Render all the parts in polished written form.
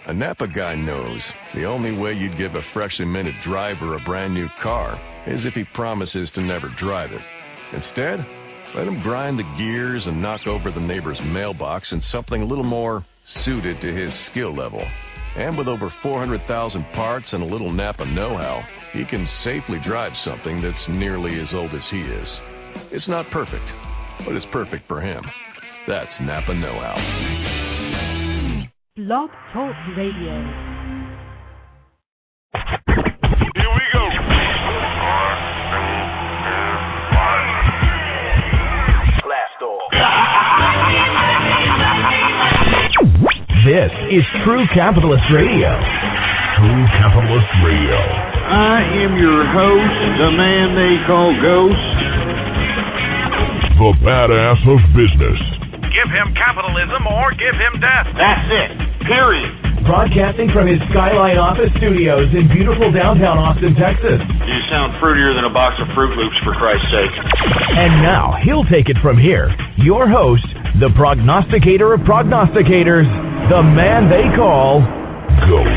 A Napa guy knows the only way you'd give a freshly minted driver a brand new car is if he promises to never drive it. Instead, let him grind the gears and knock over the neighbor's mailbox in something a little more suited to his skill level. And with over 400,000 parts and a little Napa know-how, he can safely drive something that's nearly as old as he is. It's not perfect, but it's perfect for him. That's Napa know-how. Blog Talk Radio. Here we go. Blast off. This is True Capitalist Radio. True Capitalist Radio. I am your host, the man they call Ghost. The badass of business. Give him capitalism or give him death. That's it. Period. Broadcasting from his Skyline office studios in beautiful downtown Austin, Texas. You sound fruitier than a box of Fruit Loops, for Christ's sake. And now, he'll take it from here. Your host, the prognosticator of prognosticators, the man they call Ghost.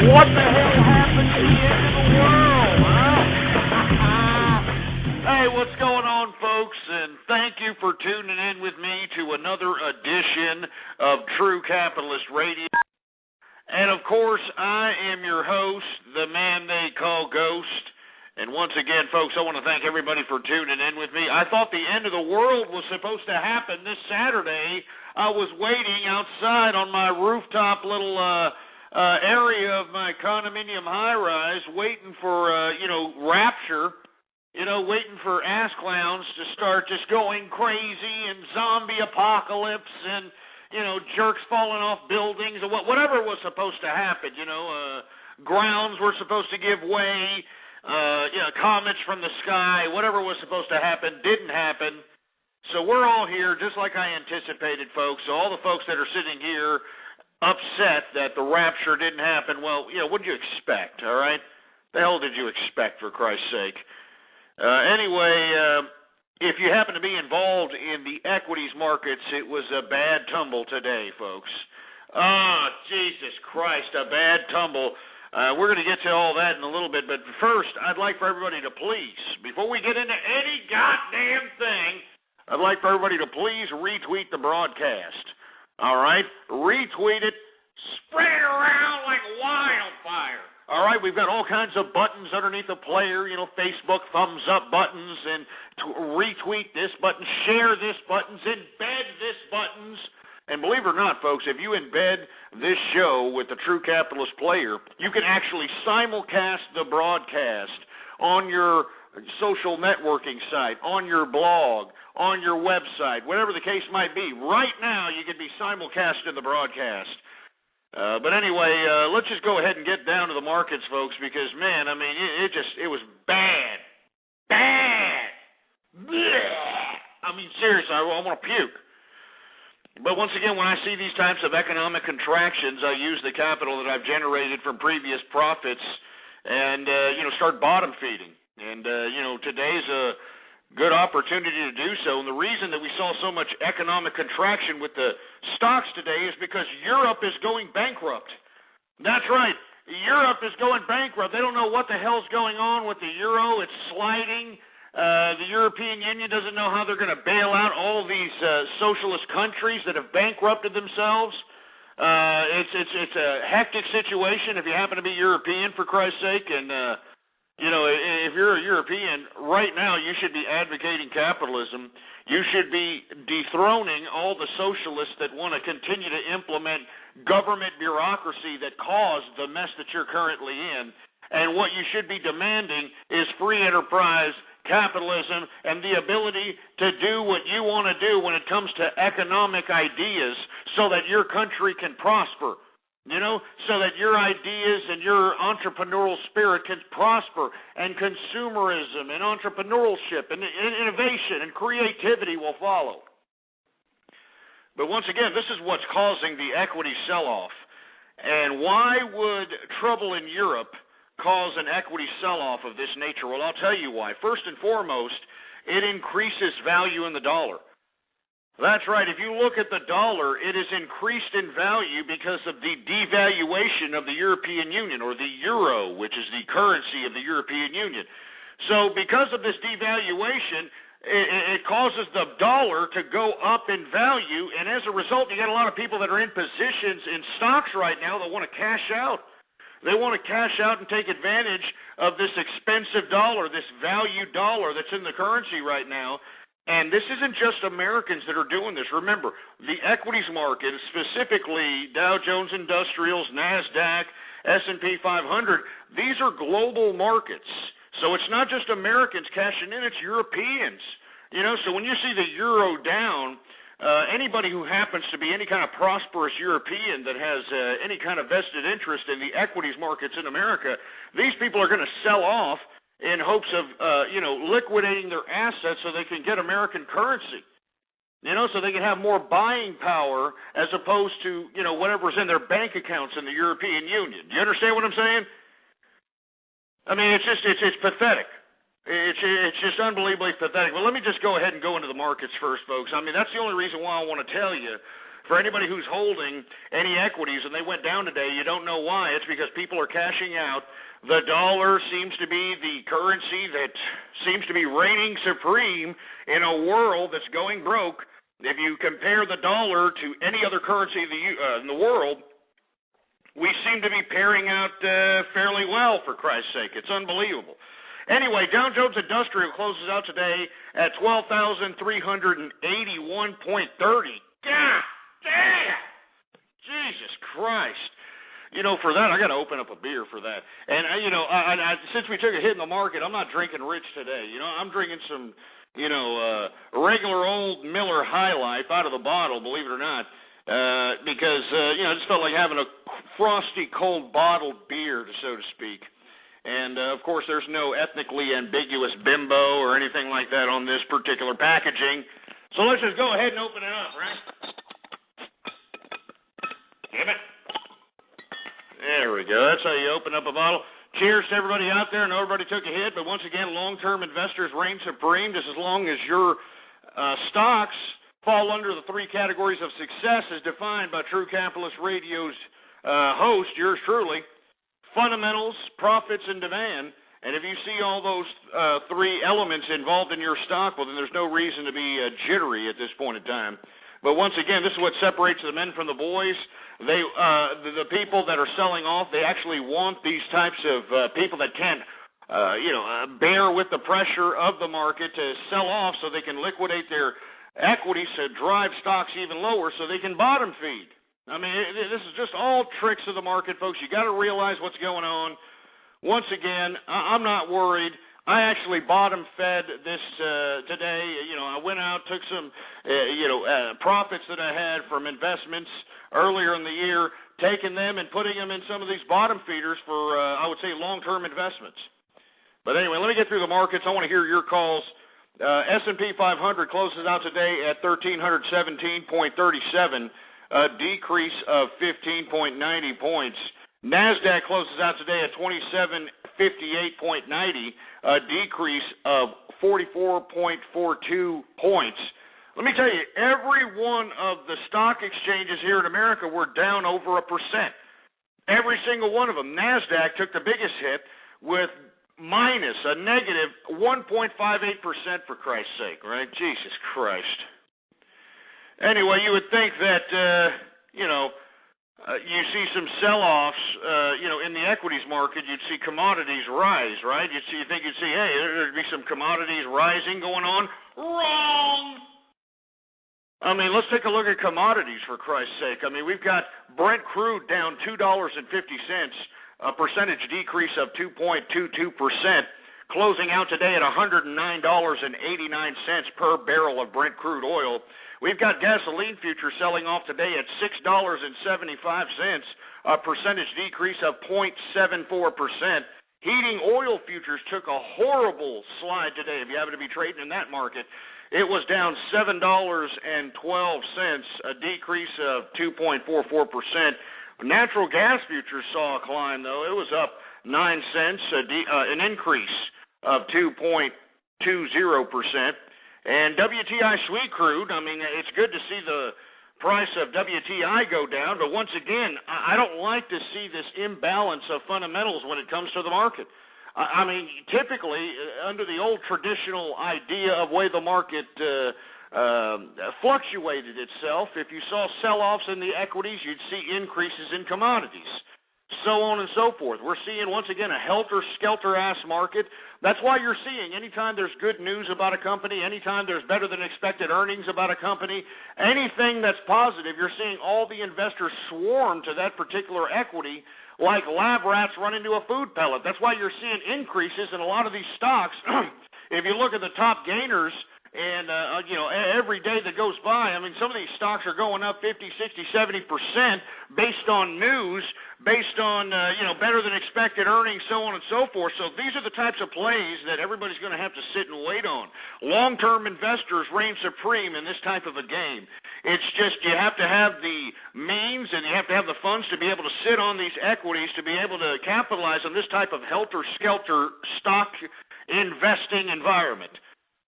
What the hell happened to the end of the world, huh? Hey, what's going on, folks? And thank you for tuning in with me to another edition of True Capitalist Radio. And, of course, I am your host, the man they call Ghost. And once again, folks, I want to thank everybody for tuning in with me. I thought the end of the world was supposed to happen this Saturday. I was waiting outside on my rooftop little area of my condominium high-rise, waiting for, rapture, waiting for ass clowns to start just going crazy and zombie apocalypse and, jerks falling off buildings or whatever was supposed to happen, grounds were supposed to give way, comets from the sky, whatever was supposed to happen didn't happen. So we're all here just like I anticipated, folks. So all the folks that are sitting here upset that the rapture didn't happen, well, what did you expect, all right? The hell did you expect, for Christ's sake? Anyway, if you happen to be involved in the equities markets, it was a bad tumble today, folks. Oh, Jesus Christ, a bad tumble. We're going to get to all that in a little bit, but first, I'd like for everybody to please, before we get into any goddamn thing, I'd like for everybody to please retweet the broadcast. All right? Retweet it. Spread it around like wildfire. All right? We've got all kinds of buttons underneath the player, Facebook thumbs up buttons, and retweet this button, share this buttons, embed this buttons. And believe it or not, folks, if you embed this show with the True Capitalist player, you can actually simulcast the broadcast on your social networking site, on your blog, on your website, whatever the case might be. Right now, you can be simulcast in the broadcast. But anyway, let's just go ahead and get down to the markets, folks, because, man, I mean, it was bad. Bad. Blech. I mean, seriously, I want to puke. But once again, when I see these types of economic contractions, I use the capital that I've generated from previous profits and, start bottom feeding. And, today's a good opportunity to do so. And the reason that we saw so much economic contraction with the stocks today is because Europe is going bankrupt. That's right. Europe is going bankrupt. They don't know what the hell's going on with the euro. It's sliding. The European Union doesn't know how they're going to bail out all these socialist countries that have bankrupted themselves. It's a hectic situation if you happen to be European, for Christ's sake. And, if you're a European, right now you should be advocating capitalism. You should be dethroning all the socialists that want to continue to implement government bureaucracy that caused the mess that you're currently in. And what you should be demanding is free enterprise, capitalism, and the ability to do what you want to do when it comes to economic ideas so that your country can prosper. So that your ideas and your entrepreneurial spirit can prosper, and consumerism and entrepreneurship and innovation and creativity will follow. But once again, this is what's causing the equity sell-off. And why would trouble in Europe cause an equity sell-off of this nature? Well, I'll tell you why. First and foremost, it increases value in the dollar. That's right. If you look at the dollar, it is increased in value because of the devaluation of the European Union, or the euro, which is the currency of the European Union. So because of this devaluation, it causes the dollar to go up in value, and as a result, you got a lot of people that are in positions in stocks right now that want to cash out. They want to cash out and take advantage of this expensive dollar, this value dollar that's in the currency right now. And this isn't just Americans that are doing this. Remember, the equities market, specifically Dow Jones Industrials, NASDAQ, S&P 500, these are global markets. So it's not just Americans cashing in, it's Europeans. You know, so when you see the euro down, anybody who happens to be any kind of prosperous European that has any kind of vested interest in the equities markets in America, these people are going to sell off in hopes of, liquidating their assets so they can get American currency. You know, so they can have more buying power as opposed to, whatever's in their bank accounts in the European Union. Do you understand what I'm saying? I mean, it's pathetic. It's just unbelievably pathetic. But let me just go ahead and go into the markets first, folks. I mean, that's the only reason why I want to tell you. For anybody who's holding any equities and they went down today, you don't know why. It's because people are cashing out. The dollar seems to be the currency that seems to be reigning supreme in a world that's going broke. If you compare the dollar to any other currency in the world, we seem to be pairing out fairly well, for Christ's sake. It's unbelievable. Anyway, Dow Jones Industrial closes out today at 12,381.30. God damn! Jesus Christ. For that, I got to open up a beer for that. And, since we took a hit in the market, I'm not drinking rich today. I'm drinking some, regular old Miller High Life out of the bottle, believe it or not, because, I just felt like having a frosty, cold bottled beer, so to speak. And, of course, there's no ethnically ambiguous bimbo or anything like that on this particular packaging. So let's just go ahead and open it up, right? Damn it. There we go. That's how you open up a bottle. Cheers to everybody out there. I know everybody took a hit, but once again, long-term investors reign supreme just as long as your stocks fall under the three categories of success as defined by True Capitalist Radio's host, yours truly: fundamentals, profits, and demand. And if you see all those three elements involved in your stock, well, then there's no reason to be jittery at this point in time. But once again, this is what separates the men from the boys. The people that are selling off, they actually want these types of people that can't, bear with the pressure of the market to sell off so they can liquidate their equities to drive stocks even lower so they can bottom feed. I mean, this is just all tricks of the market, folks. You got to realize what's going on. Once again, I'm not worried. I actually bottom fed this today. I went out, took some, profits that I had from investments earlier in the year, taking them and putting them in some of these bottom feeders for, I would say, long-term investments. But anyway, let me get through the markets. I want to hear your calls. S&P 500 closes out today at 1,317.37, a decrease of 15.90 points. NASDAQ closes out today at 2758.90, a decrease of 44.42 points. Let me tell you, every one of the stock exchanges here in America were down over 1%. Every single one of them. NASDAQ took the biggest hit with minus a negative 1.58%, for Christ's sake, right? Jesus Christ. Anyway, you would think that, you see some sell-offs, in the equities market. You'd see commodities rise, right? You'd think, hey, there'd be some commodities rising going on. Wrong! I mean, let's take a look at commodities, for Christ's sake. I mean, we've got Brent crude down $2.50, a percentage decrease of 2.22%, closing out today at $109.89 per barrel of Brent crude oil. We've got gasoline futures selling off today at $6.75, a percentage decrease of 0.74%. Heating oil futures took a horrible slide today if you happen to be trading in that market. It was down $7.12, a decrease of 2.44%. Natural gas futures saw a climb, though. It was up an increase of 2.20%. And WTI sweet crude, I mean, it's good to see the price of WTI go down, but once again, I don't like to see this imbalance of fundamentals when it comes to the market. I mean, typically, under the old traditional idea of way the market fluctuated itself, if you saw sell-offs in the equities, you'd see increases in commodities, so on and so forth. We're seeing, once again, a helter-skelter-ass market. That's why you're seeing anytime there's good news about a company, anytime there's better-than-expected earnings about a company, anything that's positive, you're seeing all the investors swarm to that particular equity like lab rats run into a food pellet. That's why you're seeing increases in a lot of these stocks. If you look at the top gainers, and, every day that goes by, I mean, some of these stocks are going up 50, 60, 70% based on news, based on, better than expected earnings, so on and so forth. So these are the types of plays that everybody's going to have to sit and wait on. Long-term investors reign supreme in this type of a game. It's just you have to have the means and you have to have the funds to be able to sit on these equities, to be able to capitalize on this type of helter-skelter stock investing environment.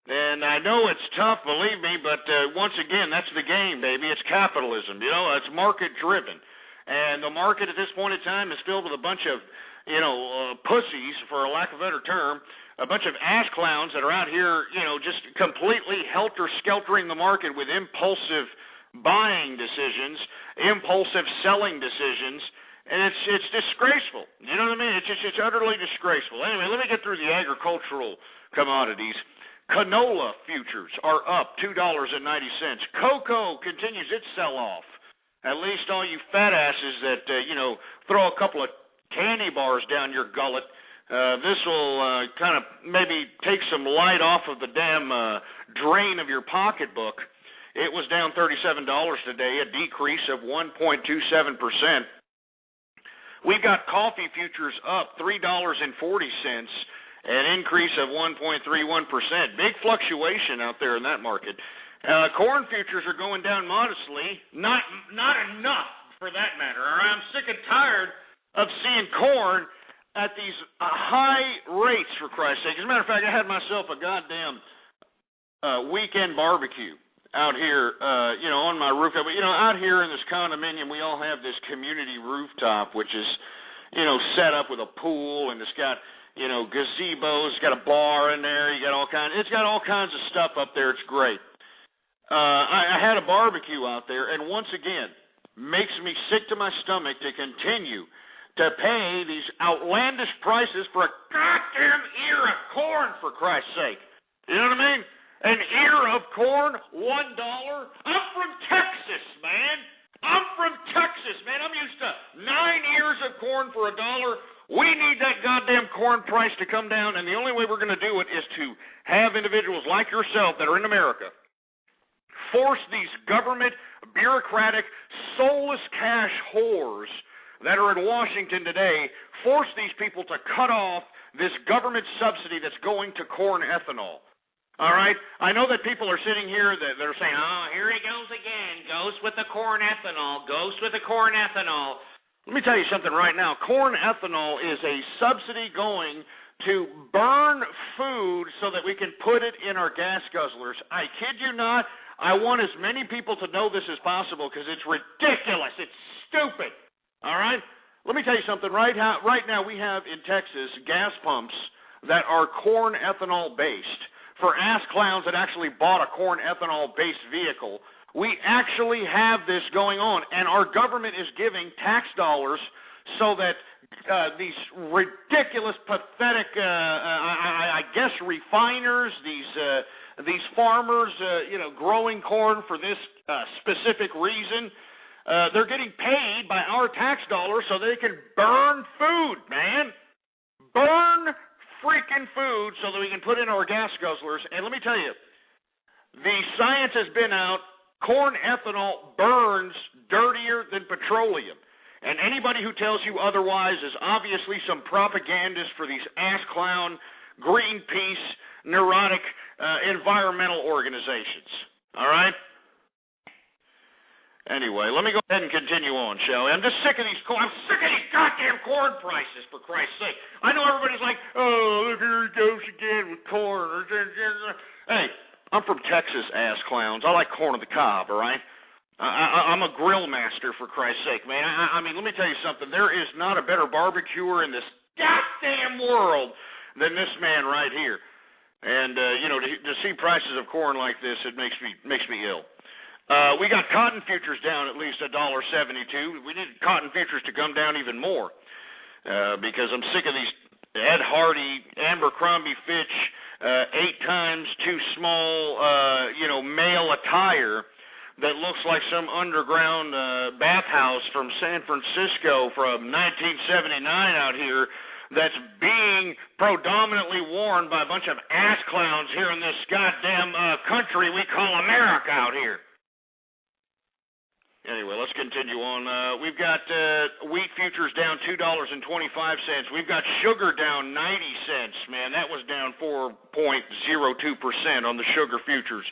And I know it's tough, believe me, but once again, that's the game, baby. It's capitalism. It's market-driven. And the market at this point in time is filled with a bunch of, pussies, for a lack of a better term, a bunch of ass clowns that are out here, just completely helter-skeltering the market with impulsive buying decisions, impulsive selling decisions, and it's disgraceful. You know what I mean? It's utterly disgraceful. Anyway, let me get through the agricultural commodities. Canola futures are up $2.90. Cocoa continues its sell-off. At least all you fat asses that, throw a couple of candy bars down your gullet, this will kind of maybe take some light off of the damn drain of your pocketbook. It was down $37 today, a decrease of 1.27%. We've got coffee futures up $3.40. An increase of 1.31%. Big fluctuation out there in that market. Corn futures are going down modestly. Not enough, for that matter. I'm sick and tired of seeing corn at these high rates, for Christ's sake. As a matter of fact, I had myself a goddamn weekend barbecue out here, on my rooftop. But, out here in this condominium, we all have this community rooftop, which is, set up with a pool, and it's got gazebos, it's got a bar in there, it's got all kinds of stuff up there. It's great. I had a barbecue out there, and once again, makes me sick to my stomach to continue to pay these outlandish prices for a goddamn ear of corn, for Christ's sake. You know what I mean? An ear of corn, $1. I'm from Texas, man. I'm used to 9 ears of corn for $1. We need that goddamn corn price to come down, and the only way we're going to do it is to have individuals like yourself that are in America force these government, bureaucratic, soulless cash whores that are in Washington today, force these people to cut off this government subsidy that's going to corn ethanol. All right? I know that people are sitting here that are saying, oh, here he goes again, goes with the corn ethanol. Let me tell you something right now. Corn ethanol is a subsidy going to burn food so that we can put it in our gas guzzlers. I kid you not. I want as many people to know this as possible because it's ridiculous. It's stupid. All right? Let me tell you something. Right now we have in Texas gas pumps that are corn ethanol based for ass clowns that actually bought a corn ethanol based vehicle. We actually have this going on, and our government is giving tax dollars so that these ridiculous, pathetic, I guess, refiners, these farmers, growing corn for this specific reason, they're getting paid by our tax dollars so they can burn food, man. Burn freaking food so that we can put in our gas guzzlers. And let me tell you, the science has been out. Corn ethanol burns dirtier than petroleum. And anybody who tells you otherwise is obviously some propagandist for these ass clown, Greenpeace, neurotic environmental organizations. All right? Anyway, let me go ahead and continue on, shall we? I'm just sick of these corn. I'm sick of these goddamn corn prices, for Christ's sake. I know everybody's like, oh, look, here he goes again with corn. Hey, I'm from Texas, ass clowns. I like corn on the cob, all right? I'm a grill master, for Christ's sake, man. I mean, let me tell you something. There is not a better barbecuer in this goddamn world than this man right here. And, to see prices of corn like this, it makes me ill. We got cotton futures down at least $1.72. We need cotton futures to come down even more because I'm sick of these Ed Hardy, Abercrombie Fitch, 8 times too small, male attire that looks like some underground bathhouse from San Francisco from 1979 out here that's being predominantly worn by a bunch of ass clowns here in this goddamn country we call America out here. Anyway, let's continue on. We've got wheat futures down $2.25. We've got sugar down 90 cents. Man, that was down 4.02% on the sugar futures.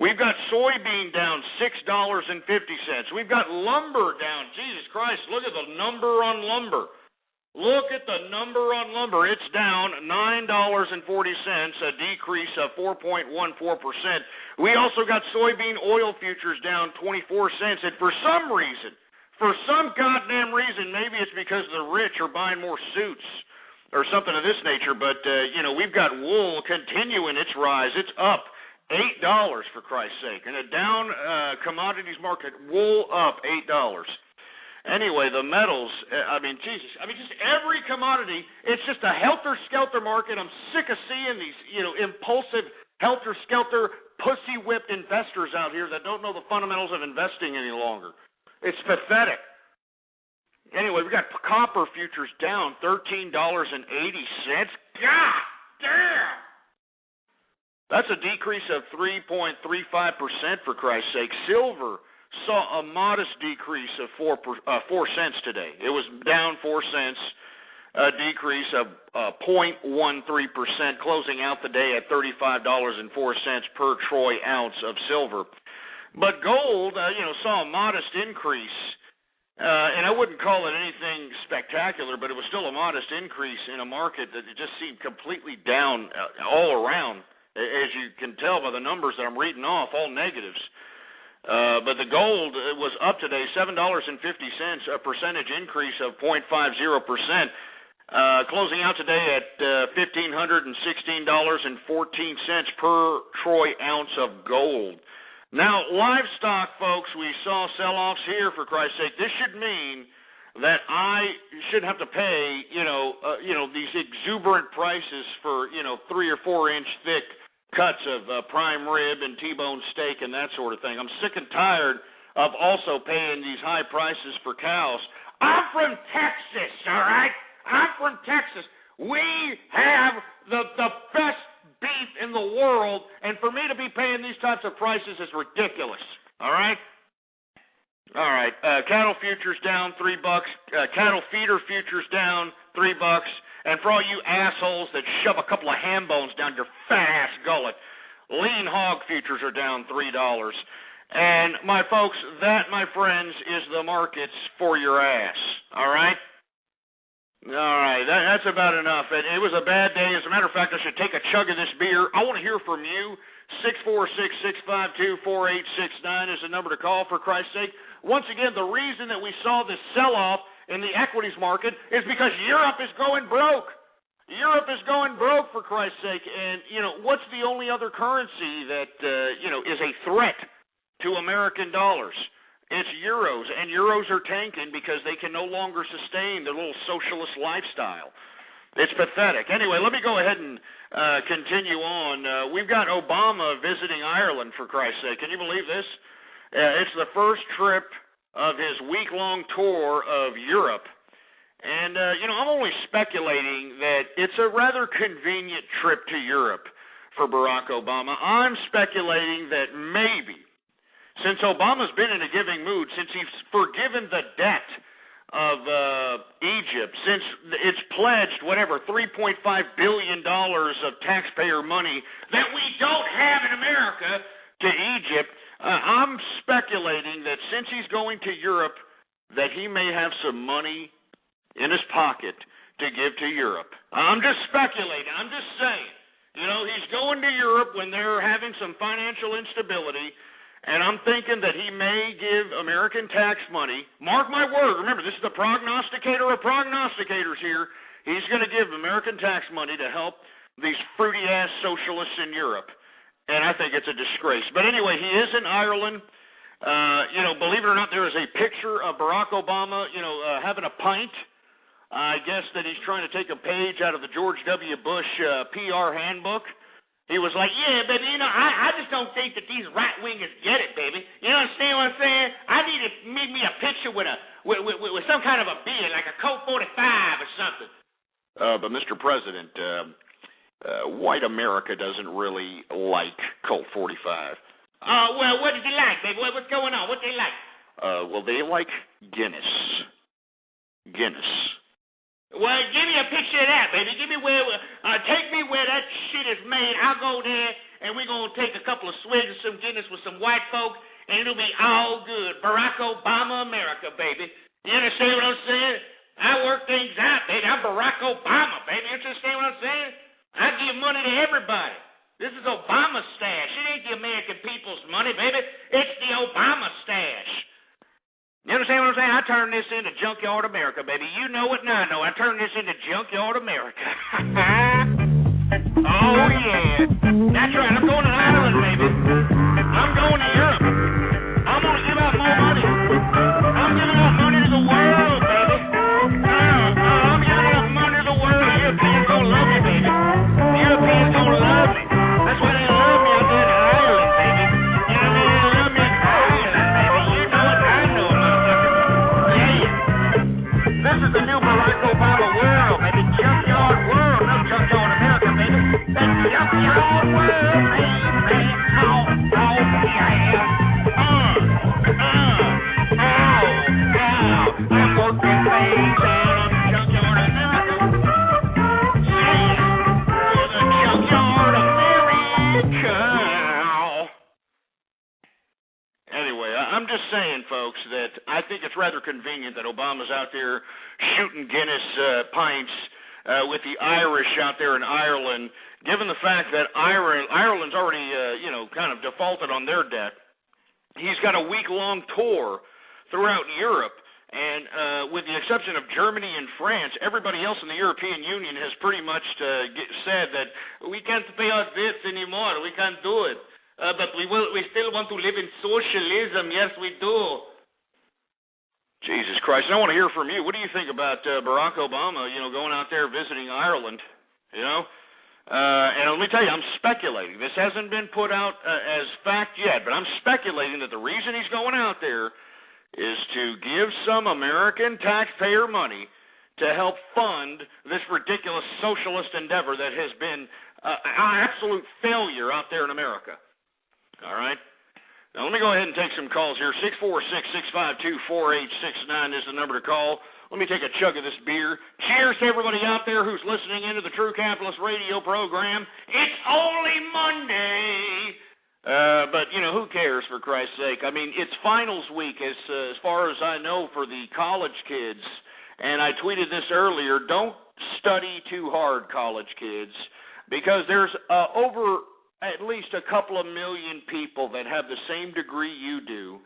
We've got soybean down $6.50. We've got lumber down. Jesus Christ, look at the number on lumber. Look at the number on lumber. It's down $9.40, a decrease of 4.14%. We also got soybean oil futures down 24 cents. And for some goddamn reason, maybe it's because the rich are buying more suits or something of this nature, but, we've got wool continuing its rise. It's up $8, for Christ's sake. In a down commodities market, wool up $8. Anyway, the metals, just every commodity, it's just a helter-skelter market. I'm sick of seeing these, impulsive, helter-skelter, pussy-whipped investors out here that don't know the fundamentals of investing any longer. It's pathetic. Anyway, we got copper futures down $13.80. God damn! That's a decrease of 3.35%, for Christ's sake. Silver saw a modest decrease of 4 cents today. It was down 4 cents, a decrease of 0.13%, closing out the day at $35.04 per troy ounce of silver. But gold, saw a modest increase, and I wouldn't call it anything spectacular, but it was still a modest increase in a market that it just seemed completely down all around, as you can tell by the numbers that I'm reading off, all negatives. But the gold was up today, $7.50, a percentage increase of 0.50%, closing out today at $1,516.14 per troy ounce of gold. Now, livestock, folks, we saw sell-offs here, for Christ's sake. This should mean that I shouldn't have to pay, these exuberant prices for, 3 or 4 inch thick cuts of prime rib and T-bone steak and that sort of thing. I'm sick and tired of also paying these high prices for cows. I'm from Texas, all right? I'm from Texas. We have the best beef in the world, and for me to be paying these types of prices is ridiculous, all right? All right, cattle futures down $3. Cattle feeder futures down $3. And for all you assholes that shove a couple of ham bones down your fat-ass gullet, lean hog futures are down $3. And, my folks, that, my friends, is the markets for your ass. All right? All right, that's about enough. It was a bad day. As a matter of fact, I should take a chug of this beer. I want to hear from you. 646-652-4869 is the number to call, for Christ's sake. Once again, the reason that we saw this sell-off in the equities market is because Europe is going broke. Europe is going broke, for Christ's sake. And, what's the only other currency that, is a threat to American dollars? It's euros, and euros are tanking because they can no longer sustain their little socialist lifestyle. It's pathetic. Anyway, let me go ahead and continue on. We've got Obama visiting Ireland, for Christ's sake. Can you believe this? It's the first trip of his week-long tour of Europe. And, I'm only speculating that it's a rather convenient trip to Europe for Barack Obama. I'm speculating that maybe, since Obama's been in a giving mood, since he's forgiven the debt of Egypt, since it's pledged, $3.5 billion of taxpayer money that we don't have in America to Egypt, I'm speculating that since he's going to Europe, that he may have some money in his pocket to give to Europe. I'm just speculating. I'm just saying. You know, he's going to Europe when they're having some financial instability, and I'm thinking that he may give American tax money. Mark my word. Remember, this is the prognosticator of prognosticators here. He's going to give American tax money to help these fruity-ass socialists in Europe. And I think it's a disgrace. But anyway, he is in Ireland. You know, believe it or not, there is a picture of Barack Obama, having a pint. I guess that he's trying to take a page out of the George W. Bush PR handbook. He was like, yeah, baby, I just don't think that these right-wingers get it, baby. You understand what I'm saying? I need to make me a picture with some kind of a beer, like a Colt 45 or something. But Mr. President, white America doesn't really like Colt 45. Well, what did they like, baby? What's going on? What they like? Well, they like Guinness. Guinness. Well, give me a picture of that, baby. Give me take me where that shit is made. I'll go there, and we're going to take a couple of swigs of some Guinness with some white folk, and it'll be all good. Barack Obama America, baby. You understand what I'm saying? I work things out, baby. I'm Barack Obama, baby. You understand what I'm saying? I give money to everybody. This is Obama stash. It ain't the American people's money, baby. It's the Obama stash. You understand what I'm saying? I turn this into Junkyard America, baby. You know it and I know. I turn this into Junkyard America. Oh, yeah. That's right. I'm going to Ireland, baby. I'm going to Europe. I'm going to give out more money. I'm giving out money to the world, baby. I'm giving out money to the world. The Europeans going to love me, baby. The Europeans going to love me. That's why they love me out there in Ireland, baby. You know what I mean? They love me in Ireland, baby. You know it, I know it, motherfucker. Yeah. This is the new Barack Obama world, baby. Junkyard world. No Junkyard America, baby. That's Junkyard world, baby. Oh, yeah. I'm working, baby. Junkyard America. Yeah. You're the Junkyard America. Anyway, I'm just saying, folks, that I think it's rather convenient that Obama's out there shooting Guinness pints with the Irish out there in Ireland, given the fact that Ireland's already, kind of defaulted on their debt. He's got a week-long tour throughout Europe, and with the exception of Germany and France, everybody else in the European Union has pretty much said that we can't pay our debts anymore, we can't do it. But we still want to live in socialism. Yes, we do. Jesus Christ. And I want to hear from you. What do you think about Barack Obama, going out there visiting Ireland, And let me tell you, I'm speculating. This hasn't been put out as fact yet, but I'm speculating that the reason he's going out there is to give some American taxpayer money to help fund this ridiculous socialist endeavor that has been an absolute failure out there in America. All right? Now, let me go ahead and take some calls here. 646-652-4869 is the number to call. Let me take a chug of this beer. Cheers to everybody out there who's listening into the True Capitalist radio program. It's only Monday. But, who cares, for Christ's sake? I mean, it's finals week as far as I know for the college kids. And I tweeted this earlier. Don't study too hard, college kids, because there's over at least a couple of million people that have the same degree you do.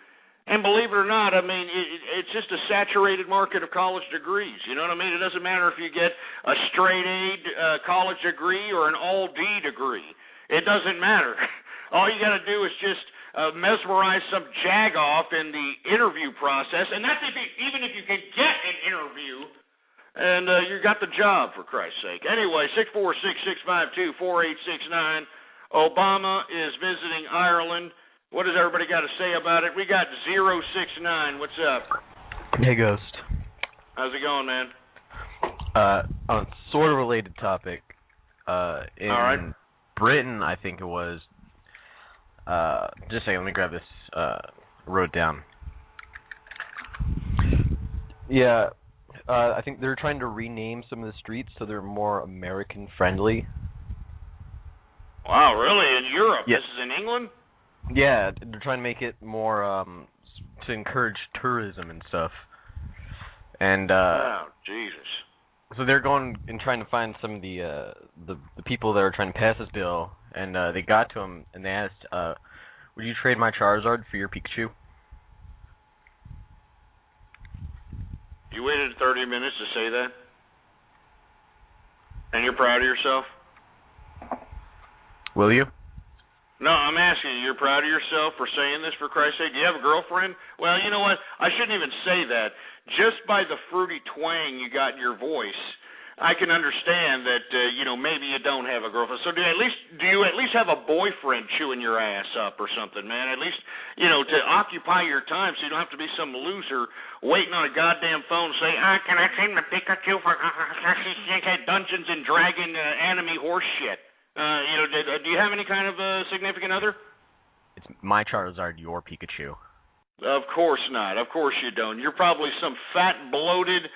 And believe it or not, I mean, it's just a saturated market of college degrees. You know what I mean? It doesn't matter if you get a straight A college degree or an all-D degree. It doesn't matter. All you got to do is just mesmerize some jag-off in the interview process, and that's even if you can get an interview, and you got the job, for Christ's sake. Anyway, 646-652-4869. Obama is visiting Ireland. What does everybody got to say about it? We got 069. What's up? Hey, Ghost. How's it going, man? On a sort of related topic, in All right. Britain, I think it was, just a second, let me grab this, wrote it down. Yeah, I think they're trying to rename some of the streets so they're more American-friendly. Wow, really? In Europe? Yes. This is in England? Yeah, they're trying to make it more to encourage tourism and stuff. And oh, Jesus. So they're going and trying to find some of the people that are trying to pass this bill, and they got to him and they asked, "Would you trade my Charizard for your Pikachu?" You waited 30 minutes to say that? And you're proud of yourself? Will you? No, I'm asking you, you're proud of yourself for saying this, for Christ's sake? Do you have a girlfriend? Well, you know what? I shouldn't even say that. Just by the fruity twang you got in your voice, I can understand that, maybe you don't have a girlfriend. So do you at least have a boyfriend chewing your ass up or something, man? At least, to occupy your time so you don't have to be some loser waiting on a goddamn phone saying, can I trade my Pikachu for Dungeons and Dragon anime horse shit? Do you have any kind of significant other? It's my Charizard, your Pikachu. Of course not. Of course you don't. You're probably some fat, bloated,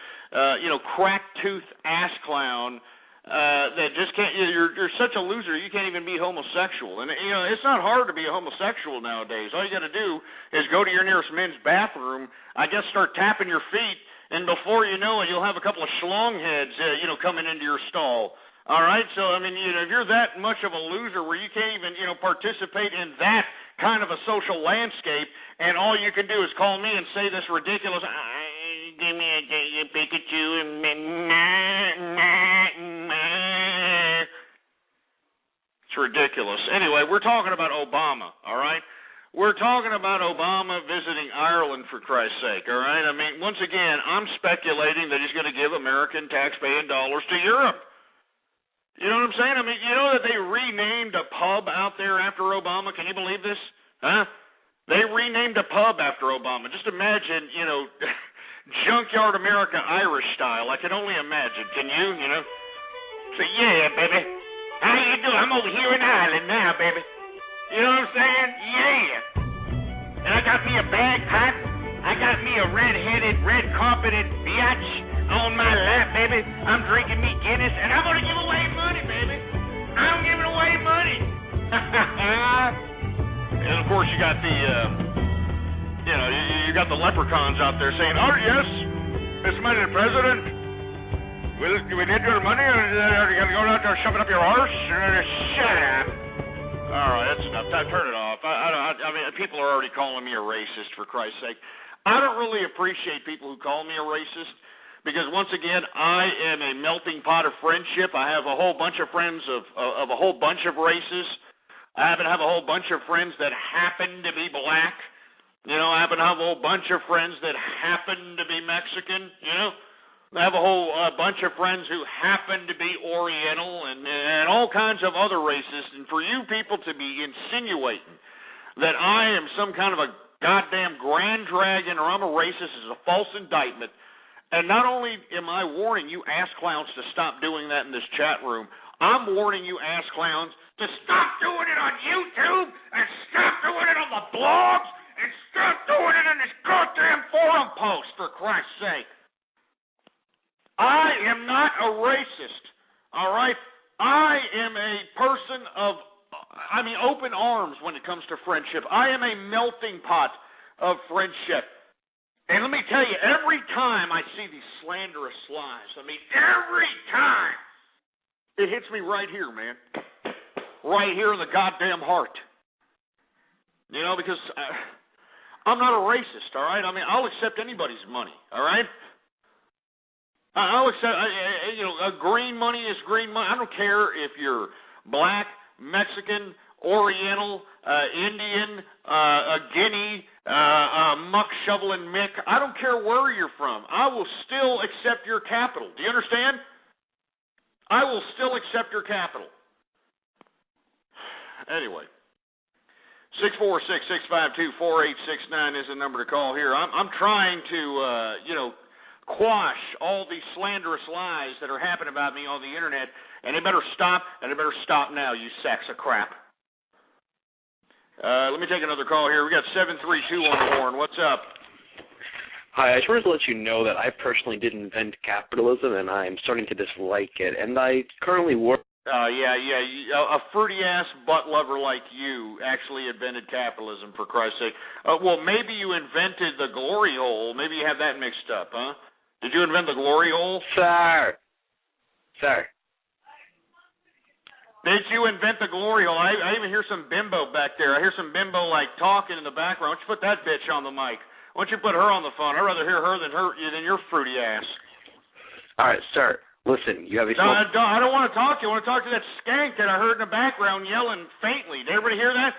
crack-toothed ass clown that just can't. You're such a loser. You can't even be homosexual. And it's not hard to be a homosexual nowadays. All you got to do is go to your nearest men's bathroom. I guess start tapping your feet, and before you know it, you'll have a couple of schlong heads, coming into your stall. All right, so I mean, if you're that much of a loser where you can't even, participate in that kind of a social landscape, and all you can do is call me and say this ridiculous, give me a Pikachu, and it's ridiculous. Anyway, we're talking about Obama. All right, we're talking about Obama visiting Ireland, for Christ's sake. All right, I mean, once again, I'm speculating that he's going to give American taxpaying dollars to Europe. You know what I'm saying? I mean, you know that they renamed a pub out there after Obama? Can you believe this? Huh? They renamed a pub after Obama. Just imagine, Junkyard America Irish style. I can only imagine. Can you, So, yeah, baby. How you doing? I'm over here in Ireland now, baby. You know what I'm saying? Yeah. And I got me a bagpipe. I got me a red-headed, red-carpeted biatch on my lap, baby. I'm drinking me Guinness, and I'm going to give away money, baby. I'm giving away money. And, of course, you got the, you got the leprechauns out there saying, oh, yes, Mr. President, we need your money, or you got to go out there and shove it up your arse? Shut up. All right, that's enough. Turn it off. I mean, people are already calling me a racist, for Christ's sake. I don't really appreciate people who call me a racist, because once again, I am a melting pot of friendship. I have a whole bunch of friends of a whole bunch of races. I happen to have a whole bunch of friends that happen to be black. I happen to have a whole bunch of friends that happen to be Mexican. I have a whole bunch of friends who happen to be Oriental and all kinds of other races. And for you people to be insinuating that I am some kind of a goddamn grand dragon or I'm a racist is a false indictment. And not only am I warning you ass clowns to stop doing that in this chat room, I'm warning you ass clowns to stop doing it on YouTube and stop doing it on the blogs and stop doing it in this goddamn forum post, for Christ's sake. I am not a racist, all right? I am a person of, open arms when it comes to friendship. I am a melting pot of friendship. And let me tell you, every time I see these slanderous lies, every time, it hits me right here, man. Right here in the goddamn heart. Because I'm not a racist, all right? I'll accept anybody's money, all right? I'll accept, green money is green money. I don't care if you're black, Mexican, Oriental, Indian, Guinea, muck shoveling Mick. I don't care where you're from. I will still accept your capital. Do you understand? I will still accept your capital. Anyway, 646-652-4869 is the number to call here. I'm trying to, quash all these slanderous lies that are happening about me on the internet, and they better stop, and they better stop now, you sacks of crap. Let me take another call here. We got 732 on the horn. What's up? Hi, I just wanted to let you know that I personally did invent capitalism, and I'm starting to dislike it. And I currently work A fruity-ass butt lover like you actually invented capitalism, for Christ's sake. Well, maybe you invented the glory hole. Maybe you have that mixed up, huh? Did you invent the glory hole? Sir. Did you invent the glory hole? I even hear some bimbo back there. I hear some bimbo, like, talking in the background. Why don't you put that bitch on the mic? Why don't you put her on the phone? I'd rather hear her than your fruity ass. All right, sir. Listen, you have a I don't want to talk to you. I want to talk to that skank that I heard in the background yelling faintly. Did everybody hear that?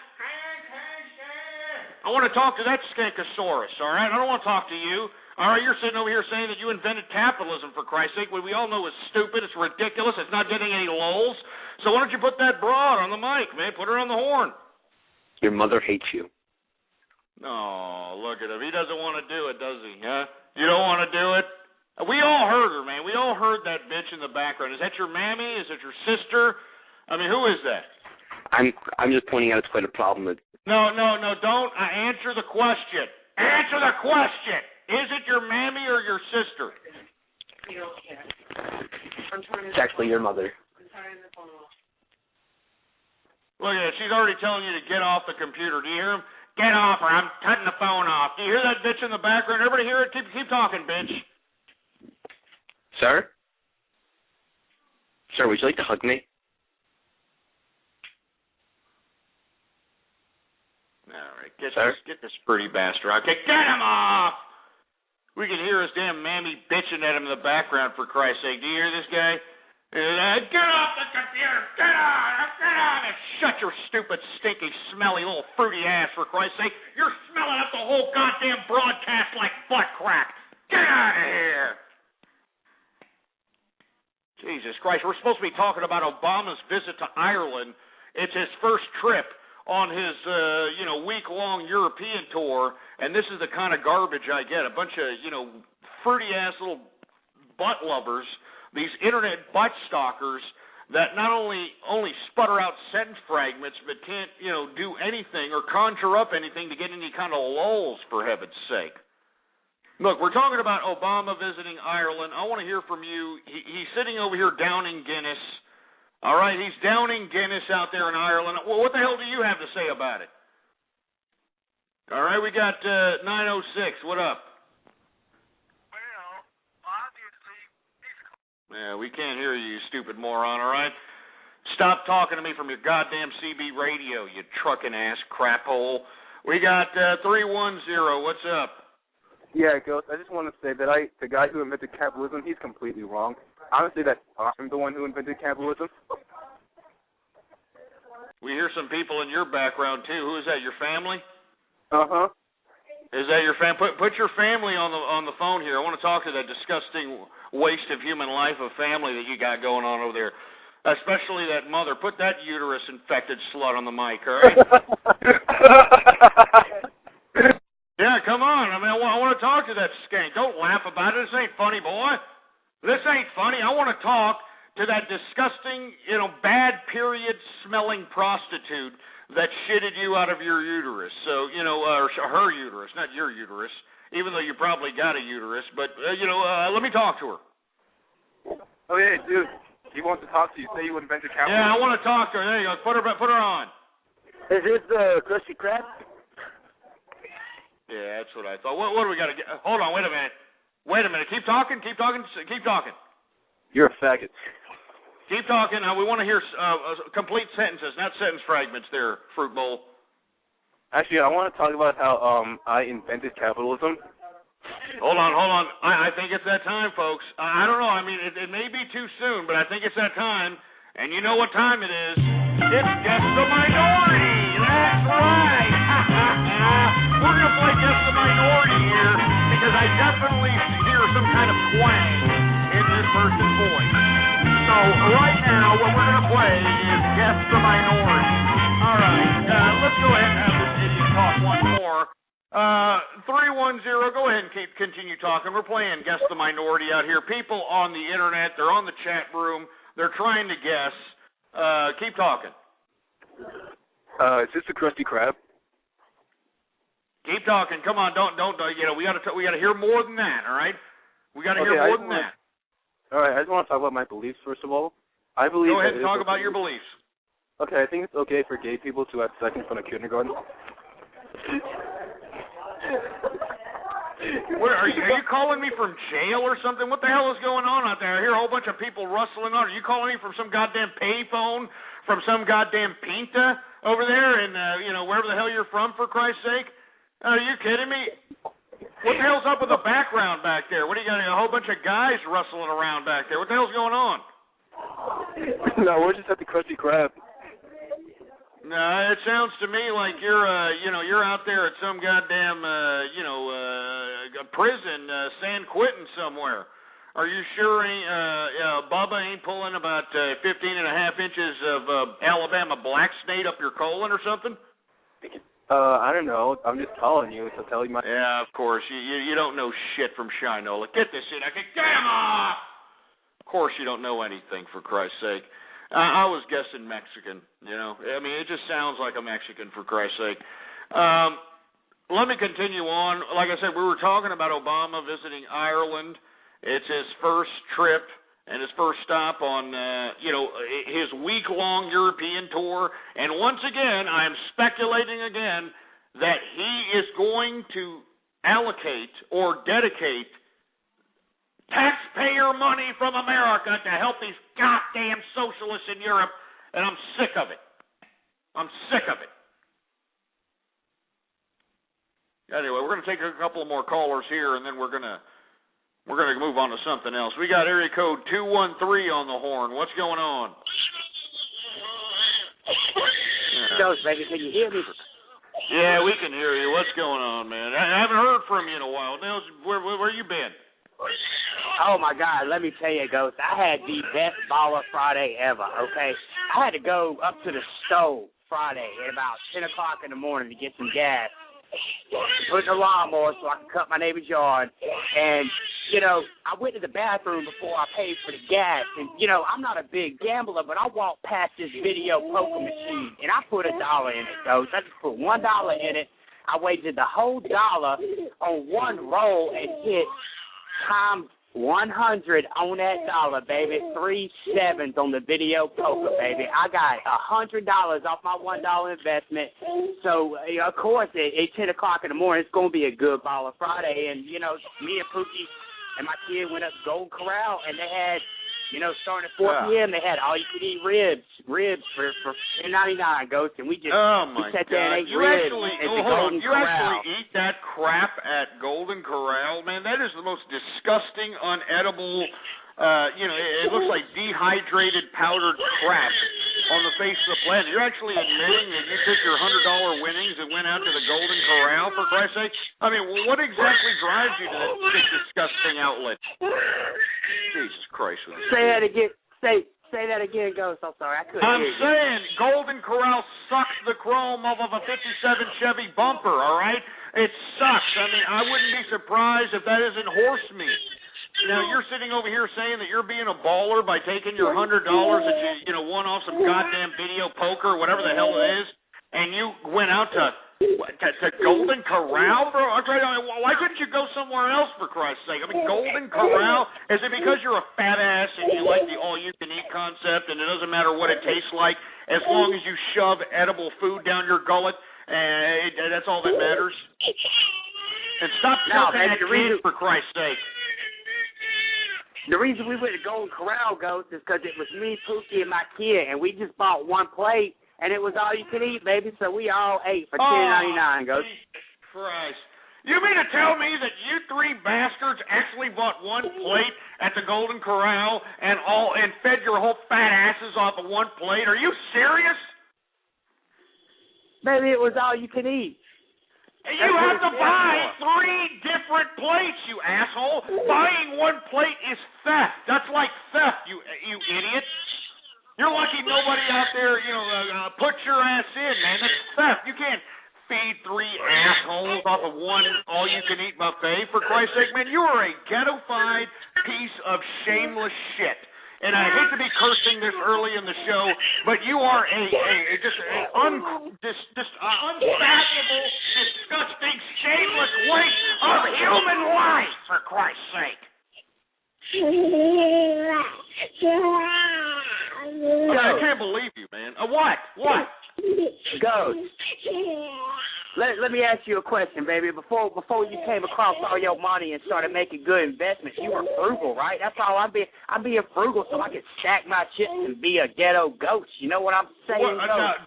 I want to talk to that skankosaurus, all right? I don't want to talk to you. All right, you're sitting over here saying that you invented capitalism, for Christ's sake. We all know it's stupid, it's ridiculous, it's not getting any lulls. So why don't you put that broad on the mic, man? Put her on the horn. Your mother hates you. Oh, look at him. He doesn't want to do it, does he? Huh? You don't want to do it? We all heard her, man. We all heard that bitch in the background. Is that your mammy? Is it your sister? I mean, who is that? I'm just pointing out it's quite a problem. No, don't. Answer the question. Answer the question. Is it your mammy or your sister? You don't care. It's actually your mother. I'm turning the phone off. Look at it. She's already telling you to get off the computer. Do you hear him? Get off or I'm cutting the phone off. Do you hear that bitch in the background? Everybody hear it? Keep talking, bitch. Sir? Sir, would you like to hug me? All right, get this pretty bastard out. Okay, get him off! We can hear his damn mammy bitching at him in the background, for Christ's sake. Do you hear this guy? Get off the computer! Get on! Shut your stupid, stinky, smelly, little fruity ass, for Christ's sake. You're smelling up the whole goddamn broadcast like butt crack. Get out of here! Jesus Christ, we're supposed to be talking about Obama's visit to Ireland. It's his first trip on his, week-long European tour, and this is the kind of garbage I get. A bunch of, fruity-ass little butt lovers, these internet butt stalkers that not only sputter out sentence fragments, but can't, do anything or conjure up anything to get any kind of lulls, for heaven's sake. Look, we're talking about Obama visiting Ireland. I want to hear from you. He's sitting over here downing Guinness. All right, he's downing Guinness out there in Ireland. Well, what the hell do you have to say about it? All right, we got 906. What up? Well, obviously, Yeah, we can't hear you, you stupid moron, all right? Stop talking to me from your goddamn CB radio, you trucking-ass crap hole. We got 310. What's up? Yeah, Ghost, I just want to say that the guy who invented capitalism, he's completely wrong. Honestly, I'm the one who invented capitalism. We hear some people in your background, too. Who is that, your family? Uh-huh. Is that your family? Put your family on the phone here. I want to talk to that disgusting waste of human life of family that you got going on over there. Especially that mother. Put that uterus-infected slut on the mic, all right? Yeah, come on. I mean, I want to talk to that skank. Don't laugh about it. This ain't funny, boy. This ain't funny. I want to talk to that disgusting, bad period-smelling prostitute that shitted you out of your uterus. So, or her uterus, not your uterus, even though you probably got a uterus. But, let me talk to her. Oh, yeah, dude. He wants to talk to you. Say you invented capitalism. Yeah, I want to talk to her. There you go. Put her on. Is this the Krusty Krab? Yeah, that's what I thought. What do we got to get? Hold on, wait a minute. Keep talking. You're a faggot. Keep talking. We want to hear complete sentences, not sentence fragments there, Fruit Bowl. Actually, I want to talk about how I invented capitalism. Hold on. I think it's that time, folks. I don't know. I mean, it may be too soon, but I think it's that time. And you know what time it is. It's Guess the Minority. That's right. We're going to play Guess the Minority here because I definitely hear some kind of twang in this person's voice. So right now, what we're going to play is Guess the Minority. All right, let's go ahead and have this idiot talk once more. 310, go ahead and continue talking. We're playing Guess the Minority out here. People on the internet, they're on the chat room, they're trying to guess. Keep talking. Is this the Krusty Krab? Keep talking. Come on, don't. We got to hear more than that. All right. We got to hear more than that. All right. I just want to talk about my beliefs first of all. I believe. Go ahead that and talk about your beliefs. Okay, I think it's okay for gay people to have sex in front of kindergarten. What, are you calling me from jail or something? What the hell is going on out there? I hear a whole bunch of people rustling on. Are you calling me from some goddamn payphone, from some goddamn Pinta over there in, wherever the hell you're from, for Christ's sake? Are you kidding me? What the hell's up with the background back there? What do you got, a whole bunch of guys rustling around back there? What the hell's going on? No, we're just at the Krusty Krab. No, it sounds to me like you're out there at some goddamn, prison, San Quentin somewhere. Are you sure Bubba ain't pulling about 15 and a half inches of Alabama black snake up your colon or something? I don't know. I'm just calling you to tell you my... Yeah, of course. You don't know shit from Shinola. Get this in. I can get him off! Of course you don't know anything, for Christ's sake. I was guessing Mexican, I mean, it just sounds like a Mexican, for Christ's sake. Let me continue on. Like I said, we were talking about Obama visiting Ireland. It's his first trip and his first stop on, his week-long European tour. And once again, I am speculating again that he is going to allocate or dedicate taxpayer money from America to help these goddamn socialists in Europe, and I'm sick of it. I'm sick of it. Anyway, we're going to take a couple more callers here, and then we're going to move on to something else. We got area code 213 on the horn. What's going on? Ghost, baby, can you hear me? Yeah, we can hear you. What's going on, man? I haven't heard from you in a while. Now, where you been? Oh, my God, let me tell you, Ghost, I had the best baller Friday ever, okay? I had to go up to the stove Friday at about 10 o'clock in the morning to get some gas, put in a lawnmower so I could cut my neighbor's yard, and, I went to the bathroom before I paid for the gas, and, I'm not a big gambler, but I walked past this video poker machine, and I put $1 in it, Ghost. I just put $1 in it. I wagered the whole dollar on one roll and hit times 100 on that dollar, baby. 3 sevens on the video poker, baby. I got $100 off my $1 investment. So, of course, at 10 o'clock in the morning, it's going to be a good baller Friday. And, me and Pookie and my kid went up to Golden Corral, and they had, starting at 4 p.m., they had all-you-can-eat ribs for $10.99, Ghost, and we just sat there and ate ribs at the Golden Corral. You actually eat that crap at Golden Corral? Man, that is the most disgusting, unedible, it looks like dehydrated powdered crap on the face of the planet. You're actually admitting that you took your $100 winnings and went out to the Golden Corral, for Christ's sake? I mean, what exactly drives you to this disgusting outlet? Jesus Christ. Say that again. Say that again, Ghost. I'm sorry, I couldn't hear you. I'm saying Golden Corral sucks the chrome off of a 57 Chevy bumper, all right? It sucks. I mean, I wouldn't be surprised if that isn't horse meat. Now, you're sitting over here saying that you're being a baller by taking your $100 that you won off some goddamn video poker or whatever the hell it is, and you went out to Golden Corral, bro? Why couldn't you go somewhere else, for Christ's sake? I mean, Golden Corral, is it because you're a fat ass and you like the all-you-can-eat concept and it doesn't matter what it tastes like as long as you shove edible food down your gullet, and that's all that matters? And stop talking that kid, for Christ's sake. The reason we went to Golden Corral, Ghost, is because it was me, Pookie, and my kid, and we just bought one plate, and it was all you could eat, baby, so we all ate for $10.99, Ghost. Jesus Christ. You mean to tell me that you three bastards actually bought one plate at the Golden Corral and fed your whole fat asses off of one plate? Are you serious? Baby, it was all you could eat. You have to buy 3 different plates, you asshole. Buying one plate is theft. That's like theft, you idiot. You're lucky nobody out there, put your ass in, man. That's theft. You can't feed 3 assholes off of one all-you-can-eat buffet. For Christ's sake, man, you are a ghetto-fied piece of shameless shit. And I hate to be cursing this early in the show, but you are unfathomable, disgusting, shameless waste of human life, for Christ's sake. I can't believe you, man. What? Ghost. Let me ask you a question, baby. Before you came across all your money and started making good investments, you were frugal, right? That's all. I'm being frugal so I can stack my chips and be a ghetto ghost. You know what I'm saying?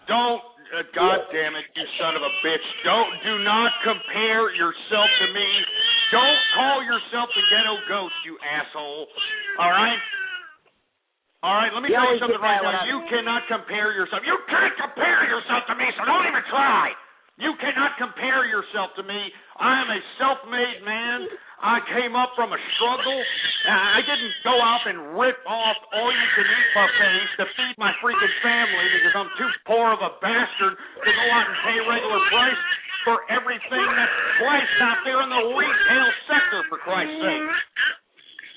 Don't. God damn it, you son of a bitch. Do not compare yourself to me. Don't call yourself the ghetto ghost, you asshole. All right, let me tell you something right now. You cannot compare yourself. You can't compare yourself to me, so don't even try. You cannot compare yourself to me. I am a self-made man. I came up from a struggle. I didn't go out and rip off all-you-can-eat buffets to feed my freaking family because I'm too poor of a bastard to go out and pay regular price for everything that's priced out there in the retail sector, for Christ's sake.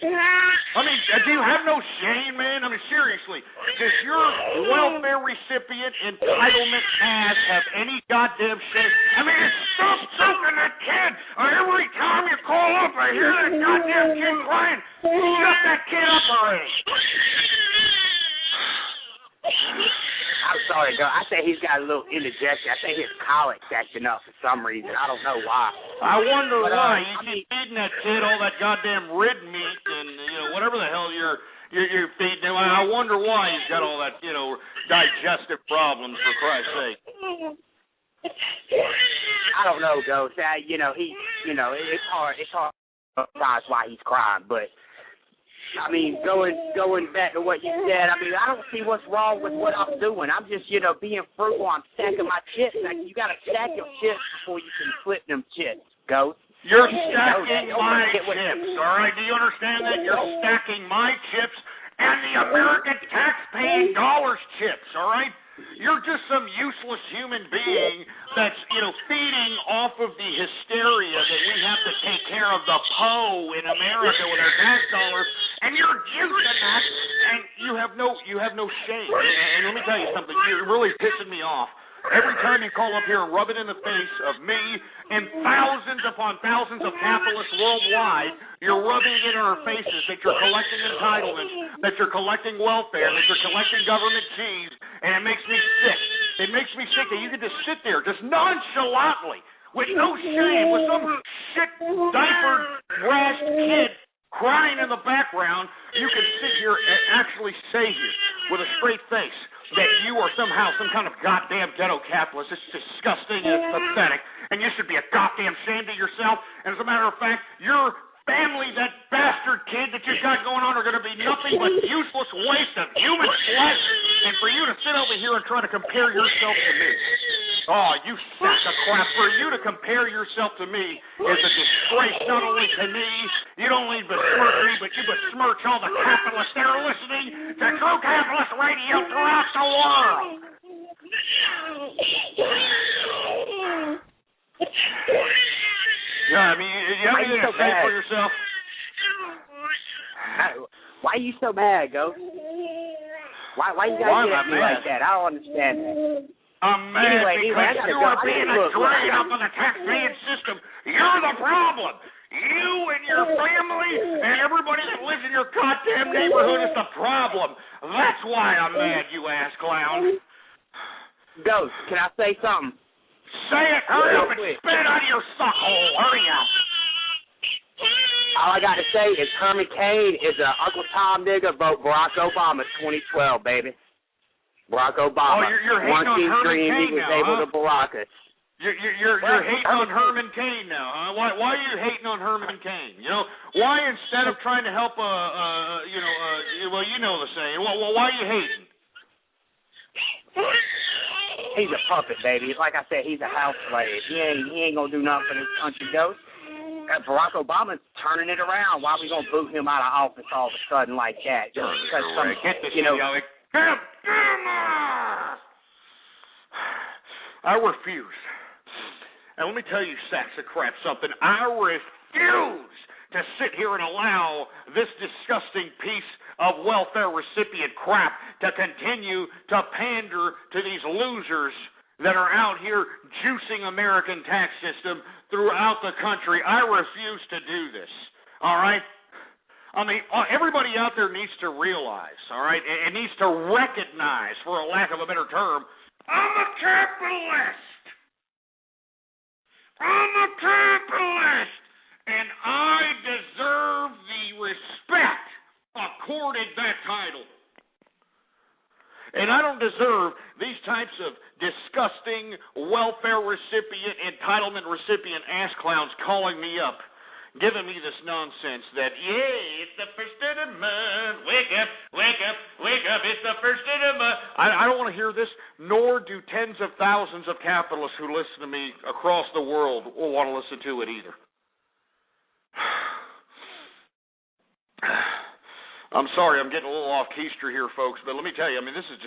I mean, do you have no shame, man? I mean, seriously, does your welfare recipient entitlement ass have any goddamn shame? I mean, stop choking that kid. Every time you call up, I hear that goddamn kid crying. Shut that kid up already. I'm sorry, girl. I think he's got a little indigestion. I think his colic's acting up for some reason. I don't know why. I wonder why. You keep feeding that kid all that goddamn red meat and whatever the hell you're feeding him. I wonder why he's got all that digestive problems, for Christ's sake. I don't know, Ghost. It's hard. It's hard sometimes why he's crying, but. I mean, going back to what you said, I mean, I don't see what's wrong with what I'm doing. I'm just, being frugal. I'm stacking my chips. Like, you got to stack your chips before you can flip them chips, Ghost. You're stacking my chips, all right? Do you understand that? You're stacking my chips and the American tax-paying dollars chips, all right? You're just some useless human being that's, feeding off of the hysteria that we have to take care of the po in America with our tax dollars, and you're juicing that, and you have no shame. And let me tell you something, you're really pissing me off. Every time you call up here and rub it in the face of me and thousands upon thousands of capitalists worldwide, you're rubbing it in our faces that you're collecting entitlements, that you're collecting welfare, that you're collecting government cheese, and it makes me sick. It makes me sick that you can just sit there, just nonchalantly, with no shame, with some shit diapered, thrashed kid crying in the background, you can sit here and actually say here with a straight face that you are somehow some kind of goddamn ghetto capitalist. It's disgusting and it's pathetic, and you should be a goddamn shame to yourself. And as a matter of fact, your family, that bastard kid that you got going on, are going to be nothing but useless waste of human flesh. And for you to sit over here and try to compare yourself to me, oh, you sack of crap. For you to compare yourself to me is a disgrace not only to me, you don't only besmirch me, but you besmirch all the capitalists that are listening to True Capitalist Radio throughout the world. Yeah, I mean, you have anything to say for yourself? Why are you so mad, Ghost? Why you gotta get at me like that? I don't understand that. I'm mad because you are being a drain up on the tax-paying system. You're the problem. You and your family and everybody that lives in your goddamn neighborhood is the problem. That's why I'm mad, you ass clown. Ghost, can I say something? Say it. Hurry up and spit it out of your suck hole. Hurry up. All I got to say is Herman Cain is a Uncle Tom nigga. Vote Barack Obama 2012, baby. Barack Obama. Oh, you're hating on Herman Cain now, able to Barack us. You're hating on Herman Cain now, huh? Why are you hating on Herman Cain? Why instead of trying to help well, you know the saying. Well, why are you hating? He's a puppet, baby. Like I said, he's a house slave. He ain't gonna do nothing for this country, Ghost. Barack Obama's turning it around. Why we gonna boot him out of office all of a sudden like that? Just because get this, I refuse. And let me tell you, sacks of crap, something. I refuse to sit here and allow this disgusting piece of welfare recipient crap to continue to pander to these losers that are out here juicing American tax system throughout the country. I refuse to do this. All right? I mean, everybody out there needs to realize, all right, and needs to recognize, for a lack of a better term, I'm a capitalist. I'm a capitalist, and I deserve the respect accorded that title. And I don't deserve these types of disgusting welfare recipient, entitlement recipient ass clowns calling me up, giving me this nonsense that, it's the first of the month, wake up, wake up, wake up, it's the first of the month. I don't want to hear this, nor do tens of thousands of capitalists who listen to me across the world will want to listen to it either. I'm sorry, I'm getting a little off keister here, folks, but let me tell you, I mean, this is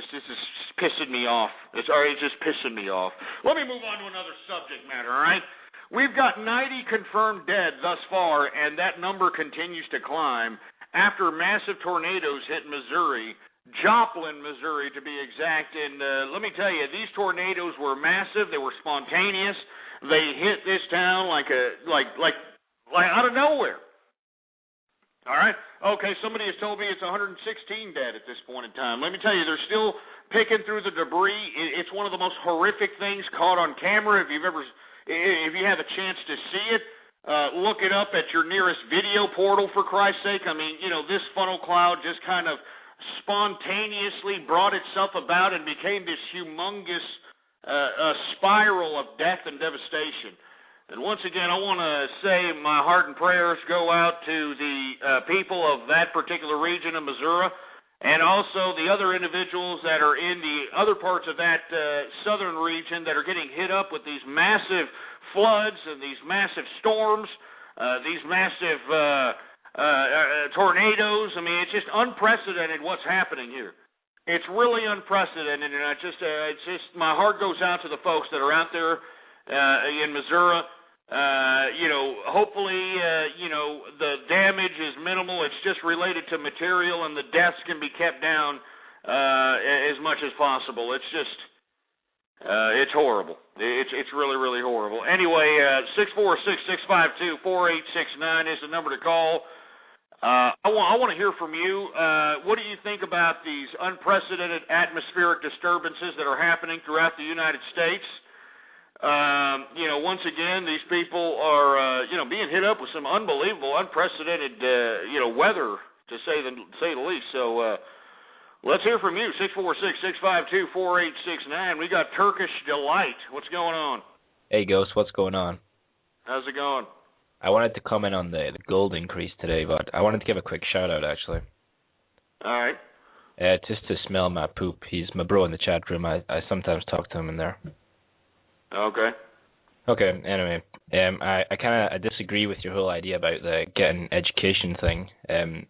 pissing me off. It's just pissing me off. Let me move on to another subject matter, all right? We've got 90 confirmed dead thus far, and that number continues to climb after massive tornadoes hit Missouri, Joplin, Missouri, to be exact. And let me tell you, these tornadoes were massive. They were spontaneous. They hit this town like out of nowhere. All right? Okay, somebody has told me it's 116 dead at this point in time. Let me tell you, they're still picking through the debris. It's one of the most horrific things caught on camera. If you have a chance to see it, look it up at your nearest video portal, for Christ's sake. I mean, this funnel cloud just kind of spontaneously brought itself about and became this humongous spiral of death and devastation. And once again, I want to say my heart and prayers go out to the people of that particular region of Missouri, and also the other individuals that are in the other parts of that southern region that are getting hit up with these massive floods and these massive storms, these massive tornadoes. I mean, it's just unprecedented what's happening here. It's really unprecedented, and it's just my heart goes out to the folks that are out there in Missouri. Hopefully, the damage is minimal. It's just related to material, and the deaths can be kept down as much as possible. It's just, it's horrible. It's really, really horrible. Anyway, 646-652-4869 is the number to call. I want to hear from you. What do you think about these unprecedented atmospheric disturbances that are happening throughout the United States? Once again, these people are, being hit up with some unbelievable, unprecedented, weather, to say the least. So, let's hear from you. 646-652-4869. We got Turkish Delight. What's going on? Hey, Ghost. What's going on? How's it going? I wanted to comment on the gold increase today, but I wanted to give a quick shout-out, actually. All right. Just to Smell My Poop. He's my bro in the chat room. I sometimes talk to him in there. Okay. Okay, anyway, I disagree with your whole idea about the getting education thing.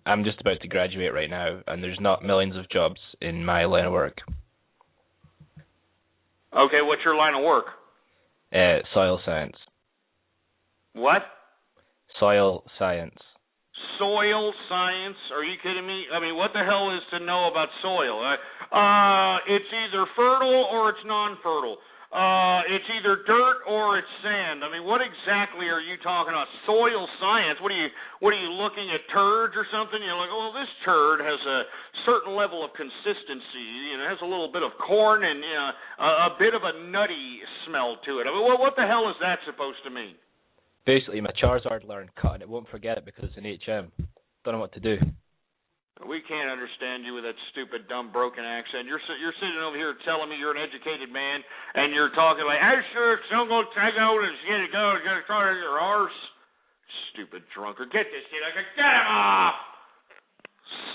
I'm just about to graduate right now, and there's not millions of jobs in my line of work. Okay, what's your line of work? Soil science. What? Soil science. Soil science? Are you kidding me? I mean, what the hell is to know about soil? It's either fertile or it's non-fertile. It's either dirt or it's sand. I mean, what exactly are you talking about? Soil science? What are you looking at, turds or something? You're like, oh, this turd has a certain level of consistency. It has a little bit of corn and a bit of a nutty smell to it. I mean, what the hell is that supposed to mean? Basically, my Charizard learned cut, and it won't forget it because it's an HM. Don't know what to do. We can't understand you with that stupid, dumb, broken accent. You're sitting over here telling me you're an educated man, and you're talking like, "I sure don't go take out and get it going, get it started your arse." Stupid drunkard, get this kid! Get him off!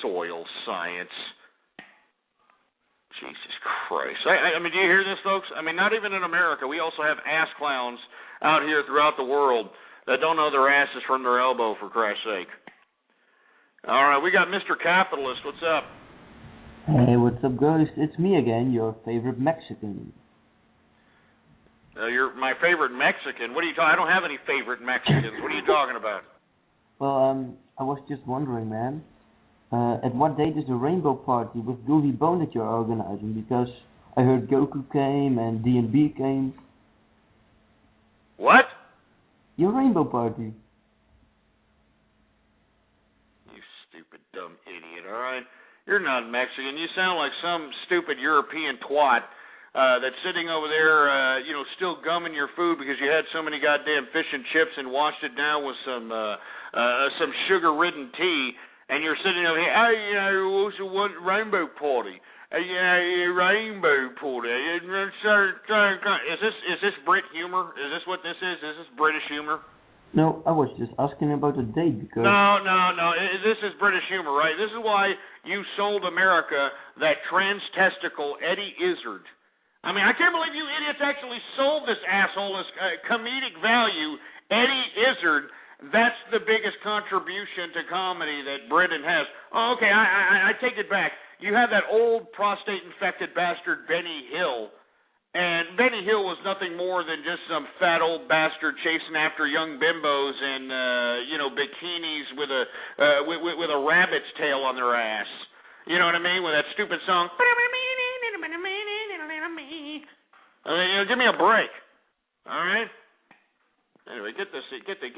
Soil science. Jesus Christ! I mean, do you hear this, folks? I mean, not even in America. We also have ass clowns out here throughout the world that don't know their asses from their elbow, for Christ's sake. All right, we got Mr. Capitalist. What's up? Hey, what's up, Ghost? It's me again, your favorite Mexican. You're my favorite Mexican? What are you talking? I don't have any favorite Mexicans. What are you talking about? Well, I was just wondering, man. At what date is the Rainbow Party with Goofy Bone that you're organizing? Because I heard Goku came and D&B came. What? Your Rainbow Party. all right? You're not Mexican. You sound like some stupid European twat that's sitting over there, still gumming your food because you had so many goddamn fish and chips and washed it down with some sugar-ridden tea, and you're sitting over here, I also want rainbow party. Rainbow party. Is this Brit humor? Is this what this is? Is this British humor? No, I was just asking about the date because... No. This is British humor, right? This is why you sold America that trans-testicle Eddie Izzard. I mean, I can't believe you idiots actually sold this asshole as comedic value. Eddie Izzard, that's the biggest contribution to comedy that Britain has. Oh, okay, I take it back. You have that old prostate-infected bastard Benny Hill. And Benny Hill was nothing more than just some fat old bastard chasing after young bimbos in, bikinis with a rabbit's tail on their ass. You know what I mean? With that stupid song. Give me a break. All right. Anyway, get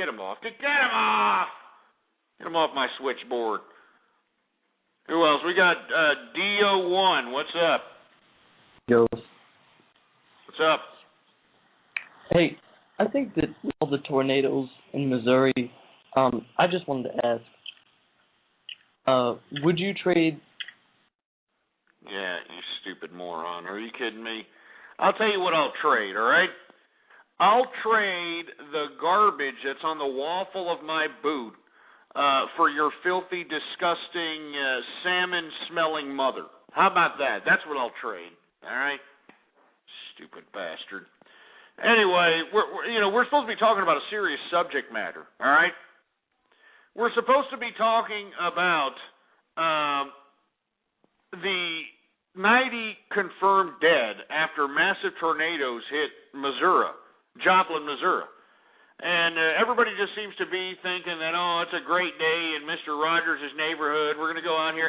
him off. Get him off. Get him off my switchboard. Who else? We got DO1. What's up? Yo. What's up? Hey, I think that with all the tornadoes in Missouri, I just wanted to ask, would you trade... Yeah, you stupid moron. Are you kidding me? I'll tell you what I'll trade, all right? I'll trade the garbage that's on the waffle of my boot for your filthy, disgusting, salmon-smelling mother. How about that? That's what I'll trade, all right? Stupid bastard. Anyway, we're supposed to be talking about a serious subject matter, all right? We're supposed to be talking about the 90 confirmed dead after massive tornadoes hit Joplin, Missouri. And everybody just seems to be thinking that, it's a great day in Mr. Rogers' neighborhood. We're going to go out here.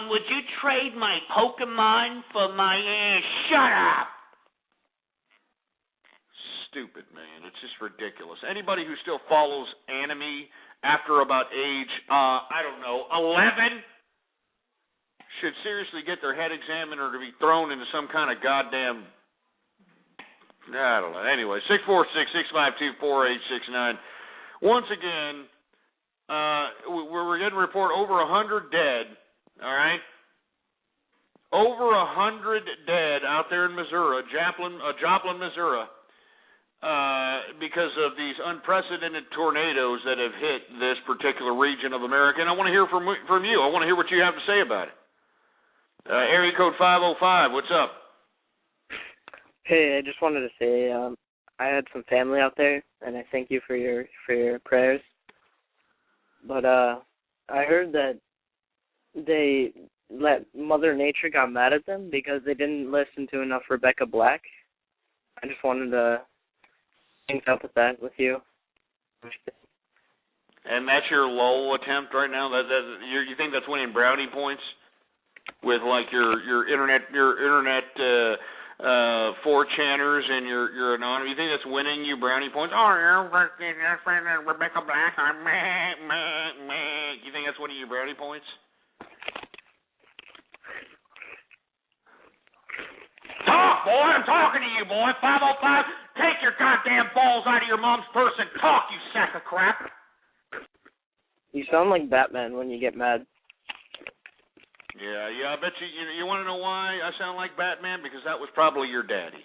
Would you trade my Pokemon for my shut up? Stupid, man. It's just ridiculous. Anybody who still follows anime after about age, 11, should seriously get their head examined or to be thrown into some kind of goddamn... I don't know. Anyway, 646-652-4869. Once again, we're getting a report over 100 dead, all right? Over 100 dead out there in Missouri, Joplin, Missouri, because of these unprecedented tornadoes that have hit this particular region of America. And I want to hear from you. I want to hear what you have to say about it. Area code 505, what's up? Hey, I just wanted to say I had some family out there, and I thank you for your prayers. But I heard that Mother Nature got mad at them because they didn't listen to enough Rebecca Black. I just wanted to sync up with that with you. And that's your LOL attempt right now? You think that's winning brownie points with like your internet 4chaners and your anonymous? You think that's winning you brownie points? Oh, yeah, Rebecca Black. You think that's winning you brownie points? Talk, boy! I'm talking to you, boy. 505. Take your goddamn balls out of your mom's purse and talk, you sack of crap. You sound like Batman when you get mad. Yeah, I bet you want to know why I sound like Batman? Because that was probably your daddy.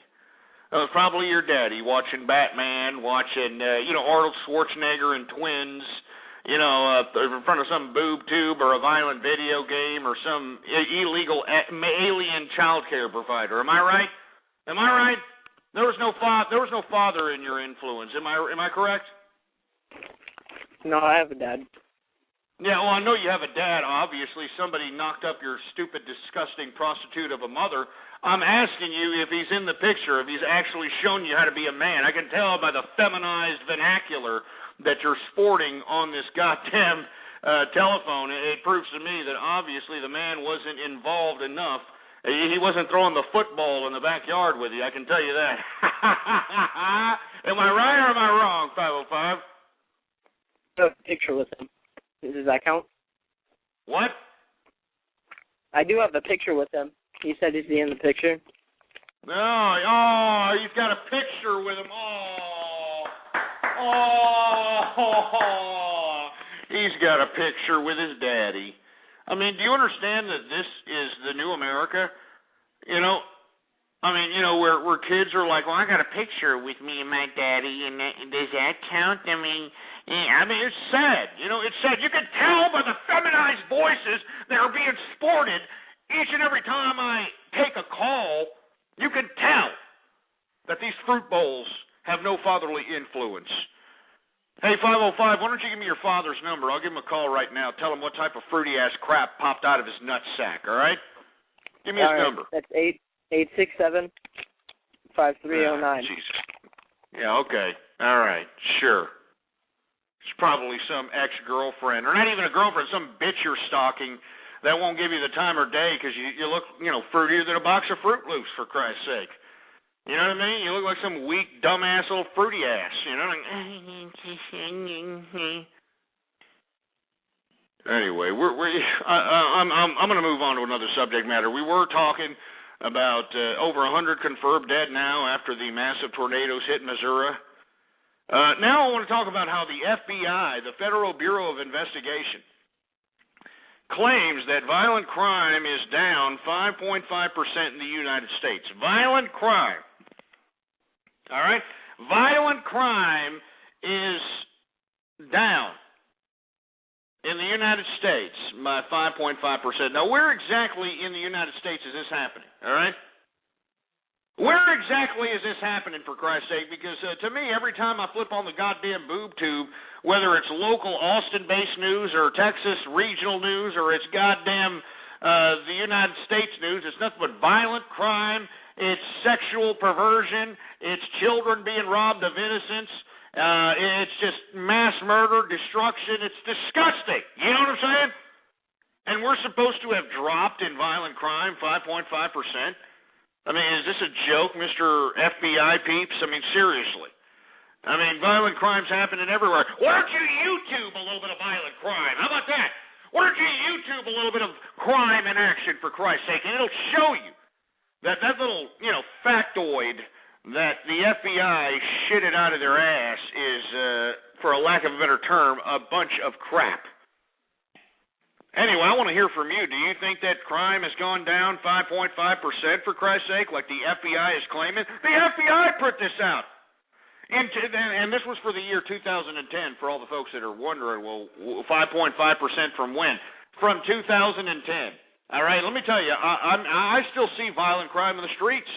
That was probably your daddy watching Batman, watching, Arnold Schwarzenegger and Twins, in front of some boob tube or a violent video game or some illegal alien child care provider. Am I right? There was no father in your influence. Am I correct? No, I have a dad. Yeah, well, I know you have a dad. Obviously, somebody knocked up your stupid, disgusting prostitute of a mother. I'm asking you if he's in the picture, if he's actually shown you how to be a man. I can tell by the feminized vernacular that you're sporting on this goddamn telephone. It proves to me that obviously the man wasn't involved enough. He wasn't throwing the football in the backyard with you, I can tell you that. Am I right or am I wrong, 505? A picture with him. Does that count? What? I do have the picture with him. He said he's in the picture. Oh, he's got a picture with him. Oh, he's got a picture with his daddy. I mean, do you understand that this is the new America? You know, I mean, you know, where kids are like, well, I got a picture with me and my daddy, and does that count? I mean, it's sad. You know, it's sad. You can tell by the feminized voices that are being sported each and every time I take a call. You can tell that these fruit bowls have no fatherly influence. Hey, 505, why don't you give me your father's number? I'll give him a call right now. Tell him what type of fruity-ass crap popped out of his nutsack, all right? Give me his number. That's 867-5309. Jesus. Yeah, okay. All right, sure. It's probably some ex-girlfriend, or not even a girlfriend, some bitch you're stalking that won't give you the time of day because you look, fruitier than a box of Fruit Loops, for Christ's sake. You know what I mean? You look like some weak, dumbass little fruity ass. You know? Anyway, I'm going to move on to another subject matter. We were talking about over 100 confirmed dead now after the massive tornadoes hit Missouri. Now I want to talk about how the FBI, the Federal Bureau of Investigation, claims that violent crime is down 5.5% in the United States. Violent crime. All right? Violent crime is down in the United States by 5.5%. Now, where exactly in the United States is this happening? All right? Where exactly is this happening, for Christ's sake? Because to me, every time I flip on the goddamn boob tube, whether it's local Austin-based news or Texas regional news or it's goddamn the United States news, it's nothing but violent crime. It's sexual perversion. It's children being robbed of innocence. It's just mass murder, destruction. It's disgusting. You know what I'm saying? And we're supposed to have dropped in violent crime 5.5%. I mean, is this a joke, Mr. FBI peeps? I mean, seriously. I mean, violent crime's happening everywhere. Why don't you YouTube a little bit of violent crime? How about that? Why don't you YouTube a little bit of crime in action, for Christ's sake, and it'll show you that little, factoid that the FBI shitted out of their ass is, for a lack of a better term, a bunch of crap. Anyway, I want to hear from you. Do you think that crime has gone down 5.5%, for Christ's sake, like the FBI is claiming? The FBI put this out. And this was for the year 2010, for all the folks that are wondering, well, 5.5% from when? From 2010. All right, let me tell you, I still see violent crime in the streets.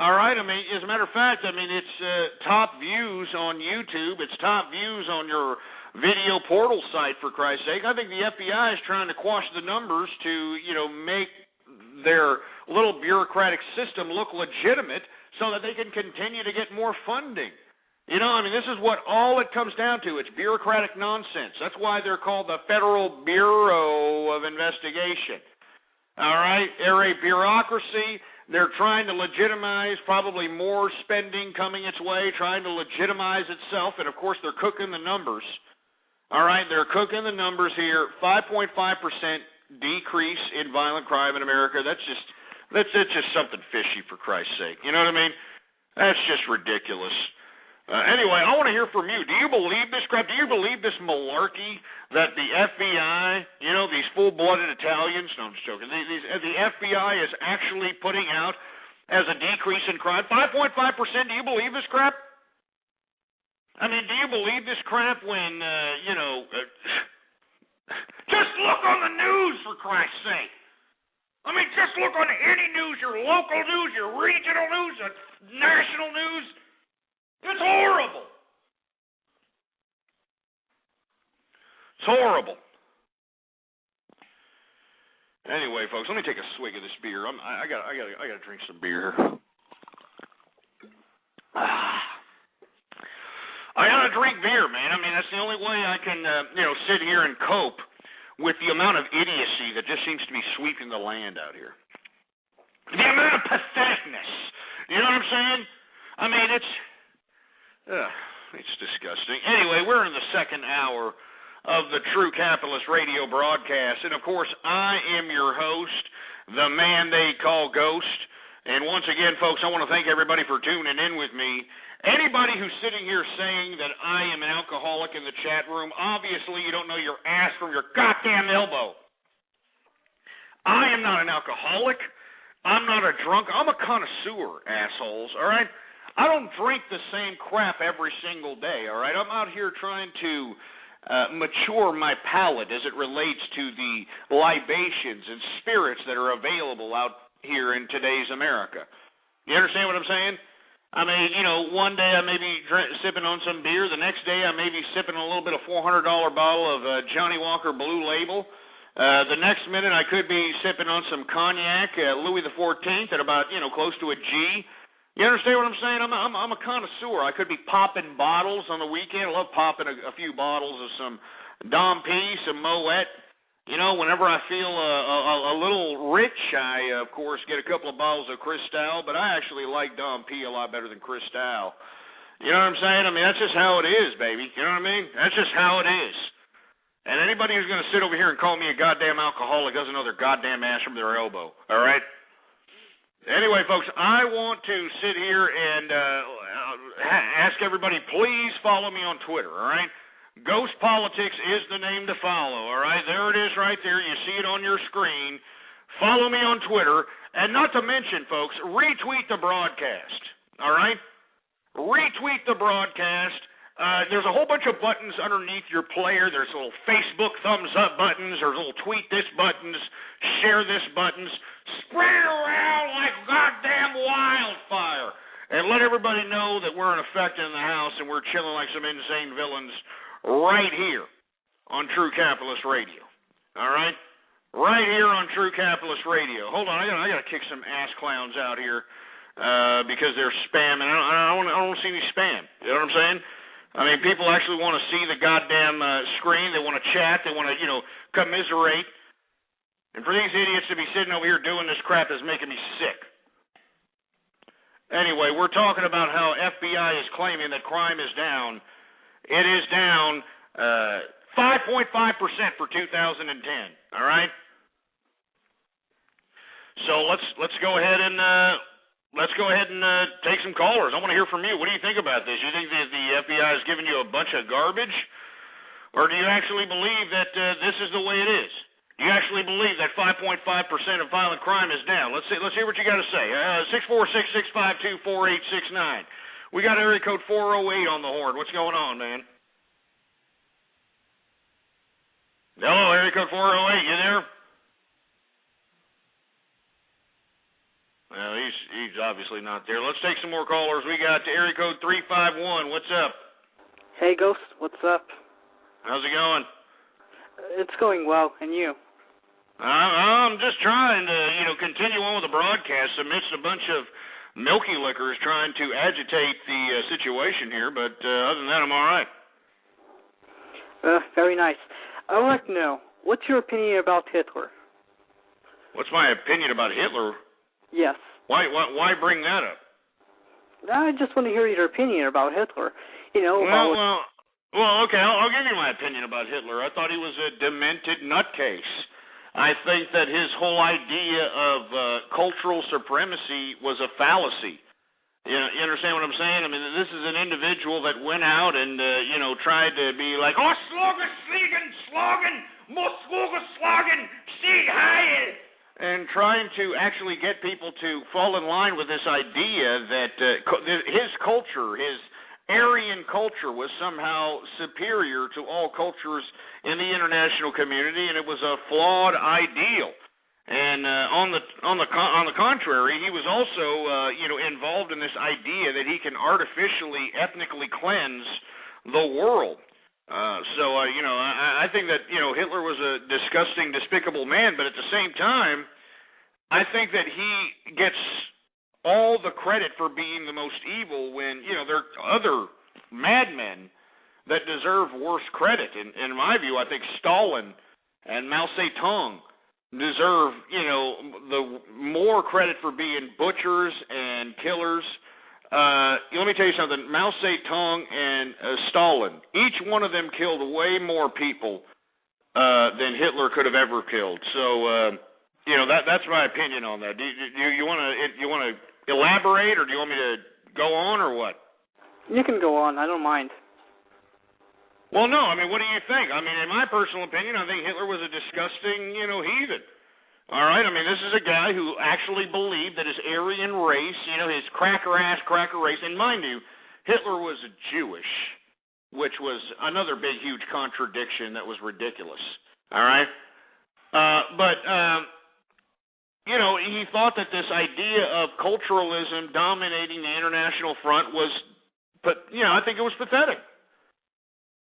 All right, I mean, as a matter of fact, I mean, it's top views on YouTube. It's top views on your video portal site, for Christ's sake. I think the FBI is trying to quash the numbers to, make their little bureaucratic system look legitimate so that they can continue to get more funding. I mean, this is what all it comes down to. It's bureaucratic nonsense. That's why they're called the Federal Bureau of Investigation. All right? They're a bureaucracy. They're trying to legitimize probably more spending coming its way, trying to legitimize itself, and, of course, they're cooking the numbers. All right? They're cooking the numbers here. 5.5% decrease in violent crime in America. That's just something fishy, for Christ's sake. You know what I mean? That's just ridiculous. Anyway, I want to hear from you. Do you believe this crap? Do you believe this malarkey that the FBI, these full-blooded Italians, no, I'm just joking, the FBI is actually putting out as a decrease in crime? 5.5%, do you believe this crap? I mean, do you believe this crap when, just look on the news, for Christ's sake. I mean, just look on any news, your local news, your regional news, your national news. It's horrible. It's horrible. Anyway, folks, let me take a swig of this beer. I gotta drink some beer. I gotta drink beer, man. I mean, that's the only way I can, sit here and cope with the amount of idiocy that just seems to be sweeping the land out here. The amount of patheticness. You know what I'm saying? I mean, it's disgusting. Anyway, we're in the second hour of the True Capitalist Radio broadcast. And, of course, I am your host, the man they call Ghost. And once again, folks, I want to thank everybody for tuning in with me. Anybody who's sitting here saying that I am an alcoholic in the chat room, obviously you don't know your ass from your goddamn elbow. I am not an alcoholic. I'm not a drunk. I'm a connoisseur, assholes, all right? I don't drink the same crap every single day, all right? I'm out here trying to mature my palate as it relates to the libations and spirits that are available out here in today's America. You understand what I'm saying? I mean, you know, one day I may be sipping on some beer. The next day I may be sipping a little bit of $400 bottle of Johnny Walker Blue Label. The next minute I could be sipping on some cognac, Louis XIV, at about, you know, close to a G. You understand what I'm saying? I'm a connoisseur. I could be popping bottles on the weekend. I love popping a few bottles of some Dom P, some Moet. You know, whenever I feel a little rich, I, of course, get a couple of bottles of Cristal, but I actually like Dom P a lot better than Cristal. You know what I'm saying? I mean, that's just how it is, baby. You know what I mean? That's just how it is. And anybody who's going to sit over here and call me a goddamn alcoholic doesn't know their goddamn ass from their elbow, all right? Anyway, folks, I want to sit here and ask everybody, please follow me on Twitter, all right? Ghost Politics is the name to follow, all right? There it is right there. You see it on your screen. Follow me on Twitter. And not to mention, folks, retweet the broadcast, all right? Retweet the broadcast. There's a whole bunch of buttons underneath your player. There's little Facebook thumbs up buttons. There's little tweet this buttons, share this buttons. Spread it around like goddamn wildfire. And let everybody know that we're in effect in the house and we're chilling like some insane villains right here on True Capitalist Radio. All right? Right here on True Capitalist Radio. Hold on, I got to kick some ass clowns out here because they're spamming. I don't want to see any spam. You know what I'm saying? I mean, people actually want to see the goddamn screen. They want to chat. They want to, you know, commiserate. And for these idiots to be sitting over here doing this crap is making me sick. Anyway, we're talking about how FBI is claiming that crime is down. It is down 5.5% for 2010. All right. So let's go ahead and take some callers. I want to hear from you. What do you think about this? You think that the FBI is giving you a bunch of garbage, or do you actually believe that this is the way it is? Do you actually believe that 5.5% of violent crime is down? Let's hear what you got to say. 646-652-4869. We got area code 408 on the horn. What's going on, man? Hello, area code 408. You there? Well, he's obviously not there. Let's take some more callers. We got area code 351. What's up? Hey, Ghost. What's up? How's it going? It's going well, and you? I'm just trying to, you know, continue on with the broadcast amidst a bunch of milky liquors trying to agitate the situation here, but other than that, I'm all right. Very nice. I would like to know, what's your opinion about Hitler? What's my opinion about Hitler? Yes. Why bring that up? I just want to hear your opinion about Hitler. You know, Well, okay, I'll give you my opinion about Hitler. I thought he was a demented nutcase. I think that his whole idea of cultural supremacy was a fallacy. You understand what I'm saying? I mean, this is an individual that went out and, you know, tried to be like, oh, slogan, Sieg Heil, and trying to actually get people to fall in line with this idea that his culture, his Aryan culture, was somehow superior to all cultures in the international community, and it was a flawed ideal. And on the contrary, he was also involved in this idea that he can artificially ethnically cleanse the world. I think that Hitler was a disgusting, despicable man, but at the same time, I think that he gets all the credit for being the most evil when, there are other madmen that deserve worse credit. In my view, I think Stalin and Mao Zedong deserve, the more credit for being butchers and killers let me tell you something. Mao Zedong and Stalin, each one of them killed way more people than Hitler could have ever killed. So, that's my opinion on that. Do you want to elaborate, or do you want me to go on, or what? You can go on. I don't mind. Well, no. I mean, what do you think? I mean, in my personal opinion, I think Hitler was a disgusting, heathen. All right, I mean, this is a guy who actually believed that his Aryan race, his cracker race, and mind you, Hitler was Jewish, which was another big, huge contradiction that was ridiculous. All right? He thought that this idea of culturalism dominating the international front was, I think it was pathetic.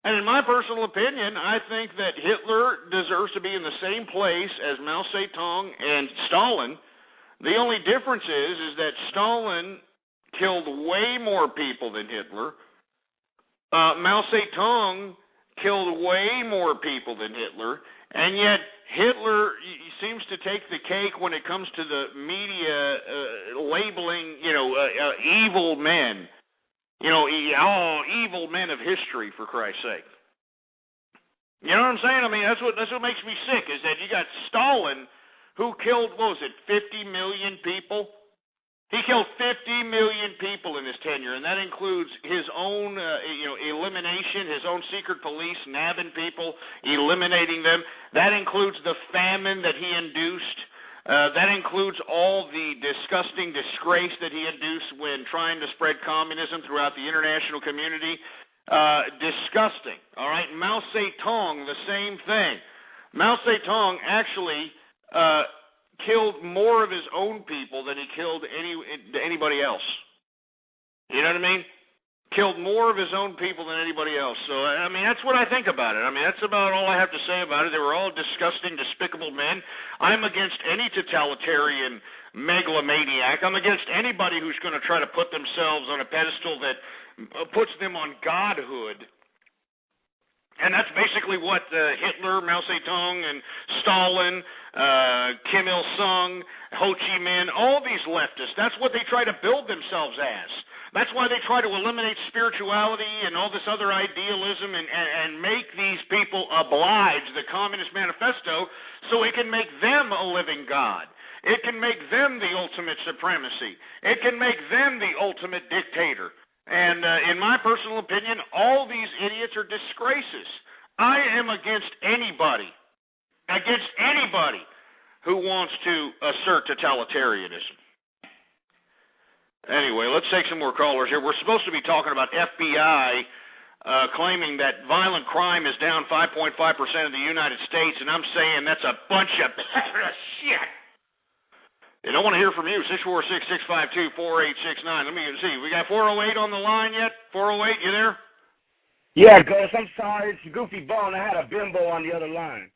And in my personal opinion, I think that Hitler deserves to be in the same place as Mao Zedong and Stalin. The only difference is that Stalin killed way more people than Hitler. Mao Zedong killed way more people than Hitler. And yet Hitler seems to take the cake when it comes to the media labeling, evil men. Evil men of history, for Christ's sake. You know what I'm saying? I mean, that's what makes me sick, is that you got Stalin, who killed, 50 million people? He killed 50 million people in his tenure, and that includes his own, elimination, his own secret police nabbing people, eliminating them. That includes the famine that he induced. That includes all the disgusting disgrace that he induced when trying to spread communism throughout the international community. Disgusting. All right. Mao Zedong, the same thing. Mao Zedong actually killed more of his own people than he killed anybody else. You know what I mean? Killed more of his own people than anybody else. So, I mean, that's what I think about it. I mean, that's about all I have to say about it. They were all disgusting, despicable men. I'm against any totalitarian megalomaniac. I'm against anybody who's going to try to put themselves on a pedestal that puts them on godhood. And that's basically what Hitler, Mao Zedong, and Stalin, Kim Il-sung, Ho Chi Minh, all these leftists, that's what they try to build themselves as. That's why they try to eliminate spirituality and all this other idealism and make these people oblige the Communist Manifesto so it can make them a living God. It can make them the ultimate supremacy. It can make them the ultimate dictator. And in my personal opinion, all these idiots are disgraces. I am against anybody who wants to assert totalitarianism. Anyway, let's take some more callers here. We're supposed to be talking about FBI claiming that violent crime is down 5.5% in the United States, and I'm saying that's a bunch of shit. And I want to hear from you, 646-652-4869. Let me see. We got 408 on the line yet? 408, you there? Yeah, Ghost, I'm sorry. It's Goofy Bone. I had a bimbo on the other line.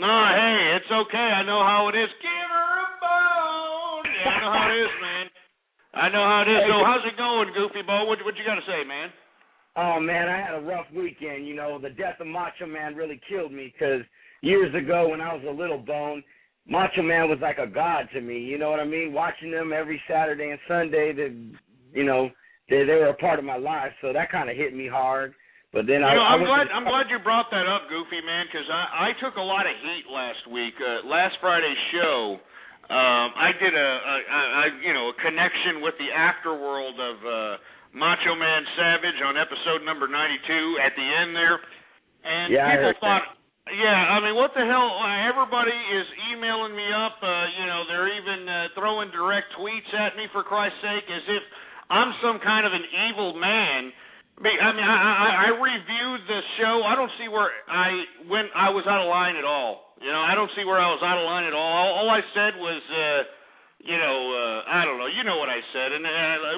No, hey, it's okay. I know how it is. Give her a bone. Yeah, I know how it is, man. I know how it is. So how's it going, Goofy Bone? What you got to say, man? Oh, man, I had a rough weekend. The death of Macho Man really killed me because years ago when I was a little bone, Macho Man was like a god to me, you know what I mean? Watching them every Saturday and Sunday, they were a part of my life, so that kind of hit me hard. But then I'm glad you brought that up, Goofy, man, because I took a lot of heat last week. Last Friday's show, I did a connection with the afterworld of Macho Man Savage on episode number 92 at the end there, and people thought. Yeah, I mean, what the hell? Everybody is emailing me up. They're even throwing direct tweets at me, for Christ's sake, as if I'm some kind of an evil man. I mean, I reviewed the show. I don't see where I was out of line at all. I don't see where I was out of line at all. All I said was, I don't know. You know what I said. And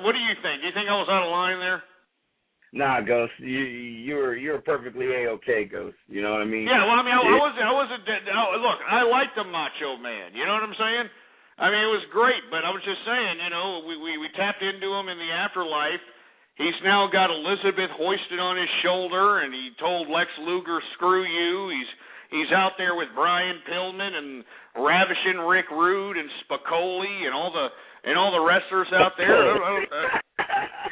what do you think? Do you think I was out of line there? Nah, Ghost, you're perfectly A-okay, Ghost. You know what I mean? Yeah, well, I mean, look, I like the Macho Man. You know what I'm saying? I mean, it was great, but I was just saying, we tapped into him in the afterlife. He's now got Elizabeth hoisted on his shoulder, and he told Lex Luger, "Screw you." He's out there with Brian Pillman and Ravishing Rick Rude and Spicoli and all the wrestlers out there.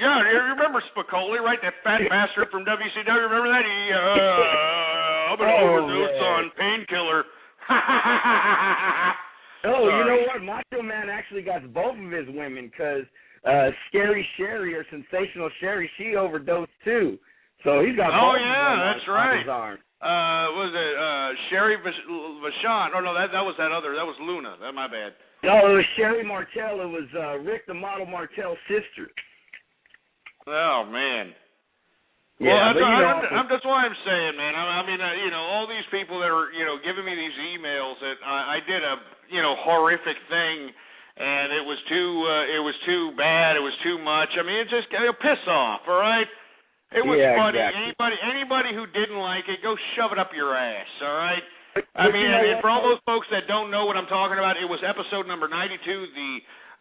Yeah, you remember Spicoli, right? That fat bastard from WCW. Remember that? I'm gonna overdose on painkiller. Oh, you know what? Macho Man actually got both of his women because Scary Sherry or Sensational Sherry, she overdosed too. So he's got both of them that's on right. his arm. Was it Sherry Vachon? Oh, no, that was that other. That was Luna. That my bad. No, it was Sherry Martel. It was Rick the Model Martel's sister. Oh, man. Yeah, well, that's why I'm saying, man. I mean, all these people that are, giving me these emails that I did a, horrific thing, and it was too bad. It was too much. I mean, it's just piss off, all right? It was funny. Exactly. Anybody who didn't like it, go shove it up your ass, all right? I mean, and for all those folks that don't know what I'm talking about, it was episode number 92,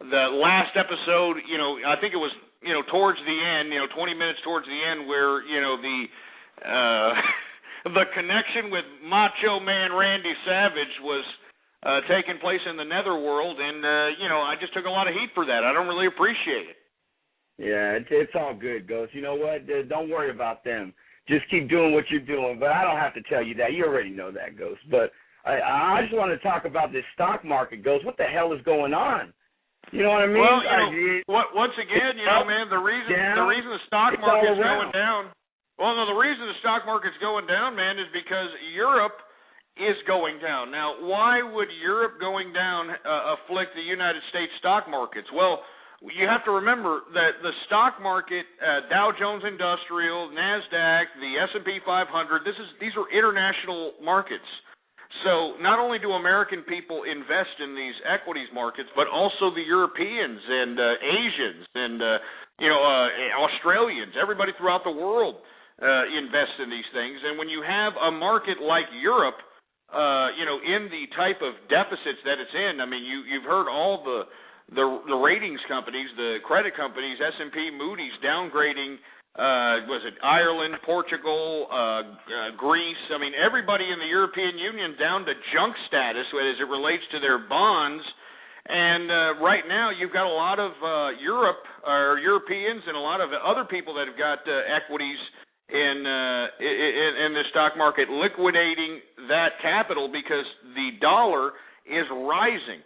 the last episode, I think it was, towards the end, 20 minutes towards the end where, the connection with Macho Man Randy Savage was taking place in the netherworld, and, I just took a lot of heat for that. I don't really appreciate it. Yeah, it's all good, Ghost. You know what? Don't worry about them. Just keep doing what you're doing. But I don't have to tell you that. You already know that, Ghost. But I just want to talk about this stock market, Ghost. What the hell is going on? You know what I mean? Well, once again, man, the reason the stock market's going down. Well, no, the reason the stock market's going down, man, is because Europe is going down. Now, why would Europe going down afflict the United States stock markets? Well, you have to remember that the stock market, Dow Jones Industrial, NASDAQ, the S&P 500, these are international markets. So not only do American people invest in these equities markets, but also the Europeans and Asians and Australians, everybody throughout the world invest in these things. And when you have a market like Europe, in the type of deficits that it's in, I mean, you've heard all the ratings companies, the credit companies, S&P, Moody's downgrading, was it Ireland, Portugal, Greece? I mean, everybody in the European Union down to junk status as it relates to their bonds. And right now, you've got a lot of Europeans and a lot of other people that have got equities in the stock market liquidating that capital because the dollar is rising.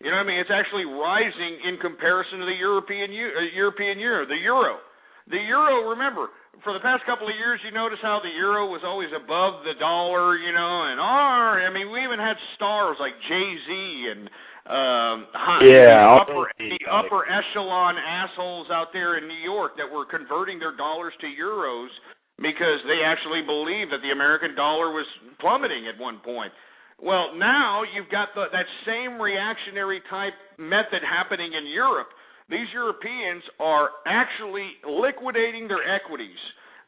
You know what I mean? It's actually rising in comparison to the European euro, the euro. The euro, remember, for the past couple of years, you notice how the euro was always above the dollar, and I mean, we even had stars like Jay-Z and the upper echelon assholes out there in New York that were converting their dollars to euros because they actually believed that the American dollar was plummeting at one point. Well, now you've got that same reactionary type method happening in Europe. These Europeans are actually liquidating their equities.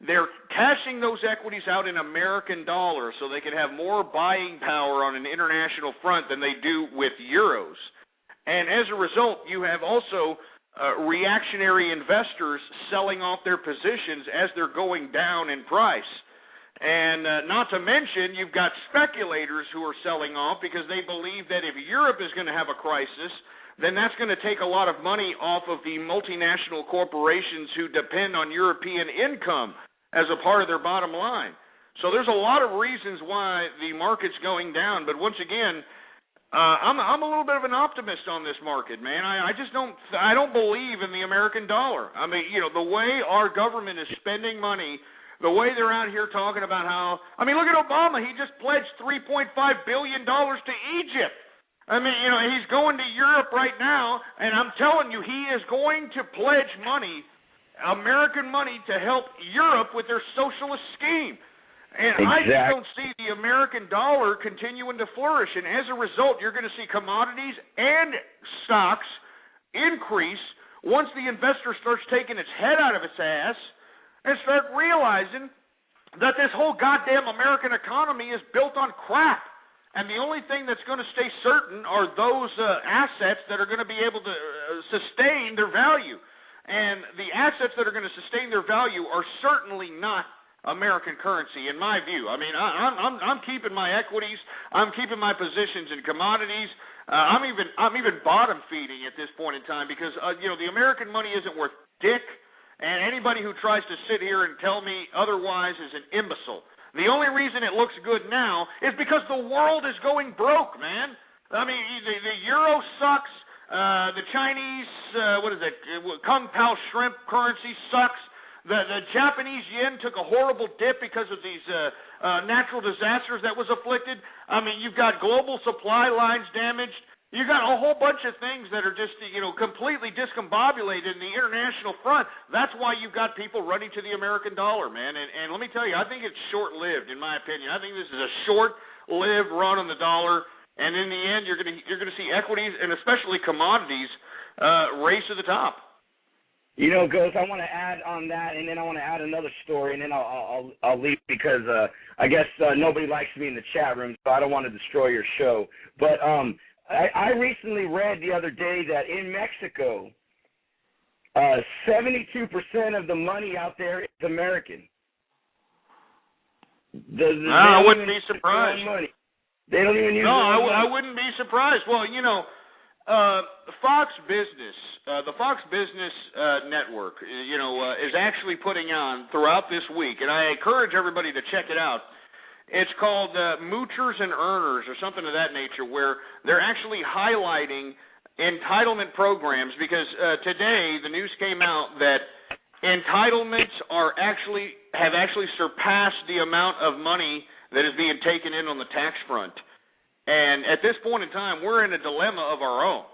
They're cashing those equities out in American dollars so they can have more buying power on an international front than they do with euros. And as a result, you have also reactionary investors selling off their positions as they're going down in price. And not to mention, you've got speculators who are selling off because they believe that if Europe is going to have a crisis, then that's going to take a lot of money off of the multinational corporations who depend on European income as a part of their bottom line. So there's a lot of reasons why the market's going down. But once again, I'm a little bit of an optimist on this market, man. I don't believe in the American dollar. I mean, the way our government is spending money, the way they're out here talking about how, I mean, look at Obama. He just pledged $3.5 billion to Egypt. I mean, he's going to Europe right now, and I'm telling you, he is going to pledge money, American money, to help Europe with their socialist scheme. And I just don't see the American dollar continuing to flourish. And as a result, you're going to see commodities and stocks increase once the investor starts taking its head out of its ass and start realizing that this whole goddamn American economy is built on crap. And the only thing that's going to stay certain are those assets that are going to be able to sustain their value. And the assets that are going to sustain their value are certainly not American currency, in my view. I mean, I'm keeping my equities. I'm keeping my positions in commodities. I'm even bottom feeding at this point in time because the American money isn't worth dick. And anybody who tries to sit here and tell me otherwise is an imbecile. The only reason it looks good now is because the world is going broke, man. I mean, the euro sucks. The Chinese, Kung Pao shrimp currency sucks. The Japanese yen took a horrible dip because of these natural disasters that was afflicted. I mean, you've got global supply lines damaged. You've got a whole bunch of things that are just, completely discombobulated in the international front. That's why you've got people running to the American dollar, man. And let me tell you, I think it's short-lived, in my opinion. I think this is a short-lived run on the dollar. And in the end, you're going to see equities and especially commodities race to the top. Ghost, I want to add on that, and then I want to add another story, and then I'll leave because I guess nobody likes me in the chat room, so I don't want to destroy your show. But I recently read the other day that in Mexico, 72% of the money out there is American. I wouldn't be surprised. They don't even use No, I wouldn't be surprised. Well, Fox Business, the Fox Business Network, is actually putting on throughout this week, and I encourage everybody to check it out. It's called Moochers and Earners or something of that nature, where they're actually highlighting entitlement programs because today the news came out that entitlements have actually surpassed the amount of money that is being taken in on the tax front. And at this point in time, we're in a dilemma of our own.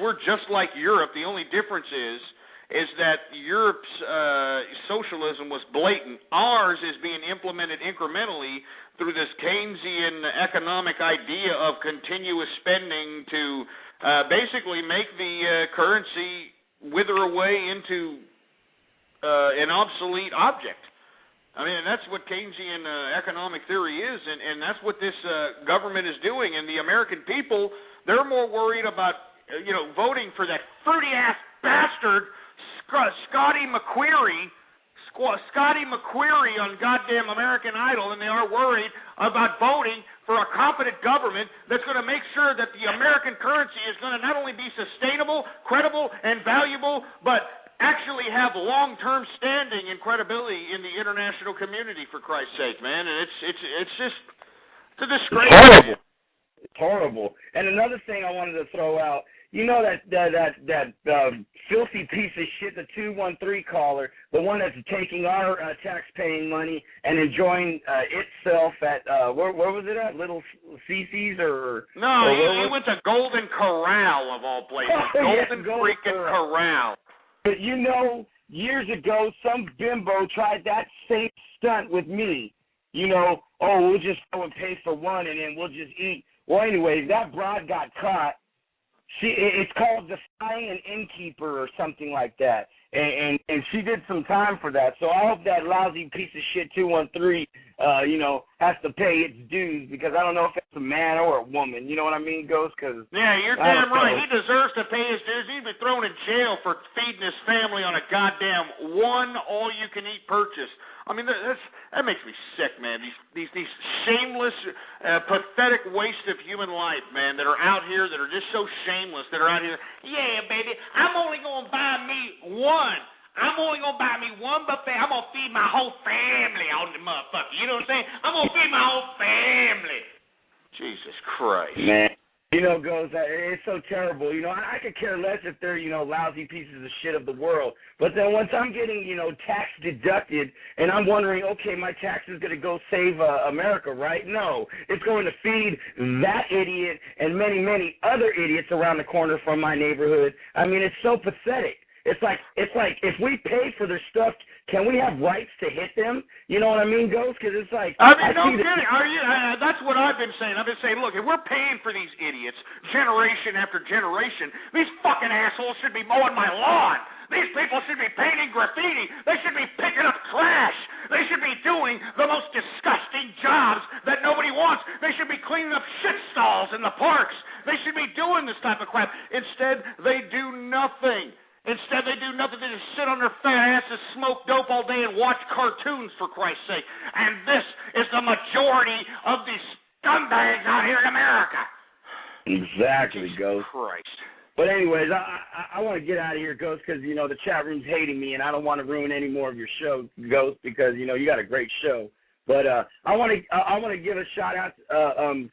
We're just like Europe. The only difference is that Europe's socialism was blatant. Ours is being implemented incrementally through this Keynesian economic idea of continuous spending to basically make the currency wither away into an obsolete object. That's what Keynesian economic theory is, and that's what this government is doing. And the American people, they're more worried about, voting for that fruity-ass bastard Scotty McQuarrie on goddamn American Idol than they are worried about voting for a competent government that's going to make sure that the American currency is going to not only be sustainable, credible, and valuable, but actually have long-term standing and credibility in the international community, for Christ's sake, man. And it's just a disgrace. It's horrible. And another thing I wanted to throw out, that filthy piece of shit, the 213 caller, the one that's taking our tax-paying money and enjoying itself at where was it at? Little CC's or no? He went to Golden Corral of all places. Golden freaking Corral. But years ago, some bimbo tried that same stunt with me. We'll just go and pay for one and then we'll just eat. Well, anyways, that broad got caught. It's called defying an innkeeper or something like that. And she did some time for that. So I hope that lousy piece of shit 213, has to pay its dues because I don't know if it's a man or a woman. You know what I mean, Ghost? Yeah, you're damn right. He deserves to pay his dues. He'd be thrown in jail for feeding his family on a goddamn one all-you-can-eat purchase. That makes me sick, man. These shameless, pathetic waste of human life, man, that are out here, that are just so shameless, that are out here. Yeah, baby, I'm only gonna buy me one. I'm only gonna buy me one buffet. I'm gonna feed my whole family on the motherfucker. You know what I'm saying? I'm gonna feed my whole family. Jesus Christ, man. Ghost, it's so terrible. I could care less if they're, lousy pieces of shit of the world. But then once I'm getting, tax deducted and I'm wondering, okay, my tax is going to go save America, right? No, it's going to feed that idiot and many, many other idiots around the corner from my neighborhood. It's so pathetic. It's like if we pay for their stuff, can we have rights to hit them? You know what I mean, Ghost? Because it's like no kidding. Are you? That's what I've been saying. I've been saying, look, if we're paying for these idiots generation after generation, these fucking assholes should be mowing my lawn. These people should be painting graffiti. They should be picking up trash. They should be doing the most disgusting jobs that nobody wants. They should be cleaning up shit stalls in the parks. They should be doing this type of crap. Instead, they do nothing. They just sit on their fat asses, smoke dope all day, and watch cartoons, for Christ's sake. And this is the majority of these scumbags out here in America. Exactly, Ghost. Christ. But anyways, I want to get out of here, Ghost, because, you know, the chat room's hating me, and I don't want to ruin any more of your show, Ghost, because, you know, you got a great show. But I want to give a shout-out.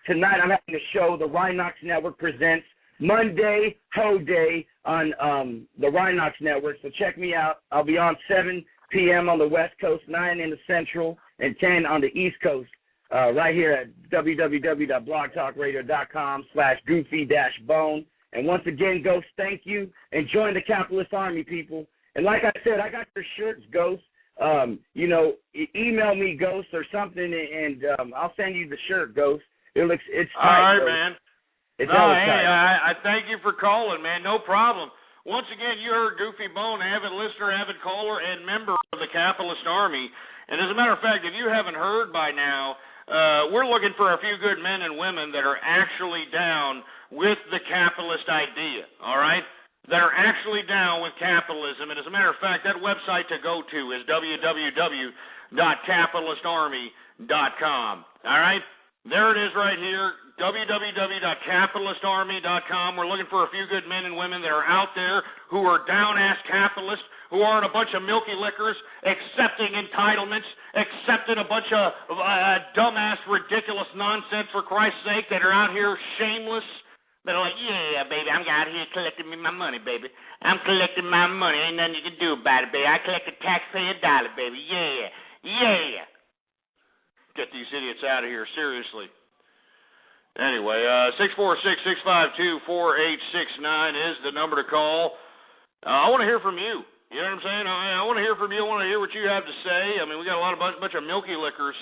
Tonight I'm having a show, the Rhinox Network presents Monday Ho Day on the Rhinox Network. So check me out. I'll be on 7 p.m. on the West Coast, 9 in the Central, and 10 on the East Coast, right here at www.blogtalkradio.com/goofy-bone. And once again, Ghost, thank you. And join the Capitalist Army, people. And like I said, I got your shirts, Ghost. You know, email me, Ghost, or something, and I'll send you the shirt, Ghost. It's tight, all right, Ghost. man. It's no, hella hey, tight. I thank you for calling, man. No problem. Once again, you heard Goofy Bone, avid listener, avid caller, and member of the Capitalist Army. And as a matter of fact, if you haven't heard by now, we're looking for a few good men and women that are actually down with the capitalist idea, all right? That are actually down with capitalism. And as a matter of fact, that website to go to is www.capitalistarmy.com, all right? There it is right here, www.capitalistarmy.com. We're looking for a few good men and women that are out there who are down-ass capitalists, who aren't a bunch of milky lickers, accepting entitlements, accepting a bunch of dumbass, ridiculous nonsense, for Christ's sake, that are out here shameless, that are like, yeah, baby, I'm out here collecting me my money, baby. I'm collecting my money. Ain't nothing you can do about it, baby. I collect a taxpayer dollar, baby. Yeah, yeah. Get these idiots out of here, seriously. Anyway, 646-652-4869 is the number to call. I want to hear from you. You know what I'm saying? I want to hear from you. I want to hear what you have to say. I mean, we got a bunch of milky lickers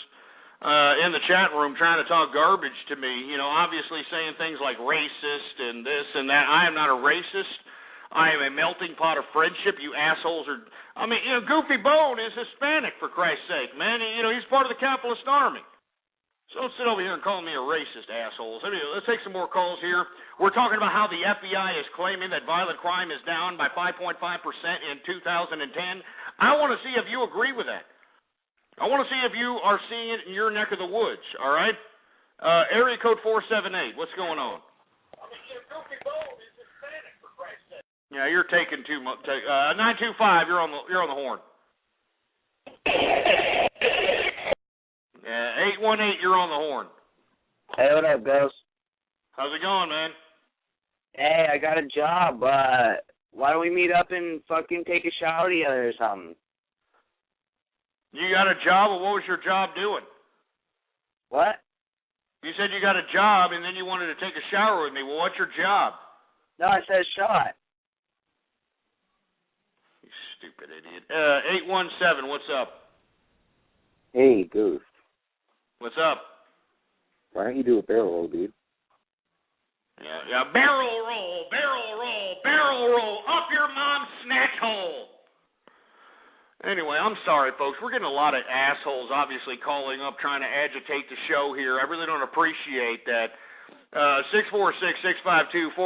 in the chat room trying to talk garbage to me. You know, obviously saying things like racist and this and that. I am not a racist. I am a melting pot of friendship. You assholes are. I mean, you know, Goofy Bone is Hispanic, for Christ's sake, man. You know, he's part of the capitalist army. So don't sit over here and call me a racist, assholes. I mean, let's take some more calls here. We're talking about how the FBI is claiming that violent crime is down by 5.5% in 2010. I want to see if you agree with that. I want to see if you are seeing it in your neck of the woods, all right? Area code 478, what's going on? Yeah, you're taking too much. 925, you're on the horn. 818, you're on the horn. Hey, what up, Ghost? How's it going, man? Hey, I got a job. Why don't we meet up and fucking take a shower together or something? You got a job? Well, what was your job doing? What? You said you got a job and then you wanted to take a shower with me. Well, what's your job? No, I said shot. You stupid idiot. 817, what's up? Hey, Goose. What's up? Why don't you do a barrel roll, dude? Yeah, barrel roll, barrel roll, barrel roll, up your mom's snatch hole. Anyway, I'm sorry, folks. We're getting a lot of assholes, obviously, calling up, trying to agitate the show here. I really don't appreciate that. 646-652-4869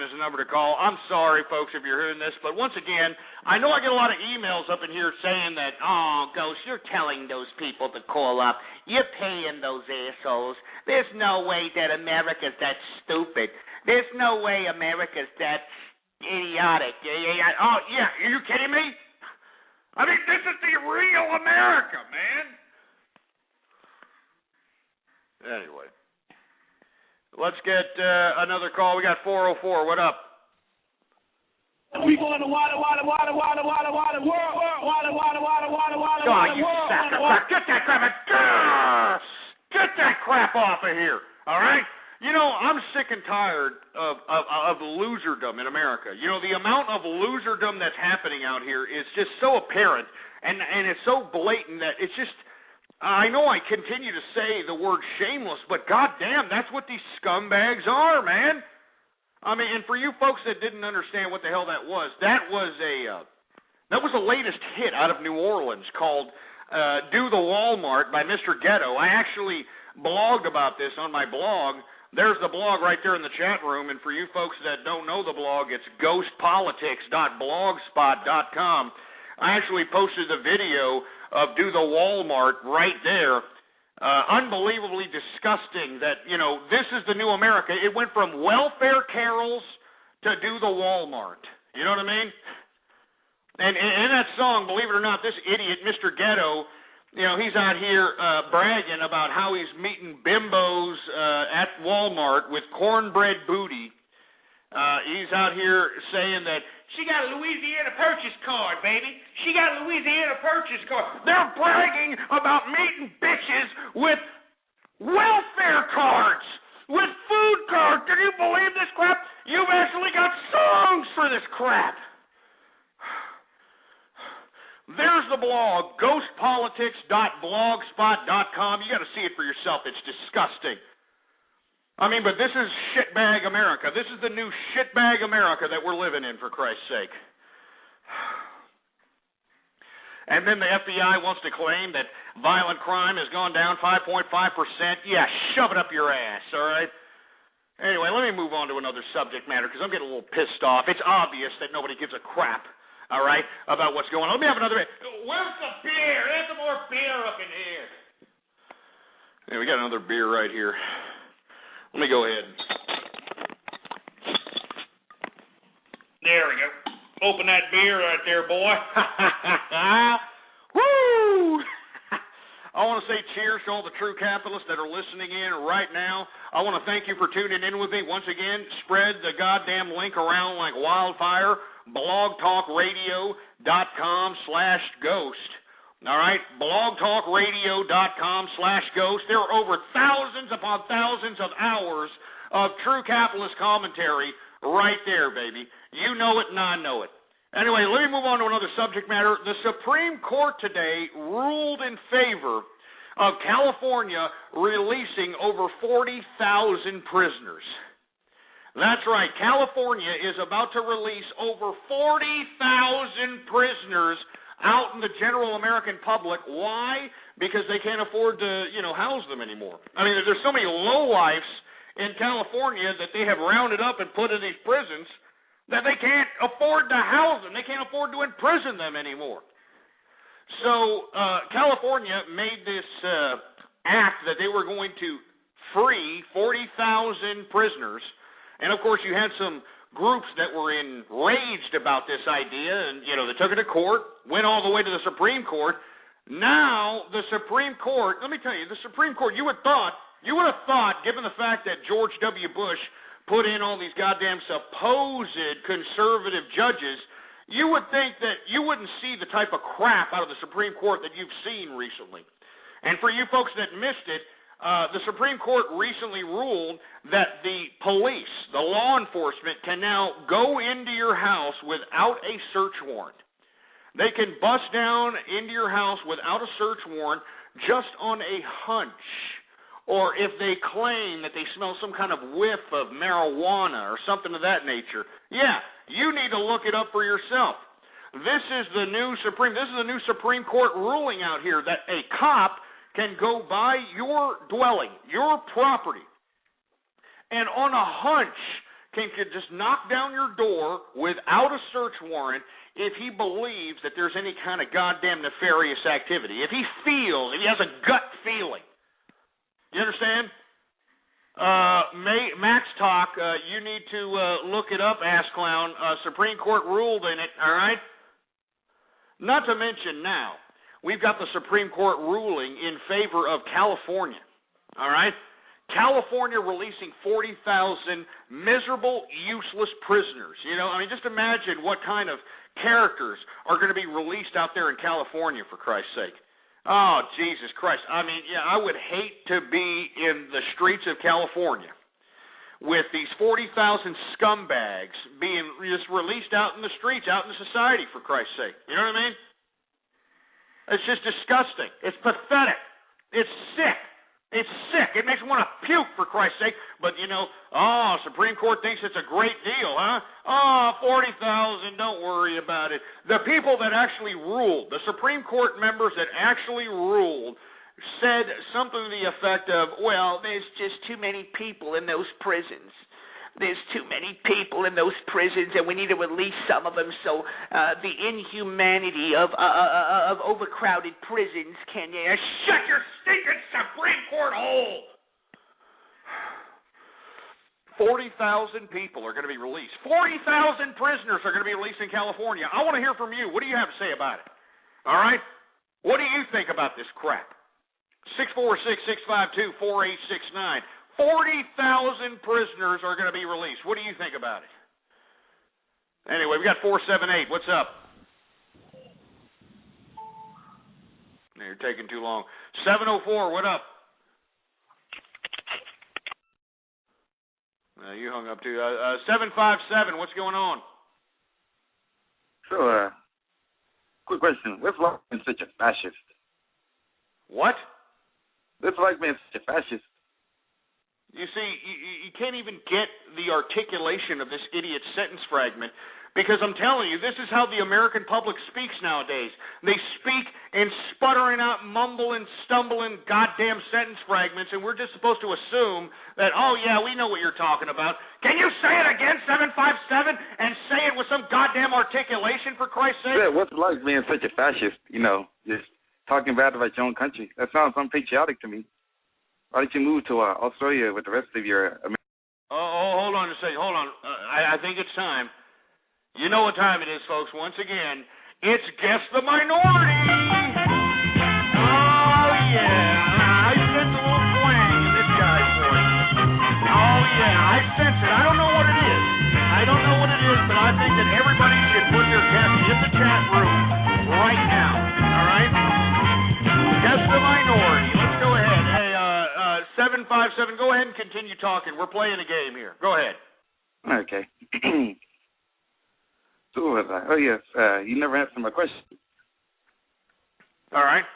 is the number to call. I'm sorry, folks, if you're hearing this, but once again, I know I get a lot of emails up in here saying that, oh, Ghost, you're telling those people to call up. You're paying those assholes. There's no way that America's that stupid. There's no way America's that idiotic. Oh, yeah, are you kidding me? I mean, this is the real America, man. Anyway. Let's get another call. We got 404. What up? We going to water, world. Oh, you sack of crap. Get that crap. Get that crap off of here. All right? You know, I'm sick and tired of loserdom in America. You know, the amount of loserdom that's happening out here is just so apparent, and it's so blatant that it's just... I know I continue to say the word shameless, but goddamn, that's what these scumbags are, man. I mean, and for you folks that didn't understand what the hell that was the latest hit out of New Orleans called "Do the Walmart" by Mr. Ghetto. I actually blogged about this on my blog. There's the blog right there in the chat room, and for you folks that don't know the blog, it's ghostpolitics.blogspot.com. I actually posted the video of Do the Walmart right there. Unbelievably disgusting that, you know, this is the new America. It went from welfare carols to do the Walmart. You know what I mean? And in that song, believe it or not, this idiot, Mr. Ghetto, he's out here bragging about how he's meeting bimbos at Walmart with cornbread booty. He's out here saying that she got a Louisiana Purchase card, baby. She got a Louisiana Purchase card. They're bragging about meeting bitches with welfare cards, with food cards. Can you believe this crap? You've actually got songs for this crap. There's the blog, ghostpolitics.blogspot.com. You got to see it for yourself. It's disgusting. I mean, but this is shitbag America. This is the new shitbag America that we're living in, for Christ's sake. And then the FBI wants to claim that violent crime has gone down 5.5%. Yeah, shove it up your ass, all right? Anyway, let me move on to another subject matter because I'm getting a little pissed off. It's obvious that nobody gives a crap, all right, about what's going on. Let me have another. Where's the beer? There's some more beer up in here. Yeah, we got another beer right here. Let me go ahead. There we go. Open that beer right there, boy. Woo! I want to say cheers to all the true capitalists that are listening in right now. I want to thank you for tuning in with me. Once again, spread the goddamn link around like wildfire. blogtalkradio.com/ghost. All right? blogtalkradio.com/ghost. There are over thousands upon thousands of hours of true capitalist commentary right there, baby. You know it and I know it. Anyway, let me move on to another subject matter. The Supreme Court today ruled in favor of California releasing over 40,000 prisoners. That's right. California is about to release over 40,000 prisoners out in the general American public. Why? Because they can't afford to, house them anymore. I mean, there's so many lowlifes in California that they have rounded up and put in these prisons that they can't afford to house them. They can't afford to imprison them anymore. So California made this act that they were going to free 40,000 prisoners. And, of course, you had some groups that were enraged about this idea, and, they took it to court, went all the way to the Supreme Court. Now the Supreme Court, let me tell you, the Supreme Court, you would have thought, given the fact that George W. Bush put in all these goddamn supposed conservative judges, you would think that you wouldn't see the type of crap out of the Supreme Court that you've seen recently. And for you folks that missed it, the Supreme Court recently ruled that the police, the law enforcement, can now go into your house without a search warrant. They can bust down into your house without a search warrant just on a hunch, or if they claim that they smell some kind of whiff of marijuana or something of that nature. Yeah, you need to look it up for yourself. This is the new Supreme Court ruling out here that a cop can go by your dwelling, your property, and on a hunch can just knock down your door without a search warrant if he believes that there's any kind of goddamn nefarious activity. If he has a gut feeling. You understand? Max Talk, you need to look it up, ass clown. Supreme Court ruled in it, all right? Not to mention now, we've got the Supreme Court ruling in favor of California, all right? California releasing 40,000 miserable, useless prisoners. Just imagine what kind of characters are going to be released out there in California, for Christ's sake. Oh, Jesus Christ. I would hate to be in the streets of California with these 40,000 scumbags being just released out in the streets, out in the society, for Christ's sake. You know what I mean? It's just disgusting. It's pathetic. It's sick. It's sick. It makes me want to puke, for Christ's sake. But, Supreme Court thinks it's a great deal, huh? 40,000, don't worry about it. The people that actually ruled, the Supreme Court members that actually ruled, said something to the effect of, well, there's just too many people in those prisons. There's too many people in those prisons, and we need to release some of them so the inhumanity of overcrowded prisons can... Shut your stinking Supreme Court hole! 40,000 people are going to be released. 40,000 prisoners are going to be released in California. I want to hear from you. What do you have to say about it? All right? What do you think about this crap? 646-652-4869. 40,000 prisoners are going to be released. What do you think about it? Anyway, we got 478. What's up? No, you're taking too long. 704, what up? You hung up too. 757, what's going on? So, quick question. What's like being such a fascist? What? What's like being such a fascist? You see, you can't even get the articulation of this idiot sentence fragment because I'm telling you, this is how the American public speaks nowadays. They speak in sputtering out, mumbling, stumbling goddamn sentence fragments, and we're just supposed to assume that, oh, yeah, we know what you're talking about. Can you say it again, 757, and say it with some goddamn articulation, for Christ's sake? Yeah, what's it like being such a fascist, just talking bad about your own country? That sounds unpatriotic to me. Why don't you move to Australia with the rest of your... hold on a second. Hold on. I think it's time. You know what time it is, folks. Once again, it's Guess the Minority. Oh, yeah. I sense a little twang in this guy's voice. Oh, yeah. I sense it. I don't know what it is. But I think that everybody should put their guess in the chat room right now. All right? Guess the Minority. Let's go ahead. 757, go ahead and continue talking. We're playing a game here. Go ahead. Okay. So, yes, you never answered my question. All right.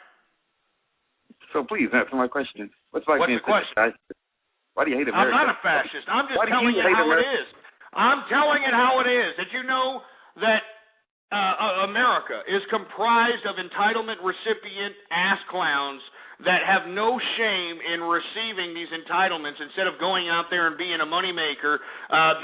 So please answer my question. What's like What's being the question? such a fascist? Why do you hate America? I'm not a fascist. I'm just telling you how it is. I'm telling it how it is. Did you know that America is comprised of entitlement recipient ass clowns that have no shame in receiving these entitlements instead of going out there and being a moneymaker,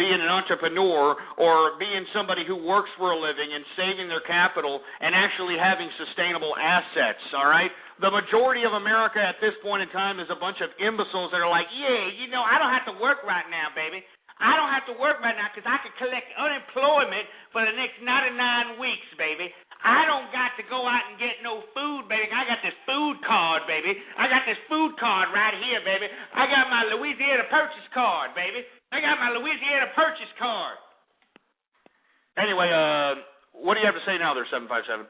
being an entrepreneur, or being somebody who works for a living and saving their capital and actually having sustainable assets, all right? The majority of America at this point in time is a bunch of imbeciles that are like, yeah, I don't have to work right now, baby. I don't have to work right now because I can collect unemployment for the next 99 weeks, baby. I don't got to go out and get no food, baby. I got this food card, baby. I got this food card right here, baby. I got my Louisiana Purchase card, baby. I got my Louisiana Purchase card. Anyway, what do you have to say now there, 757?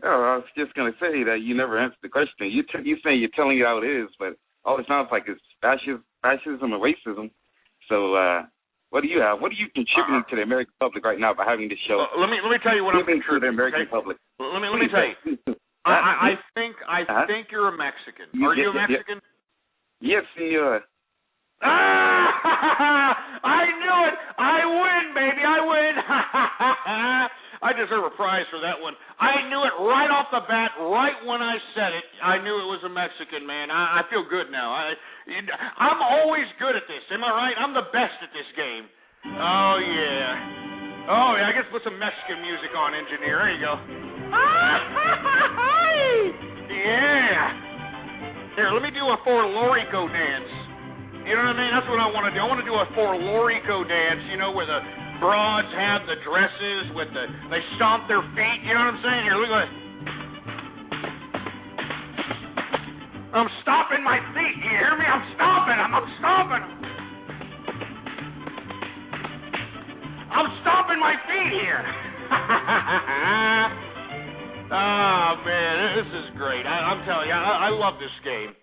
Oh, I was just going to say that you never answered the question. You saying you're telling it how it is, but all it sounds like is fascism and racism. So, what do you have? What are you contributing to the American public right now by having this show? Let me tell you what I'm contributing to the American okay? public. Let me tell you. I think you're a Mexican. Are you a Mexican? Yes, senor. I knew it. I win, baby. I win. I deserve a prize for that one. I knew it right off the bat, right when I said it. I knew it was a Mexican, man. I feel good now. I'm always good at this. Am I right? I'm the best at this game. Oh, yeah. Oh, yeah. I guess put some Mexican music on, engineer. There you go. Yeah. Here, let me do a For Lorico dance. You know what I mean? That's what I want to do. I want to do a For Lorico dance, where the broads have the dresses with they stomp their feet. You know what I'm saying? Here, look at that. I'm stomping my feet. You hear me? I'm stomping them. I'm stomping them. I'm stomping my feet here. Oh, man, this is great. I'm telling you, I love this game.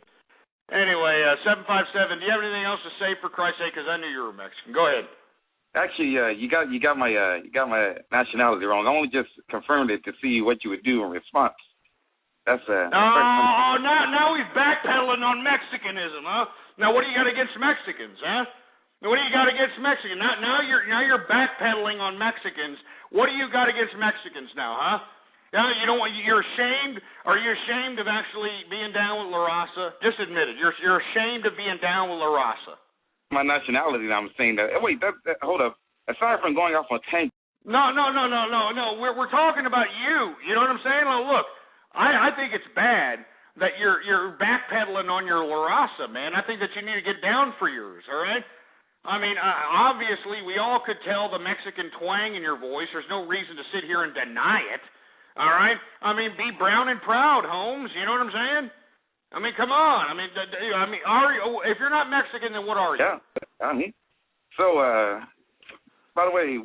Anyway, 757, do you have anything else to say, for Christ's sake, because I knew you were Mexican? Go ahead. Actually, you got my nationality wrong. I only just confirmed it to see what you would do in response. That's now he's backpedaling on Mexicanism, huh? Now what do you got against Mexicans, huh? What do you got against Mexicans? Now you're backpedaling on Mexicans. What do you got against Mexicans now, huh? Now you're ashamed? Are you ashamed of actually being down with La Raza? Just admit it. You're ashamed of being down with La Raza. My nationality, I'm saying that. Wait, hold up. Aside from going off on tangent. No. We're talking about you. You know what I'm saying? Well, look, I think it's bad that you're backpedaling on your La Raza, man. I think that you need to get down for yours, all right? I mean, obviously, we all could tell the Mexican twang in your voice. There's no reason to sit here and deny it. All right? I mean, be brown and proud, Holmes. You know what I'm saying? I mean, come on. I mean, are you, if you're not Mexican, then what are you? Yeah, I mean. So, by the way,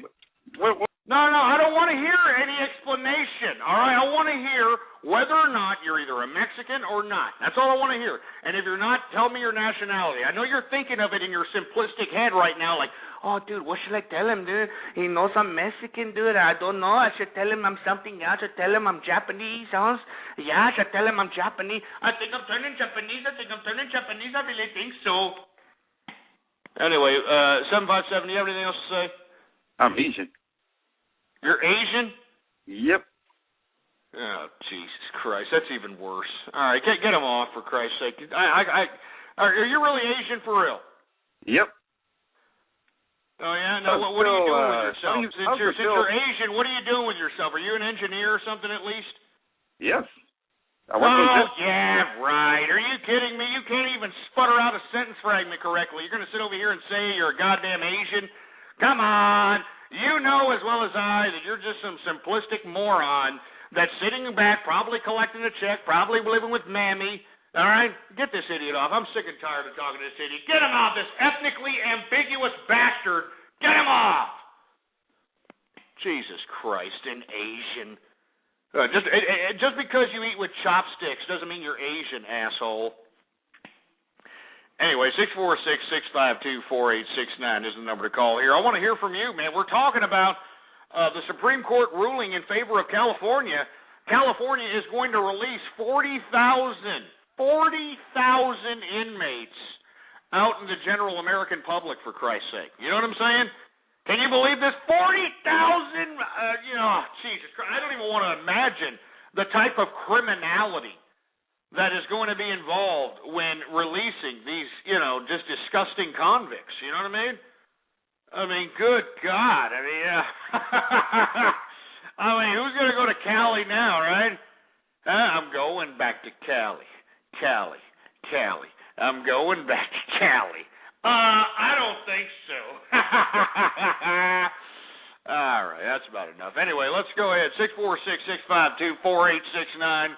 what? No, I don't want to hear any explanation, all right? I want to hear whether or not you're either a Mexican or not. That's all I want to hear. And if you're not, tell me your nationality. I know you're thinking of it in your simplistic head right now, like, oh, dude, what should I tell him, dude? He knows I'm Mexican, dude. I don't know. I should tell him I'm something else. I should tell him I'm Japanese, huh? Yeah, I should tell him I'm Japanese. I think I'm turning Japanese. I really think so. Anyway, 757, do you have anything else to say? I'm Asian. You're Asian? Yep. Oh, Jesus Christ. That's even worse. All right, get him off, for Christ's sake. Are you really Asian for real? Yep. Oh, yeah? No, what are you doing with yourself? Since you're Asian, what are you doing with yourself? Are you an engineer or something at least? Yes. Yeah, right. Are you kidding me? You can't even sputter out a sentence fragment correctly. You're going to sit over here and say you're a goddamn Asian? Come on. You know as well as I that you're just some simplistic moron that's sitting back, probably collecting a check, probably living with Mammy. All right? Get this idiot off. I'm sick and tired of talking to this idiot. Get him off, this ethnically ambiguous bastard. Get him off. Jesus Christ, an Asian. Just because you eat with chopsticks doesn't mean you're Asian, asshole. Anyway, 646-652-4869 is the number to call here. I want to hear from you, man. We're talking about the Supreme Court ruling in favor of California. California is going to release 40,000 inmates out in the general American public, for Christ's sake. You know what I'm saying? Can you believe this? 40,000, Jesus Christ. I don't even want to imagine the type of criminality that is going to be involved when releasing these, just disgusting convicts. You know what I mean? I mean, good God. I mean, who's going to go to Cali now, right? I'm going back to Cali. I'm going back to Cali. I don't think so. All right, that's about enough. Anyway, let's go ahead. 646-652-4869.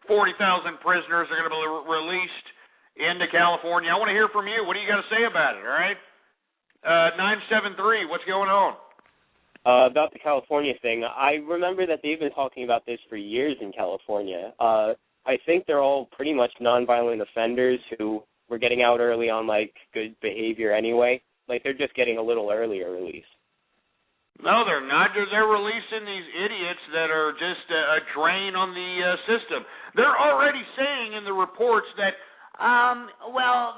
40,000 prisoners are going to be released into California. I want to hear from you. What do you got to say about it, all right? 973, what's going on? About the California thing, I remember that they've been talking about this for years in California. I think they're all pretty much nonviolent offenders who were getting out early on, good behavior anyway. They're just getting a little earlier release. No, they're not. They're releasing these idiots that are just a drain on the system. They're already saying in the reports that,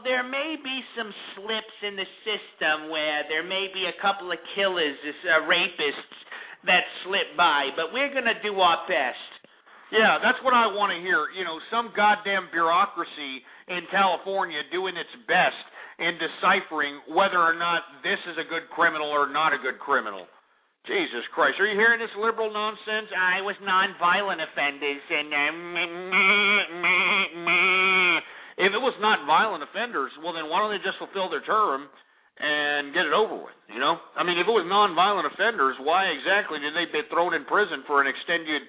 there may be some slips in the system where there may be a couple of killers, rapists that slip by, but we're going to do our best. Yeah, that's what I want to hear. Some goddamn bureaucracy in California doing its best in deciphering whether or not this is a good criminal or not a good criminal. Jesus Christ, are you hearing this liberal nonsense? I was nonviolent offenders, and if it was not violent offenders, well, then why don't they just fulfill their term and get it over with, I mean, if it was nonviolent offenders, why exactly did they get thrown in prison for an extended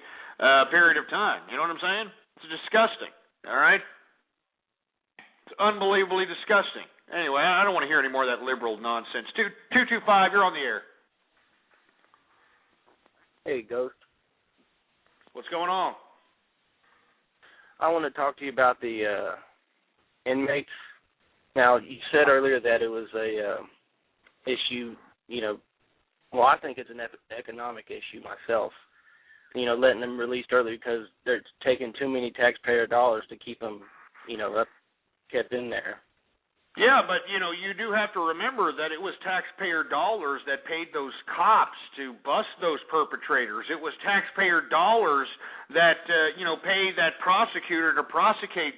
period of time? You know what I'm saying? It's disgusting, all right? It's unbelievably disgusting. Anyway, I don't want to hear any more of that liberal nonsense. 225, you're on the air. Hey, Ghost. What's going on? I want to talk to you about the inmates. Now, you said earlier that it was a issue, well, I think it's an economic issue myself, letting them released early because they're taking too many taxpayer dollars to keep them, kept in there. Yeah, but, you do have to remember that it was taxpayer dollars that paid those cops to bust those perpetrators. It was taxpayer dollars that, paid that prosecutor to prosecute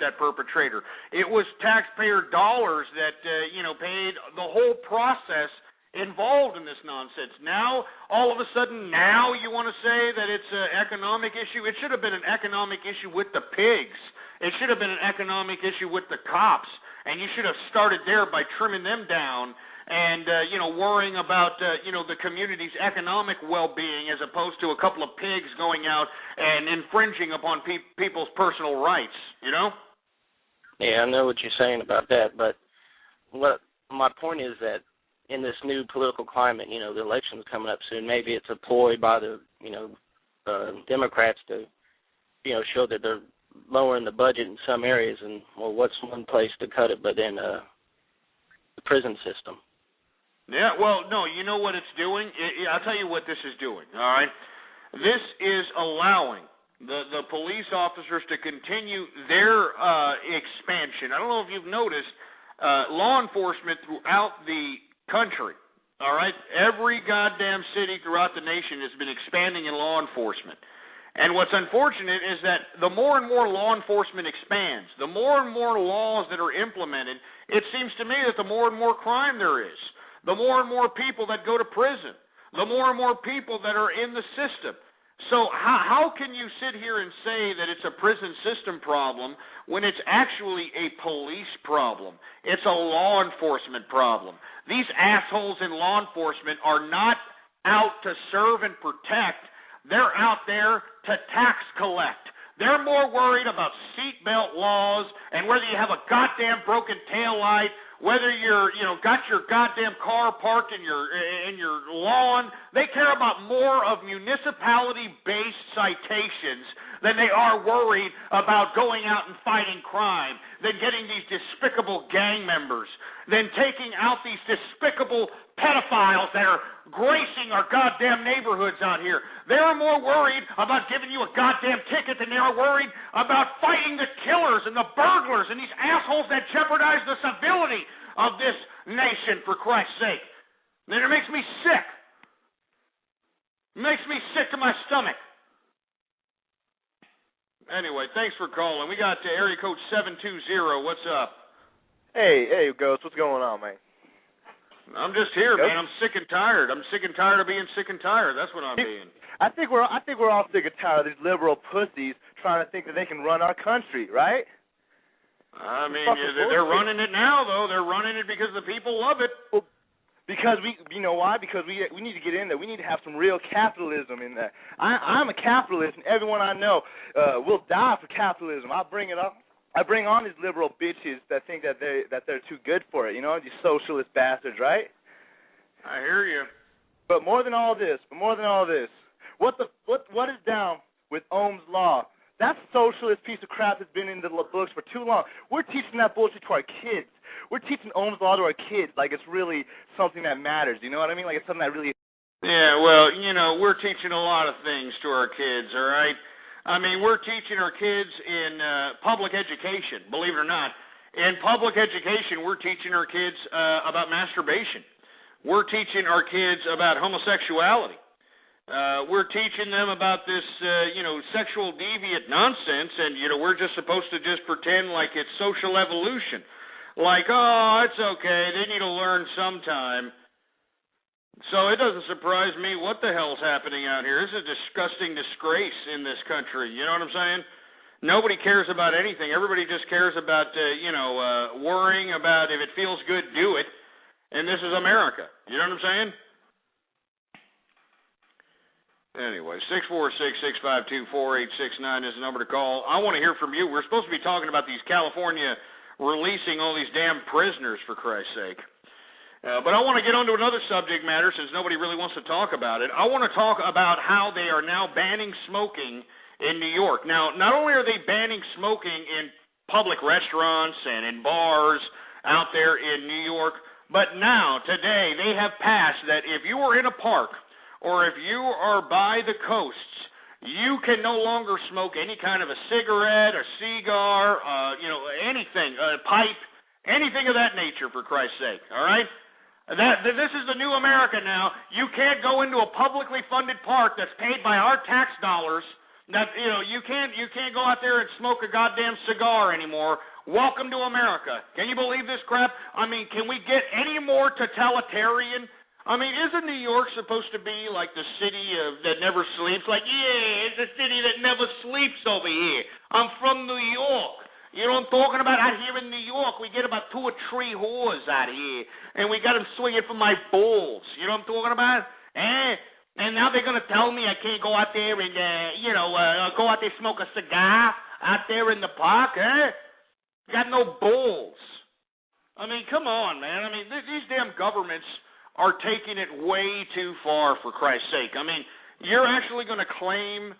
that perpetrator. It was taxpayer dollars that, paid the whole process involved in this nonsense. Now, all of a sudden, you want to say that it's an economic issue? It should have been an economic issue with the pigs. It should have been an economic issue with the cops. And you should have started there by trimming them down and, worrying about, the community's economic well-being as opposed to a couple of pigs going out and infringing upon people's personal rights, Yeah, I know what you're saying about that, but what my point is that in this new political climate, the election's coming up soon, maybe it's a ploy by the, Democrats to, show that they're lowering the budget in some areas, and, well, what's one place to cut it but in the prison system? Yeah, well, no, you know what it's doing? I'll tell you what this is doing, all right? This is allowing the police officers to continue their expansion. I don't know if you've noticed, law enforcement throughout the country, all right? Every goddamn city throughout the nation has been expanding in law enforcement. And what's unfortunate is that the more and more law enforcement expands, the more and more laws that are implemented, it seems to me that the more and more crime there is, the more and more people that go to prison, the more and more people that are in the system. So how can you sit here and say that it's a prison system problem when it's actually a police problem? It's a law enforcement problem. These assholes in law enforcement are not out to serve and protect. They're out there to tax collect. They're more worried about seatbelt laws and whether you have a goddamn broken taillight, whether you're, got your goddamn car parked in your lawn. They care about more of municipality-based citations than they are worried about going out and fighting crime, than getting these despicable gang members, than taking out these despicable pedophiles that are gracing our goddamn neighborhoods out here. They're more worried about giving you a goddamn ticket than they are worried about fighting the killers and the burglars and these assholes that jeopardize the civility of this nation, for Christ's sake. And it makes me sick. It makes me sick to my stomach. Anyway, thanks for calling. We got area code 720. What's up? Hey, Ghost. What's going on, man? I'm just here, man. I'm sick and tired. I'm sick and tired of being sick and tired. That's what I'm being. I think we're all sick and tired of these liberal pussies trying to think that they can run our country, right? I mean, they're running it now, though. They're running it because the people love it. Well, because you know why? Because we need to get in there. We need to have some real capitalism in there. I'm a capitalist, and everyone I know will die for capitalism. I bring it up. I bring on these liberal bitches that think that they're too good for it, these socialist bastards, right? I hear you. But more than all this, what is down with Ohm's law? That socialist piece of crap has been in the books for too long. We're teaching that bullshit to our kids. We're teaching Ohm's law to our kids like it's really something that matters. You know what I mean? Like it's something that really. Yeah, well, we're teaching a lot of things to our kids, all right? I mean, we're teaching our kids in public education, believe it or not. In public education, we're teaching our kids about masturbation. We're teaching our kids about homosexuality. We're teaching them about this, sexual deviant nonsense, and, we're just supposed to just pretend like it's social evolution. Like, oh, it's okay, they need to learn sometime. So it doesn't surprise me what the hell's happening out here. This is a disgusting disgrace in this country. You know what I'm saying? Nobody cares about anything. Everybody just cares about, worrying about if it feels good, do it. And this is America. You know what I'm saying? Anyway, 646-652-4869 is the number to call. I want to hear from you. We're supposed to be talking about these California releasing all these damn prisoners, for Christ's sake. But I want to get on to another subject matter since nobody really wants to talk about it. I want to talk about how they are now banning smoking in New York. Now, not only are they banning smoking in public restaurants and in bars out there in New York, but now, today, they have passed that if you are in a park or if you are by the coasts, you can no longer smoke any kind of a cigarette, a cigar, anything, a pipe, anything of that nature, for Christ's sake, all right? This is the new America now. You can't go into a publicly funded park that's paid by our tax dollars. That you can't go out there and smoke a goddamn cigar anymore. Welcome to America. Can you believe this crap? I mean, can we get any more totalitarian? I mean, isn't New York supposed to be like the city that never sleeps? Like, yeah, it's a city that never sleeps over here. I'm from New York. You know what I'm talking about? Out here in New York, we get about 2 or 3 whores out here, and we got them swinging for my balls. You know what I'm talking about? And now they're going to tell me I can't go out there and, go out there smoke a cigar out there in the park, Got no balls. I mean, come on, man. I mean, these damn governments are taking it way too far, for Christ's sake. I mean, you're actually going to claim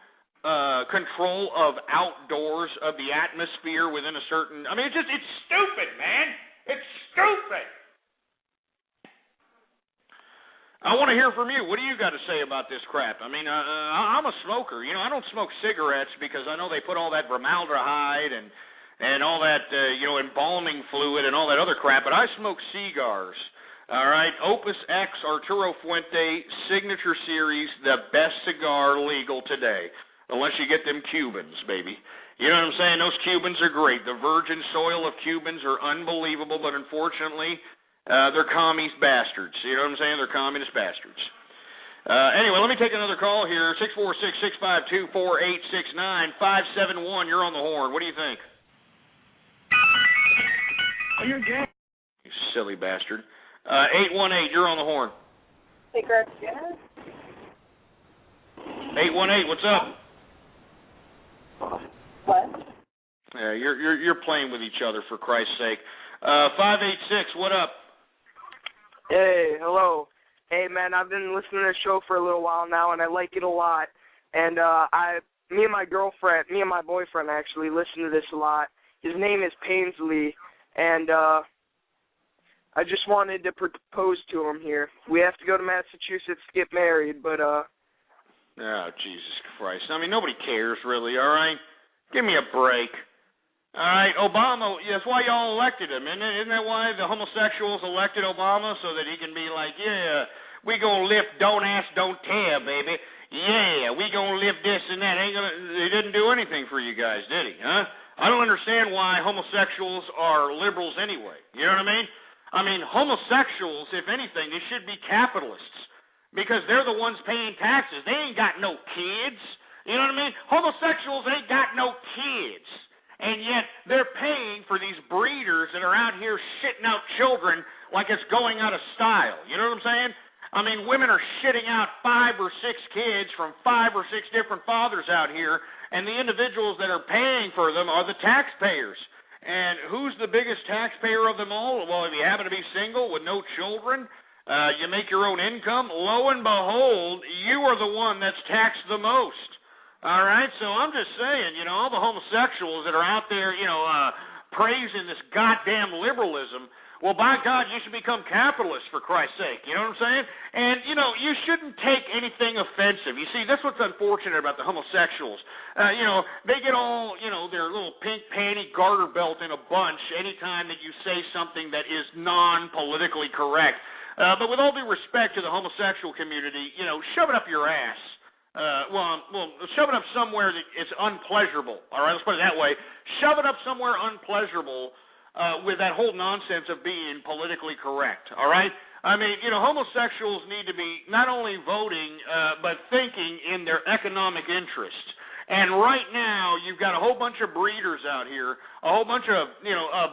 control of outdoors of the atmosphere within a certain... I mean, it's stupid, man. It's stupid. I want to hear from you. What do you got to say about this crap? I mean, I'm a smoker. You know, I don't smoke cigarettes because I know they put all that formaldehyde and all that, embalming fluid and all that other crap, but I smoke cigars. All right, Opus X Arturo Fuente Signature Series, the best cigar legal today, unless you get them Cubans, baby. You know what I'm saying? Those Cubans are great. The virgin soil of Cubans are unbelievable, but unfortunately, they're communist bastards. You know what I'm saying? They're communist bastards. Anyway, let me take another call here. 646-652-4869, 571. You're on the horn. What do you think? Oh, you're gay. You silly bastard. 818, you're on the horn. Cigarette Jenner? 818, what's up? What? Yeah, you're playing with each other, for Christ's sake. 586, what up? Hey, hello. Hey, man, I've been listening to the show for a little while now, and I like it a lot. And me and my boyfriend actually listen to this a lot. His name is Painsley, and I just wanted to propose to him here. We have to go to Massachusetts to get married, but Oh, Jesus Christ. I mean, nobody cares, really, all right? Give me a break. All right, Obama, that's why y'all elected him. Isn't that why the homosexuals elected Obama? So that he can be like, yeah, we gonna lift don't ask, don't tell, baby. Yeah, we gonna lift this and that. He didn't do anything for you guys, did he, huh? I don't understand why homosexuals are liberals anyway. You know what I mean? I mean, homosexuals, if anything, they should be capitalists because they're the ones paying taxes. They ain't got no kids. You know what I mean? Homosexuals ain't got no kids. And yet they're paying for these breeders that are out here shitting out children like it's going out of style. You know what I'm saying? I mean, women are shitting out 5 or 6 kids from 5 or 6 different fathers out here, and the individuals that are paying for them are the taxpayers. And who's the biggest taxpayer of them all? Well, if you happen to be single with no children, you make your own income, lo and behold, you are the one that's taxed the most. All right? So I'm just saying, all the homosexuals that are out there, praising this goddamn liberalism, well, by God, you should become capitalists, for Christ's sake. You know what I'm saying? And, you shouldn't take anything offensive. You see, that's what's unfortunate about the homosexuals. They get all, their little pink panty garter belt in a bunch anytime that you say something that is non-politically correct. But with all due respect to the homosexual community, shove it up your ass. Well, shove it up somewhere that it's unpleasurable. All right, let's put it that way. Shove it up somewhere unpleasurable with that whole nonsense of being politically correct. All right? I mean, homosexuals need to be not only voting, but thinking in their economic interests. And right now, you've got a whole bunch of breeders out here, a whole bunch of,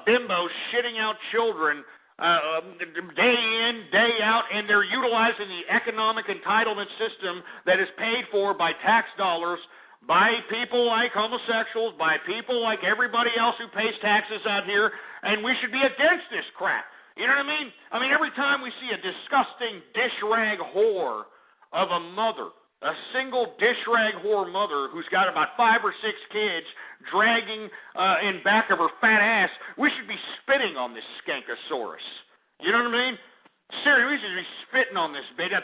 bimbos shitting out children day in, day out, and they're utilizing the economic entitlement system that is paid for by tax dollars by people like homosexuals, by people like everybody else who pays taxes out here, and we should be against this crap. You know what I mean? I mean, every time we see a disgusting dish rag whore of a mother, a single dish rag whore mother who's got about 5 or 6 kids dragging in back of her fat ass, we should be spitting on this skankosaurus. You know what I mean? Seriously, we should be spitting on this bitch. All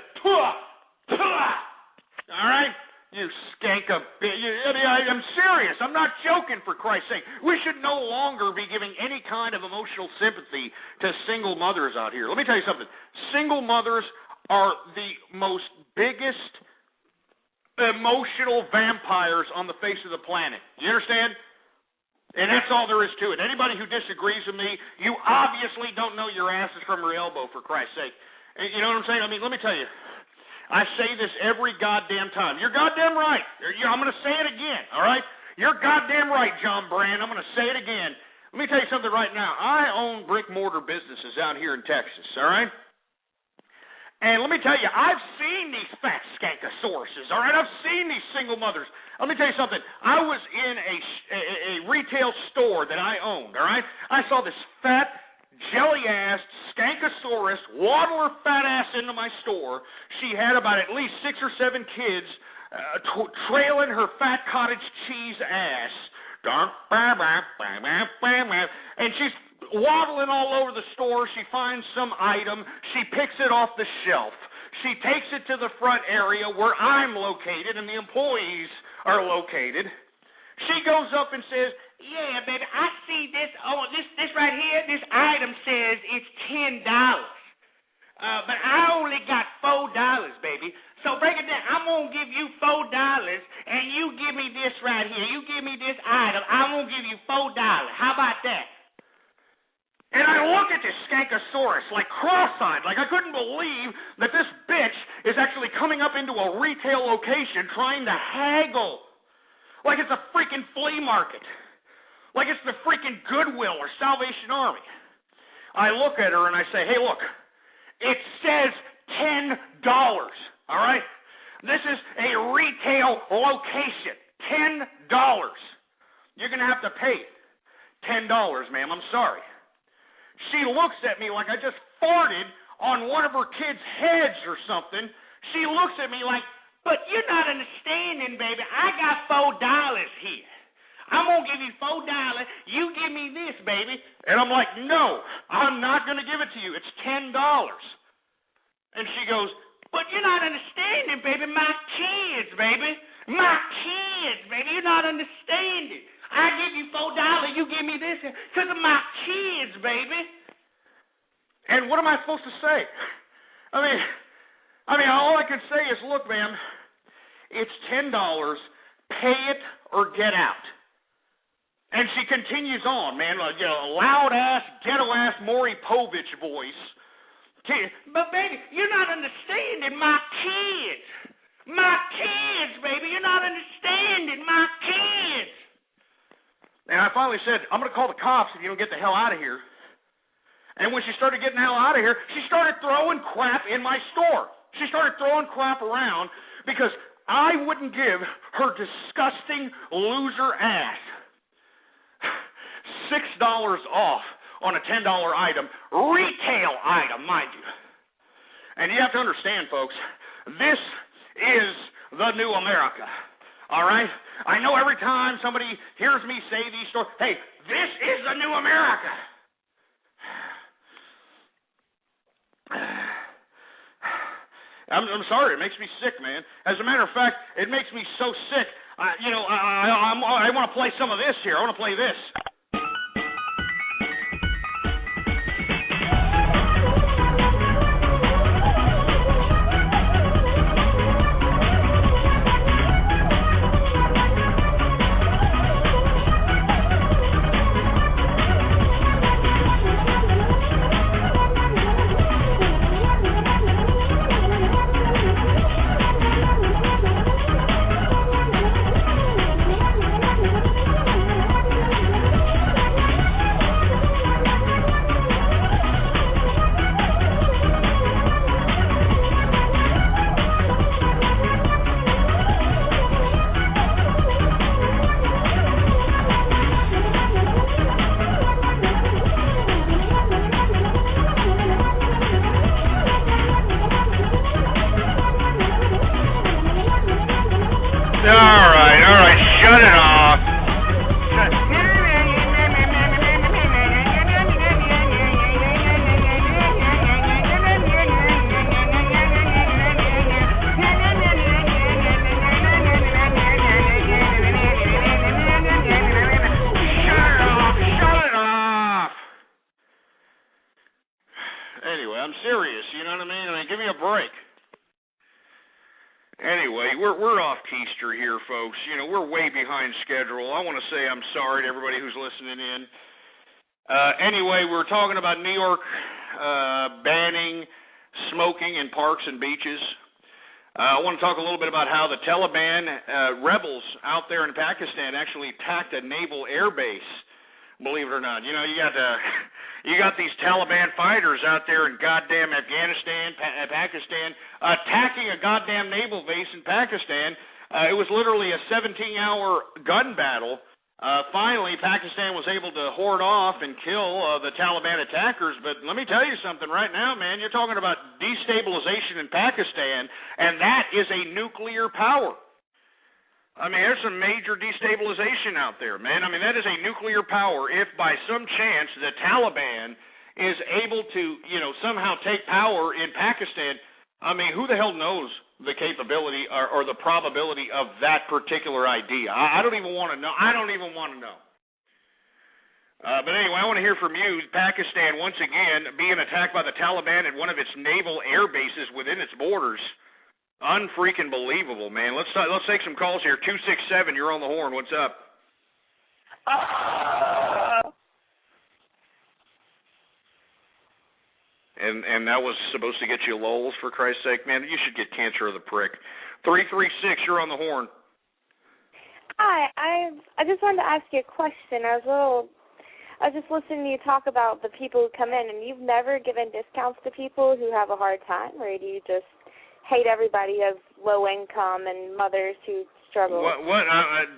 right? You skank a bitch. I'm serious. I'm not joking, for Christ's sake. We should no longer be giving any kind of emotional sympathy to single mothers out here. Let me tell you something. Single mothers are the most biggest emotional vampires on the face of the planet. You understand? And that's all there is to it. Anybody who disagrees with me, you obviously don't know your asses from your elbow, for Christ's sake. You know what I'm saying? I mean, let me tell you. I say this every goddamn time. You're goddamn right. I'm going to say it again, all right? You're goddamn right, John Brand. I'm going to say it again. Let me tell you something right now. I own brick-mortar businesses out here in Texas, all right? And let me tell you, I've seen these fat skankosauruses, all right? I've seen these single mothers. Let me tell you something. I was in a retail store that I owned, all right? I saw this fat, jelly-ass skankosaurus waddle her fat ass into my store. She had about at least 6 or 7 kids trailing her fat cottage cheese ass. And she's waddling all over the store. She finds some item. She picks it off the shelf. She takes it to the front area where I'm located and the employees are located. She goes up and says, "Yeah, baby, I see this. Oh, this right here, this item says it's $10. But I only got $4, baby. So break it down. I'm going to give you $4, and you give me this right here. You give me this item. I'm going to give you $4. How about that?" And I look at this skankosaurus like cross-eyed, like I couldn't believe that this bitch is actually coming up into a retail location trying to haggle. Like it's a freaking flea market. Like it's the freaking Goodwill or Salvation Army. I look at her and I say, "Hey, look, it says $10, all right? This is a retail location, $10. You're going to have to pay $10, ma'am. I'm sorry." She looks at me like I just farted on one of her kids' heads or something. She looks at me like, "But you're not understanding, baby. I got $4 here. I'm going to give you $4. You give me this, baby." And I'm like, "No, I'm not going to give it to you. It's $10. And she goes, "But you're not understanding, baby. My kids, baby. My kids, baby. You're not understanding. I give you $4, you give me this because of my kids, baby." And what am I supposed to say? I mean, all I can say is, "Look, ma'am, it's $10. Pay it or get out." And she continues on, man, like, you know, loud-ass, ghetto-ass Maury Povich voice. "But, baby, you're not understanding my kids. My kids, baby. You're not understanding my kids." And I finally said, "I'm going to call the cops if you don't get the hell out of here." And when she started getting the hell out of here, she started throwing crap in my store. She started throwing crap around because I wouldn't give her disgusting loser ass $6 off on a $10 item, retail item, mind you. And you have to understand, folks, this is the new America, all right? I know every time somebody hears me say these stories, hey, this is the new America. I'm sorry, it makes me sick, man. As a matter of fact, it makes me so sick. I want to play some of this here. I want to play this. All right, shut it off. Anyway, I'm serious, you know what I mean? Give me a break. Anyway, we're off keister here, folks. You know, we're way behind schedule. I want to say I'm sorry to everybody who's listening in. Anyway, we're talking about New York banning smoking in parks and beaches. I want to talk a little bit about how the Taliban rebels out there in Pakistan actually attacked a naval air base. Believe it or not, you got these Taliban fighters out there in goddamn Afghanistan, Pakistan, attacking a goddamn naval base in Pakistan. It was literally a 17-hour gun battle. Finally, Pakistan was able to hoard off and kill the Taliban attackers, but let me tell you something right now, man. You're talking about destabilization in Pakistan, and that is a nuclear power. I mean, there's some major destabilization out there, man. I mean, that is a nuclear power. If by some chance the Taliban is able to, somehow take power in Pakistan, I mean, who the hell knows the capability or the probability of that particular idea? I don't even want to know. I don't even want to know. But anyway, I want to hear from you. Pakistan, once again, being attacked by the Taliban at one of its naval air bases within its borders. Unfreaking believable, man. Let's take some calls here. 267, you're on the horn. What's up? And that was supposed to get you lulls, for Christ's sake, man. You should get cancer of the prick. 336, you're on the horn. Hi, I just wanted to ask you a question. I was just listening to you talk about the people who come in, and you've never given discounts to people who have a hard time, or do you just hate everybody of low income and mothers who struggle? What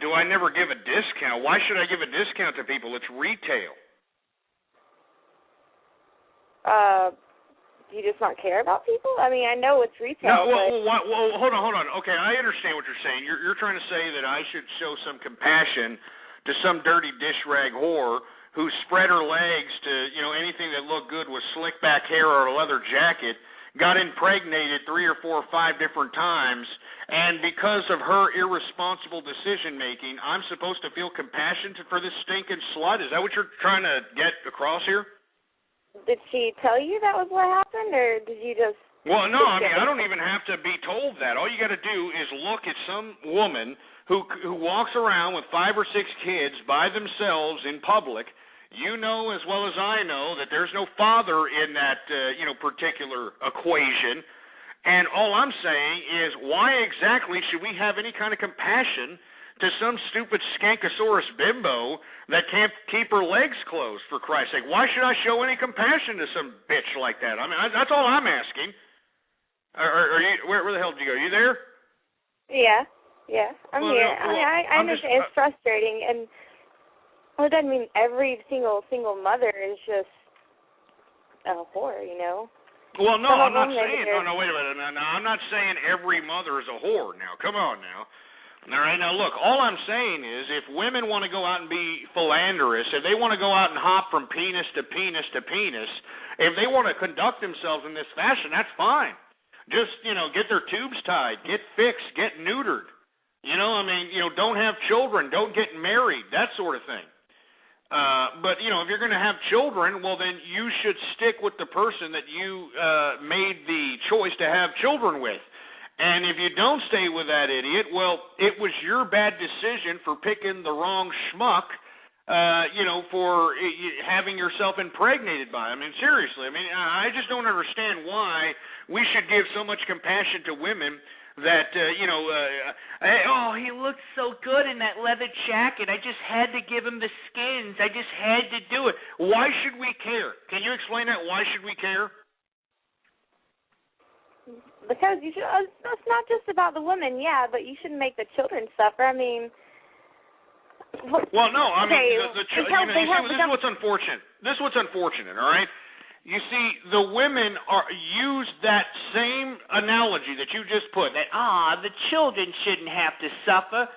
do I never give a discount? Why should I give a discount to people? It's retail. Do you just not care about people? I mean, I know it's retail. No, well, hold on. Okay, I understand what you're saying. You're trying to say that I should show some compassion to some dirty dish rag whore who spread her legs to, anything that looked good with slick back hair or a leather jacket, got impregnated 3 or 4 or 5 different times, and because of her irresponsible decision-making, I'm supposed to feel compassion for this stinking slut? Is that what you're trying to get across here? Did she tell you that was what happened, or did you just... Well, no, I mean, I don't even have to be told that. All you got to do is look at some woman who walks around with 5 or 6 kids by themselves in public. You know as well as I know that there's no father in that, particular equation. And all I'm saying is, why exactly should we have any kind of compassion to some stupid skankosaurus bimbo that can't keep her legs closed, for Christ's sake? Why should I show any compassion to some bitch like that? I mean, that's all I'm asking. Are you? Where the hell did you go? Are you there? Yeah, I'm here. I understand. It's frustrating, and it doesn't mean every single mother is just a whore, Well, no, I'm not saying. No, wait a minute. No, I'm not saying every mother is a whore. Now, come on, now. All right, now look, all I'm saying is if women want to go out and be philanderous, if they want to go out and hop from penis to penis to penis, if they want to conduct themselves in this fashion, that's fine. Just, get their tubes tied, get fixed, get neutered. Don't have children, don't get married, that sort of thing. But, if you're going to have children, well, then you should stick with the person that you made the choice to have children with. And if you don't stay with that idiot, well, it was your bad decision for picking the wrong schmuck, for having yourself impregnated by. I mean, seriously. I mean, I just don't understand why we should give so much compassion to women that, he looked so good in that leather jacket. I just had to give him the skins. I just had to do it. Why should we care? Can you explain that? Why should we care? Because you should. It's not just about the women, but you shouldn't make the children suffer. I mean, well, no. I mean, this is what's unfortunate. This is what's unfortunate. All right. You see, the women use that same analogy that you just put. That the children shouldn't have to suffer.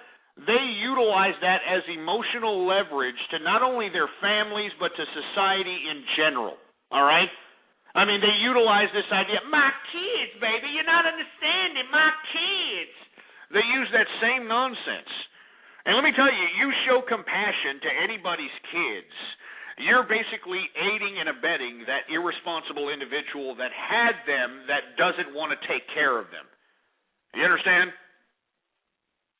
They utilize that as emotional leverage to not only their families but to society in general. All right. I mean, they utilize this idea, my kids, baby, you're not understanding, my kids. They use that same nonsense. And let me tell you, you show compassion to anybody's kids, you're basically aiding and abetting that irresponsible individual that had them that doesn't want to take care of them. You understand?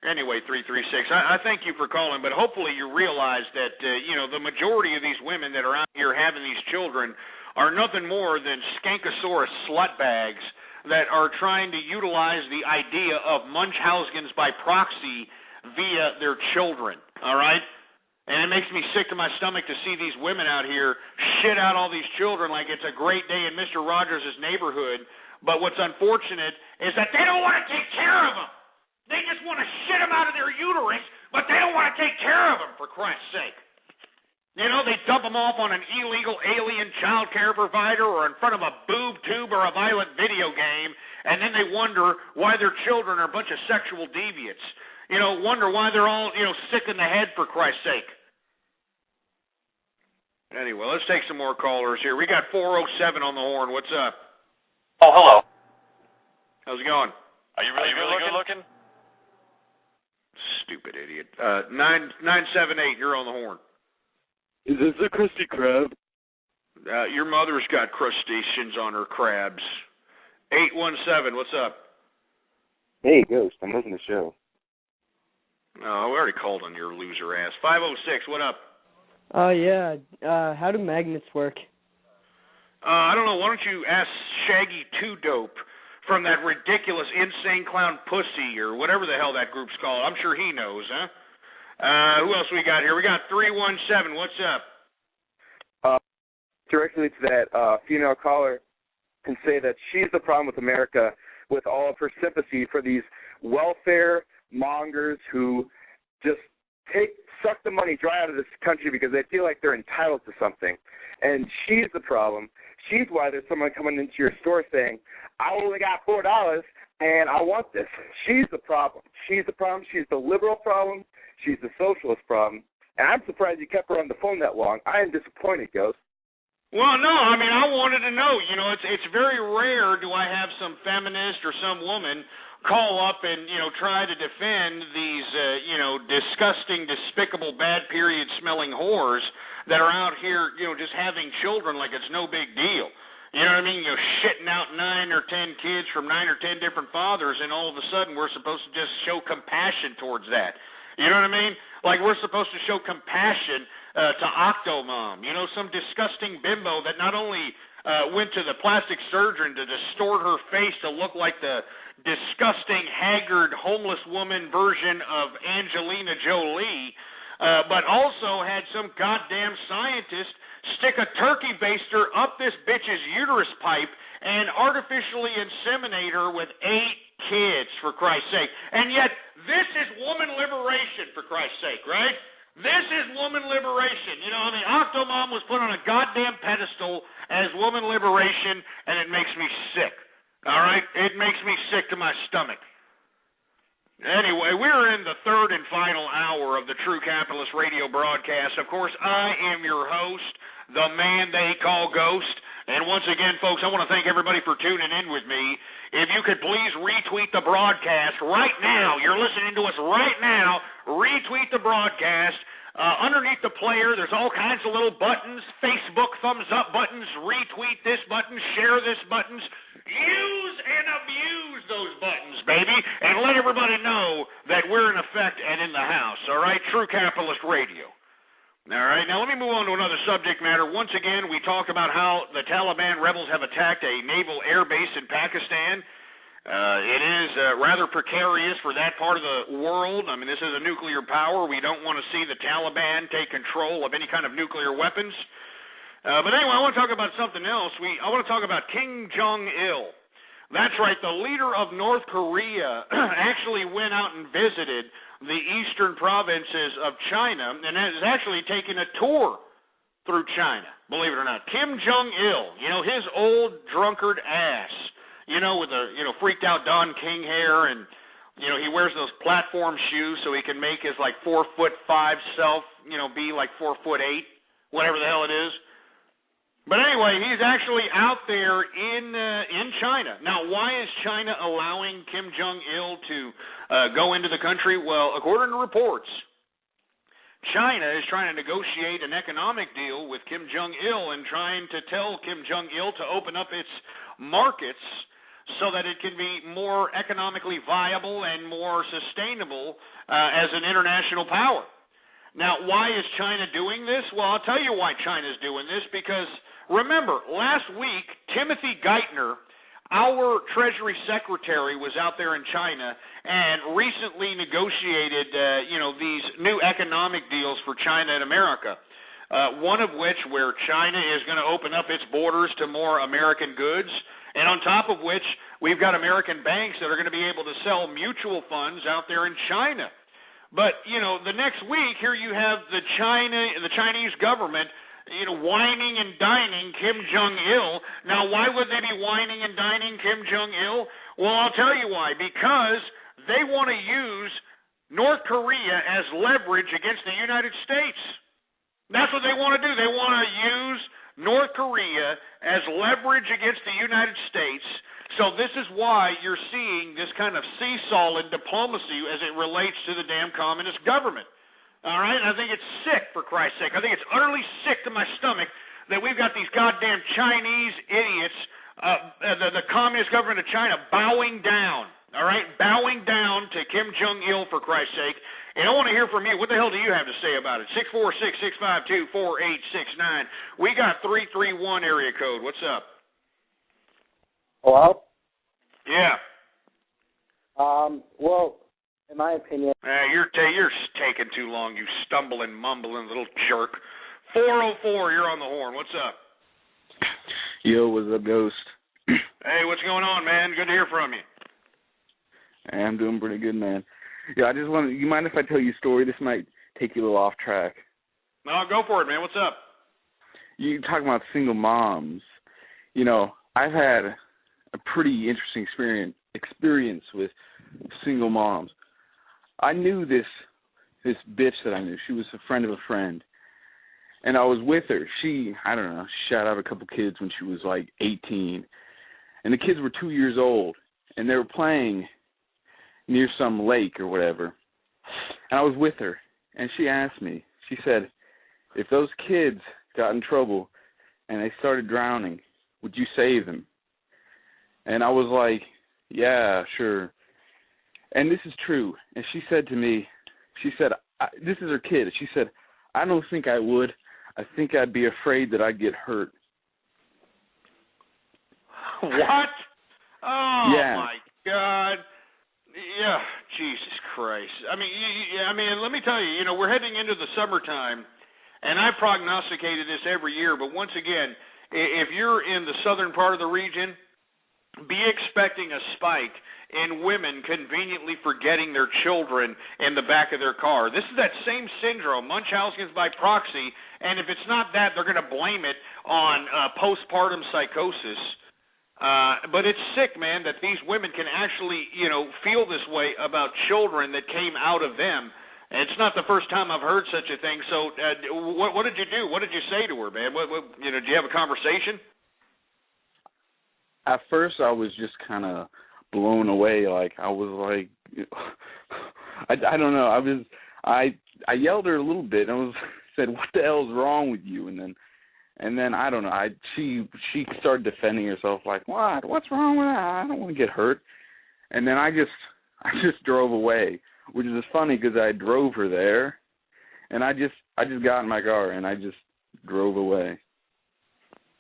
Anyway, 336, I thank you for calling, but hopefully you realize that, the majority of these women that are out here having these children are nothing more than skankosaurus slut bags that are trying to utilize the idea of Munchausen's by proxy via their children, all right? And it makes me sick to my stomach to see these women out here shit out all these children like it's a great day in Mr. Rogers' neighborhood. But what's unfortunate is that they don't want to take care of them. They just want to shit them out of their uterus, but they don't want to take care of them, for Christ's sake. You know, they dump them off on an illegal alien child care provider or in front of a boob tube or a violent video game, and then they wonder why their children are a bunch of sexual deviants. You know, wonder why they're all, sick in the head, for Christ's sake. Anyway, let's take some more callers here. We got 407 on the horn. What's up? Oh, hello. How's it going? Are you really good looking? Stupid idiot. 978, you're on the horn. Is this a Krusty Krab? Your mother's got crustaceans on her crabs. 817, what's up? Hey, Ghost, I'm listening to the show. Oh, we already called on your loser ass. 506, what up? Oh, yeah. How do magnets work? I don't know. Why don't you ask Shaggy 2-Dope from that ridiculous Insane Clown Pussy or whatever the hell that group's called. I'm sure he knows, huh? Who else we got here? We got 317. What's up? Directly to that female caller can say that she's the problem with America with all of her sympathy for these welfare mongers who just suck the money dry out of this country because they feel like they're entitled to something. And she's the problem. She's why there's someone coming into your store saying, I only got $4 and I want this. She's the problem. She's the problem. She's the liberal problem. She's the socialist problem. And I'm surprised you kept her on the phone that long. I am disappointed, Ghost. Well, no, I mean, I wanted to know. It's very rare do I have some feminist or some woman call up and, try to defend these, disgusting, despicable, bad period smelling whores that are out here, just having children like it's no big deal. You know what I mean? Shitting out 9 or 10 kids from 9 or 10 different fathers, and all of a sudden we're supposed to just show compassion towards that. You know what I mean? Like we're supposed to show compassion to Octomom, some disgusting bimbo that not only went to the plastic surgeon to distort her face to look like the disgusting, haggard, homeless woman version of Angelina Jolie, but also had some goddamn scientist stick a turkey baster up this bitch's uterus pipe and artificially inseminate her with 8 kids, for Christ's sake. And yet, this is woman liberation, for Christ's sake, right? This is woman liberation. Octomom was put on a goddamn pedestal as woman liberation, and it makes me sick. All right? It makes me sick to my stomach. Anyway, we're in the third and final hour of the True Capitalist Radio broadcast. Of course, I am your host, the man they call Ghost. And once again, folks, I want to thank everybody for tuning in with me. If you could please retweet the broadcast right now. You're listening to us right now. Retweet the broadcast. Underneath the player, there's all kinds of little buttons, Facebook thumbs up buttons, retweet this button, share this buttons. Use and abuse those buttons, baby, and let everybody know that we're in effect and in the house, all right? True Capitalist Radio. All right, now let me move on to another subject matter. Once again, we talk about how the Taliban rebels have attacked a naval air base in Pakistan. It is rather precarious for that part of the world. I mean, this is a nuclear power. We don't want to see the Taliban take control of any kind of nuclear weapons. But anyway, I want to talk about something else. I want to talk about Kim Jong-il. That's right, the leader of North Korea actually went out and visited the eastern provinces of China and has actually taken a tour through China, believe it or not. Kim Jong-il, his old drunkard ass, with the, freaked out Don King hair, and, he wears those platform shoes so he can make his, 4'5" self, be 4'8", whatever the hell it is. But anyway, he's actually out there in China. Now, why is China allowing Kim Jong-il to go into the country? Well, according to reports, China is trying to negotiate an economic deal with Kim Jong-il and trying to tell Kim Jong-il to open up its markets so that it can be more economically viable and more sustainable as an international power. Now, why is China doing this? Well, I'll tell you why China's doing this, because remember, last week, Timothy Geithner Our Treasury Secretary was out there in China and recently negotiated, these new economic deals for China and America. One of which where China is going to open up its borders to more American goods, and on top of which we've got American banks that are going to be able to sell mutual funds out there in China. But, the next week here you have the Chinese government, whining and dining Kim Jong-il. Now, why would they be whining and dining Kim Jong-il? Well, I'll tell you why. Because they want to use North Korea as leverage against the United States. That's what they want to do. They want to use North Korea as leverage against the United States. So this is why you're seeing this kind of seesaw in diplomacy as it relates to the damn communist government. All right? I think it's sick, for Christ's sake. I think it's utterly sick to my stomach that we've got these goddamn Chinese idiots, the communist government of China, bowing down. All right? Bowing down to Kim Jong-il, for Christ's sake. And I want to hear from you. What the hell do you have to say about it? 646-652-4869. We got 331 area code. What's up? Hello? Yeah. Well, in my opinion... You're taking too long, you stumbling, mumbling little jerk. 404, you're on the horn. What's up? Yo, what's up, Ghost? Hey, what's going on, man? Good to hear from you. Hey, I'm doing pretty good, man. Yeah, I just want to... You mind if I tell you a story? This might take you a little off track. No, go for it, man. What's up? You talking about single moms. I've had a pretty interesting experience with single moms. I knew this bitch that I knew. She was a friend of a friend. And I was with her. She shot out a couple kids when she was like 18. And the kids were 2 years old. And they were playing near some lake or whatever. And I was with her. And she asked me, she said, if those kids got in trouble and they started drowning, would you save them? And I was like, yeah, sure. And this is true. And she said to me, this is her kid. She said, I don't think I would. I think I'd be afraid that I'd get hurt. What? Oh, yeah. My God. Yeah, Jesus Christ. I mean, let me tell you, we're heading into the summertime, and I prognosticated this every year, but once again, if you're in the southern part of the region, be expecting a spike in women conveniently forgetting their children in the back of their car. This is that same syndrome, Munchausen's by proxy, and if it's not that, they're going to blame it on postpartum psychosis. But it's sick, man, that these women can actually, feel this way about children that came out of them. And it's not the first time I've heard such a thing. So what did you do? What did you say to her, man? Did you have a conversation? At first, I was just kind of blown away. I was like, I don't know. I yelled at her a little bit. And said, "What the hell's wrong with you?" And then I don't know. She started defending herself. Like, what? What's wrong with that? I don't want to get hurt. And then I just drove away, which is funny because I drove her there, and I just got in my car and I just drove away.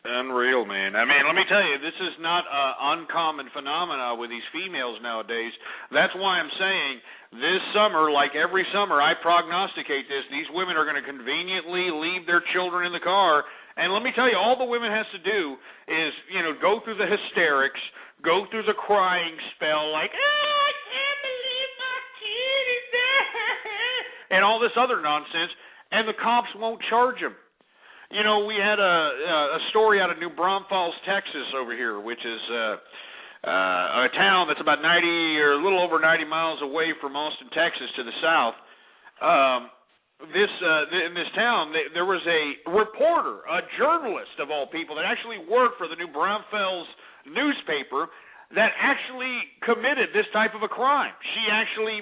Unreal, man. I mean, let me tell you, this is not an uncommon phenomena with these females nowadays. That's why I'm saying this summer, like every summer, I prognosticate this. These women are going to conveniently leave their children in the car. And let me tell you, all the women has to do is, go through the hysterics, go through the crying spell, like, I can't believe my kid is dead, and all this other nonsense, and the cops won't charge them. We had a story out of New Braunfels, Texas over here, which is a town that's about 90 or a little over 90 miles away from Austin, Texas to the south. In this town, there was a reporter, a journalist of all people, that actually worked for the New Braunfels newspaper that actually committed this type of a crime. She actually,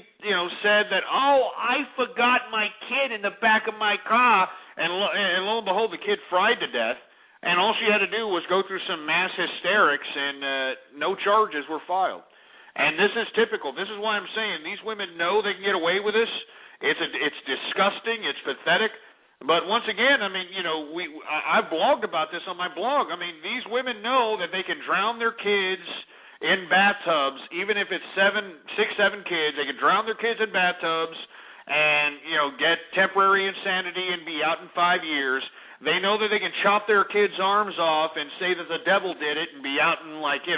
said that, I forgot my kid in the back of my car, and lo and behold, the kid fried to death, and all she had to do was go through some mass hysterics, and no charges were filed. And this is typical. This is why I'm saying these women know they can get away with this. It's disgusting. It's pathetic. But once again, I mean, I've blogged about this on my blog. I mean, these women know that they can drown their kids in bathtubs, even if it's 7 kids. They can drown their kids in bathtubs and, get temporary insanity and be out in 5 years. They know that they can chop their kids' arms off and say that the devil did it and be out in 3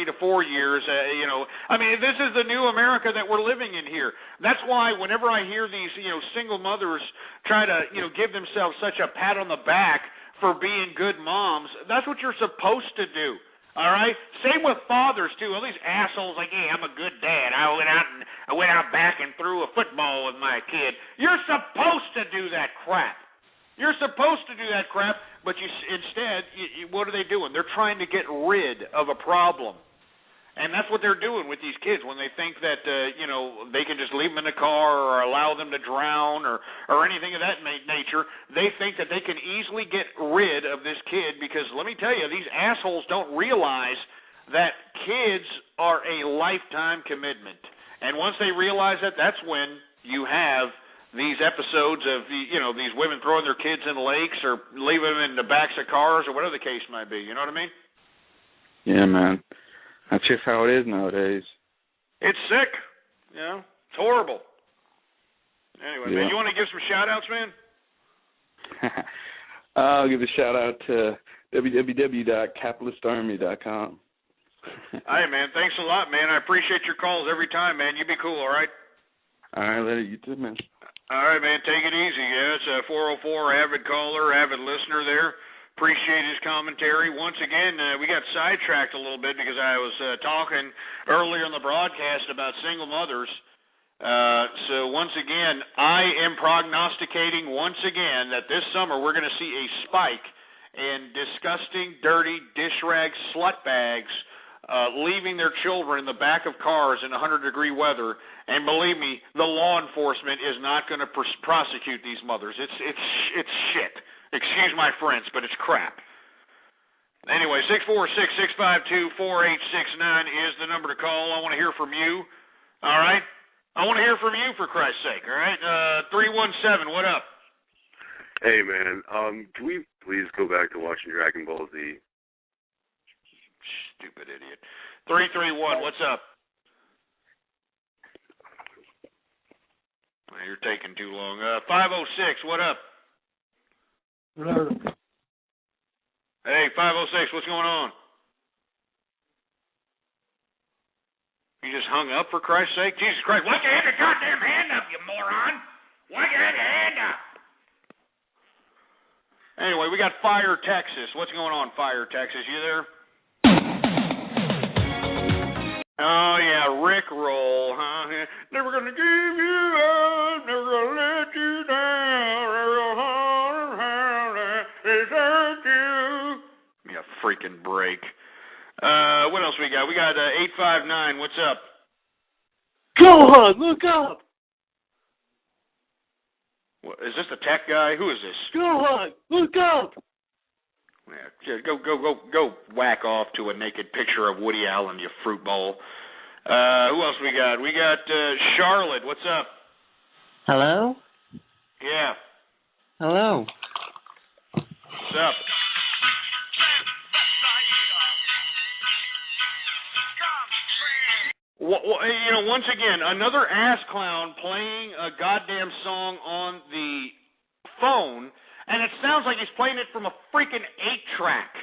to 4 years. This is the new America that we're living in here. That's why whenever I hear these, single mothers try to, give themselves such a pat on the back for being good moms, that's what you're supposed to do. All right. Same with fathers too. All these assholes like, hey, I'm a good dad. I went out back and threw a football with my kid. You're supposed to do that crap. You're supposed to do that crap, but instead, what are they doing? They're trying to get rid of a problem. And that's what they're doing with these kids when they think that, they can just leave them in the car or allow them to drown or anything of that nature. They think that they can easily get rid of this kid because, let me tell you, these assholes don't realize that kids are a lifetime commitment. And once they realize that, that's when you have these episodes of these women throwing their kids in lakes or leaving them in the backs of cars or whatever the case might be. You know what I mean? Yeah, man. That's just how it is nowadays. It's sick. It's horrible. Anyway, man, you want to give some shout-outs, man? I'll give a shout-out to www.capitalistarmy.com. Hey, man, thanks a lot, man. I appreciate your calls every time, man. You be cool, all right? All right, later. You too, man. All right, man, take it easy. Yeah, it's a 404 avid caller, avid listener there. Appreciate his commentary. Once again, we got sidetracked a little bit because I was talking earlier in the broadcast about single mothers. So once again, I am prognosticating once again that this summer we're going to see a spike in disgusting, dirty dish rag slut bags leaving their children in the back of cars in 100-degree weather. And believe me, the law enforcement is not going to prosecute these mothers. It's shit. Excuse my French, but it's crap. Anyway, 646-652-4869 is the number to call. I want to hear from you. All right? I want to hear from you, for Christ's sake. All right? 317, what up? Hey, man. Can we please go back to watching Dragon Ball Z? Stupid idiot. 331, what's up? Well, you're taking too long. 506, what up? Hey, 506, what's going on? You just hung up, for Christ's sake? Jesus Christ, why'd you have your goddamn hand up, you moron? Why'd you have your hand up? Anyway, we got Fire Texas. What's going on, Fire Texas? You there? Oh, yeah, Rick Roll, huh? Never gonna give you up, never gonna let you down, never gonna desert you. Give me a freaking break. What else we got? We got 859, what's up? Gohan, look up! What, is this the tech guy? Who is this? Gohan, look up! Yeah, go whack off to a naked picture of Woody Allen, you fruit bowl. Who else we got? We got Charlotte. What's up? Hello? Yeah. Hello. What's up? Once again, another ass clown playing a goddamn song on the phone, and it sounds like he's playing it from a freaking 8-track.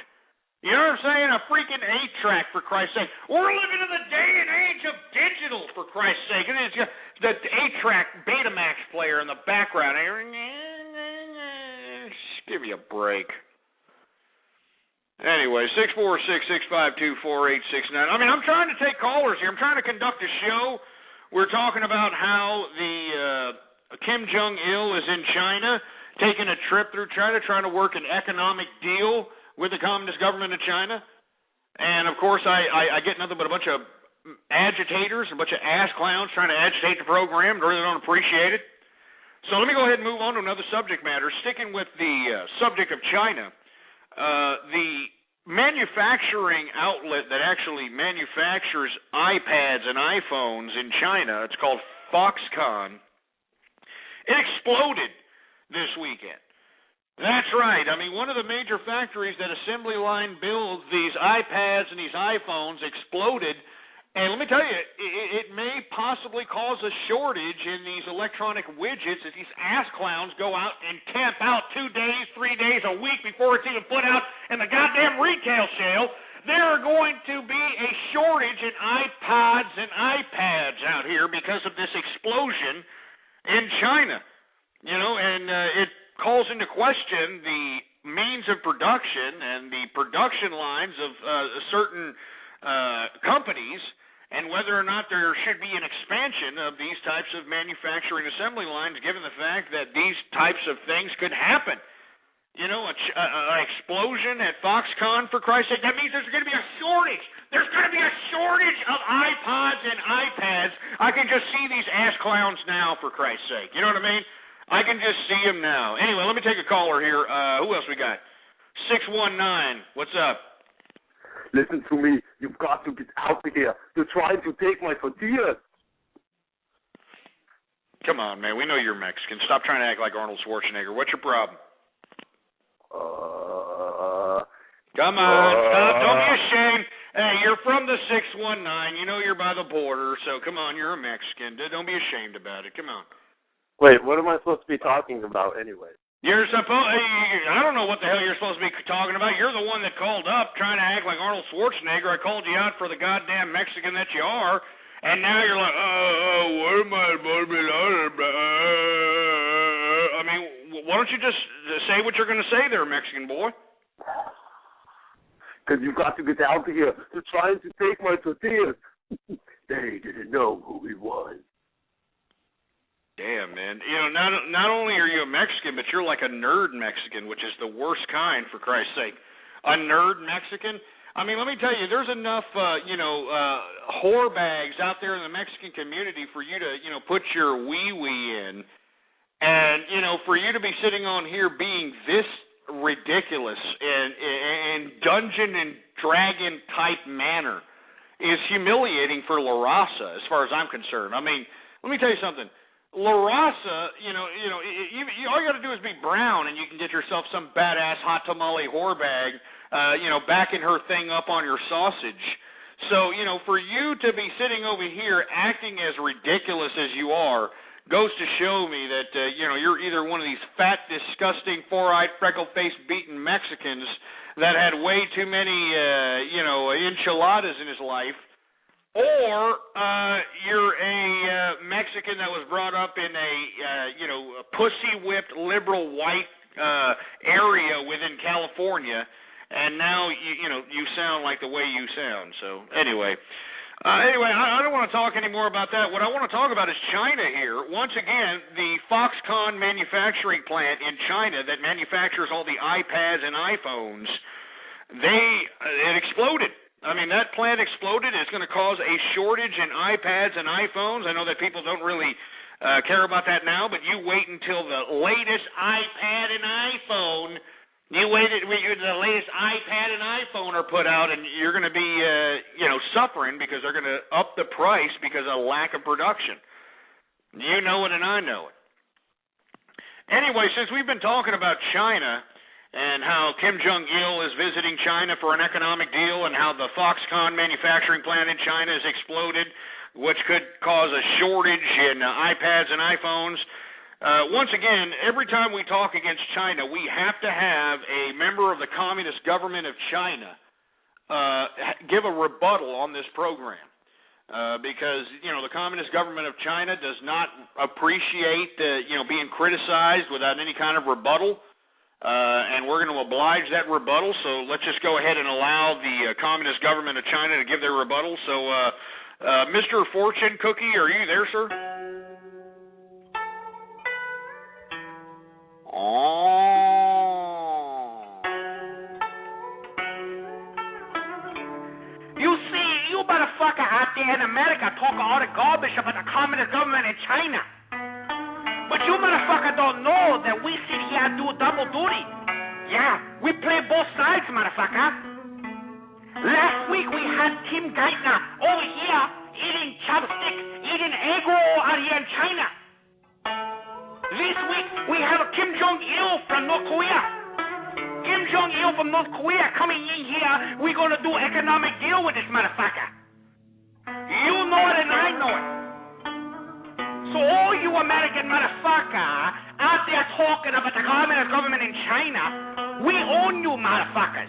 You know what I'm saying? A freaking 8-track, for Christ's sake. We're living in the day and age of digital, for Christ's sake. And it's the 8-track Betamax player in the background. Give me a break. Anyway, 646-652-4869. I'm trying to take callers here. I'm trying to conduct a show. We're talking about how the Kim Jong-il is in China, taking a trip through China, trying to work an economic deal with the Communist government of China. And, of course, I get nothing but a bunch of agitators, a bunch of ass clowns trying to agitate the program. They really don't appreciate it. So let me go ahead and move on to another subject matter. Sticking with the subject of China, the manufacturing outlet that actually manufactures iPads and iPhones in China, it's called Foxconn, it exploded this weekend. That's right. I mean, one of the major factories that assembly line builds these iPads and these iPhones exploded. And let me tell you, it may possibly cause a shortage in these electronic widgets if these ass clowns go out and camp out 2 days, 3 days, a week before it's even put out in the goddamn retail shelf. There are going to be a shortage in iPods and iPads out here because of this explosion in China. You know, and it calls into question the means of production and the production lines of certain companies, and whether or not there should be an expansion of these types of manufacturing assembly lines, given the fact that these types of things could happen. You know, an explosion at Foxconn, for Christ's sake, that means there's going to be a shortage. There's going to be a shortage of iPods and iPads. I can just see these ass clowns now, for Christ's sake. You know what I mean? I can just see them now. Anyway, let me take a caller here. Who else we got? 619. What's up? Listen to me. You've got to get out of here. They're trying to take my tortillas. Come on, man. We know you're Mexican. Stop trying to act like Arnold Schwarzenegger. What's your problem? Come on. Stop. Don't be ashamed. Hey, you're from the 619. You know you're by the border, so come on. You're a Mexican. Don't be ashamed about it. Come on. Wait, what am I supposed to be talking about anyway? You're I don't know what the hell you're supposed to be talking about. You're the one that called up trying to act like Arnold Schwarzenegger. I called you out for the goddamn Mexican that you are, and now you're like, what am I supposed to be talking about? I mean, why don't you just say what you're going to say there, Mexican boy? Because you've got to get out of here. They're trying to take my tortillas. They didn't know who he was. Damn, man. You know, not only are you a Mexican, but you're like a nerd Mexican, which is the worst kind, for Christ's sake. A nerd Mexican? I mean, let me tell you, there's enough, whore bags out there in the Mexican community for you to, put your wee-wee in. And, for you to be sitting on here being this ridiculous and Dungeon and Dragon type manner is humiliating for La Raza, as far as I'm concerned. I mean, let me tell you something. La Raza, all you got to do is be brown, and you can get yourself some badass hot tamale whore bag, backing her thing up on your sausage. So, for you to be sitting over here acting as ridiculous as you are goes to show me that, you're either one of these fat, disgusting, four-eyed, freckle-faced, beaten Mexicans that had way too many, enchiladas in his life, or you're a Mexican that was brought up in a pussy-whipped liberal white area within California, and now you sound like the way you sound. So anyway, I don't want to talk any more about that. What I want to talk about is China here. Once again, the Foxconn manufacturing plant in China that manufactures all the iPads and iPhones, it exploded. I mean, that plant exploded. It's going to cause a shortage in iPads and iPhones. I know that people don't really care about that now, but you wait until the latest iPad and iPhone. The latest iPad and iPhone are put out, and you're going to be, suffering because they're going to up the price because of lack of production. You know it, and I know it. Anyway, since we've been talking about China and how Kim Jong-il is visiting China for an economic deal, and how the Foxconn manufacturing plant in China has exploded, which could cause a shortage in iPads and iPhones. Once again, every time we talk against China, we have to have a member of the Communist government of China give a rebuttal on this program. Because, the Communist government of China does not appreciate, being criticized without any kind of rebuttal. And we're going to oblige that rebuttal, so let's just go ahead and allow the Communist government of China to give their rebuttal. So, Mr. Fortune Cookie, are you there, sir? You see, you motherfucker out there in America talk all the garbage about the Communist government in China. But you motherfucker don't know that we sit here and do double duty. Yeah, we play both sides, motherfucker. Last week we had Tim Geithner over here eating chopsticks, eating egg roll out here in China. This week we have Kim Jong-il from North Korea Il from North Korea coming in here. We're going to do economic deal with this motherfucker. You know it and I know it. So all you American motherfucker out there talking about the communist government in China, we own you motherfuckers.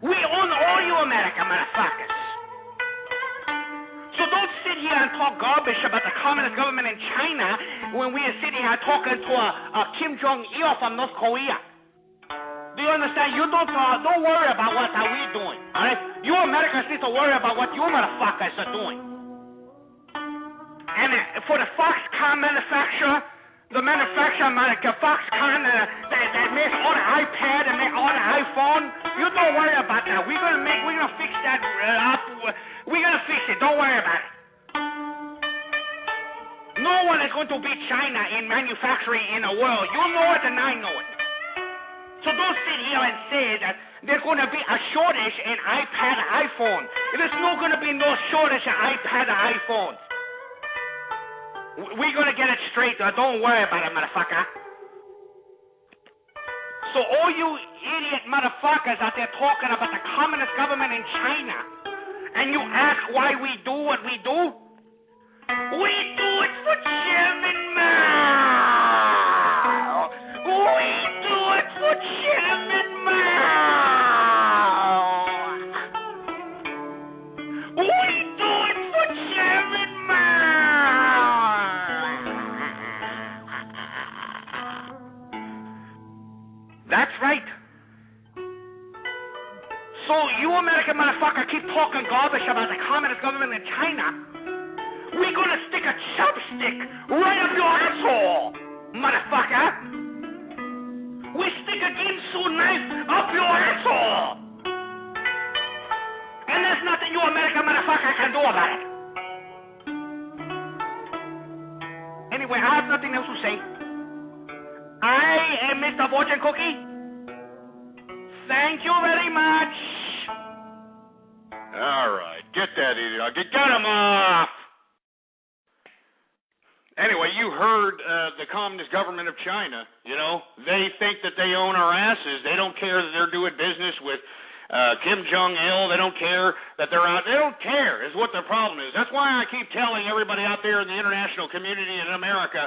We own all you American motherfuckers. So don't sit here and talk garbage about the communist government in China when we are sitting here talking to a Kim Jong-il from North Korea. Do you understand? You don't worry about what are we doing, all right? You Americans need to worry about what you motherfuckers are doing. And for the Foxconn manufacturer, the manufacturer, Foxconn, that makes all the iPad and make all the iPhone, you don't worry about that. We're gonna fix that up. We're gonna fix it. Don't worry about it. No one is going to beat China in manufacturing in the world. You know it and I know it. So don't sit here and say that there's going to be a shortage in iPad and iPhone. There's not going to be no shortage in iPad and iPhones. We're going to get it straight. Don't worry about it, motherfucker. So all you idiot motherfuckers out there talking about the communist government in China, and you ask why we do what we do? We do it for Chairman Mao. We do it for Chairman Mao. We do it for Chairman Mao. That's right. So you American motherfucker keep talking garbage about the communist government in China. We're gonna stick a chopstick right up your asshole, motherfucker. We stick a Ginsu knife up your asshole. And there's nothing you American motherfucker can do about it. Anyway, I have nothing else to say. I am Mr. Fortune Cookie. Thank you very much. All right, get that idiot off. Get him off. Anyway, you heard the communist government of China, you know. They think that they own our asses. They don't care that they're doing business with Kim Jong-il. They don't care that they're out. They don't care is what their problem is. That's why I keep telling everybody out there in the international community in America,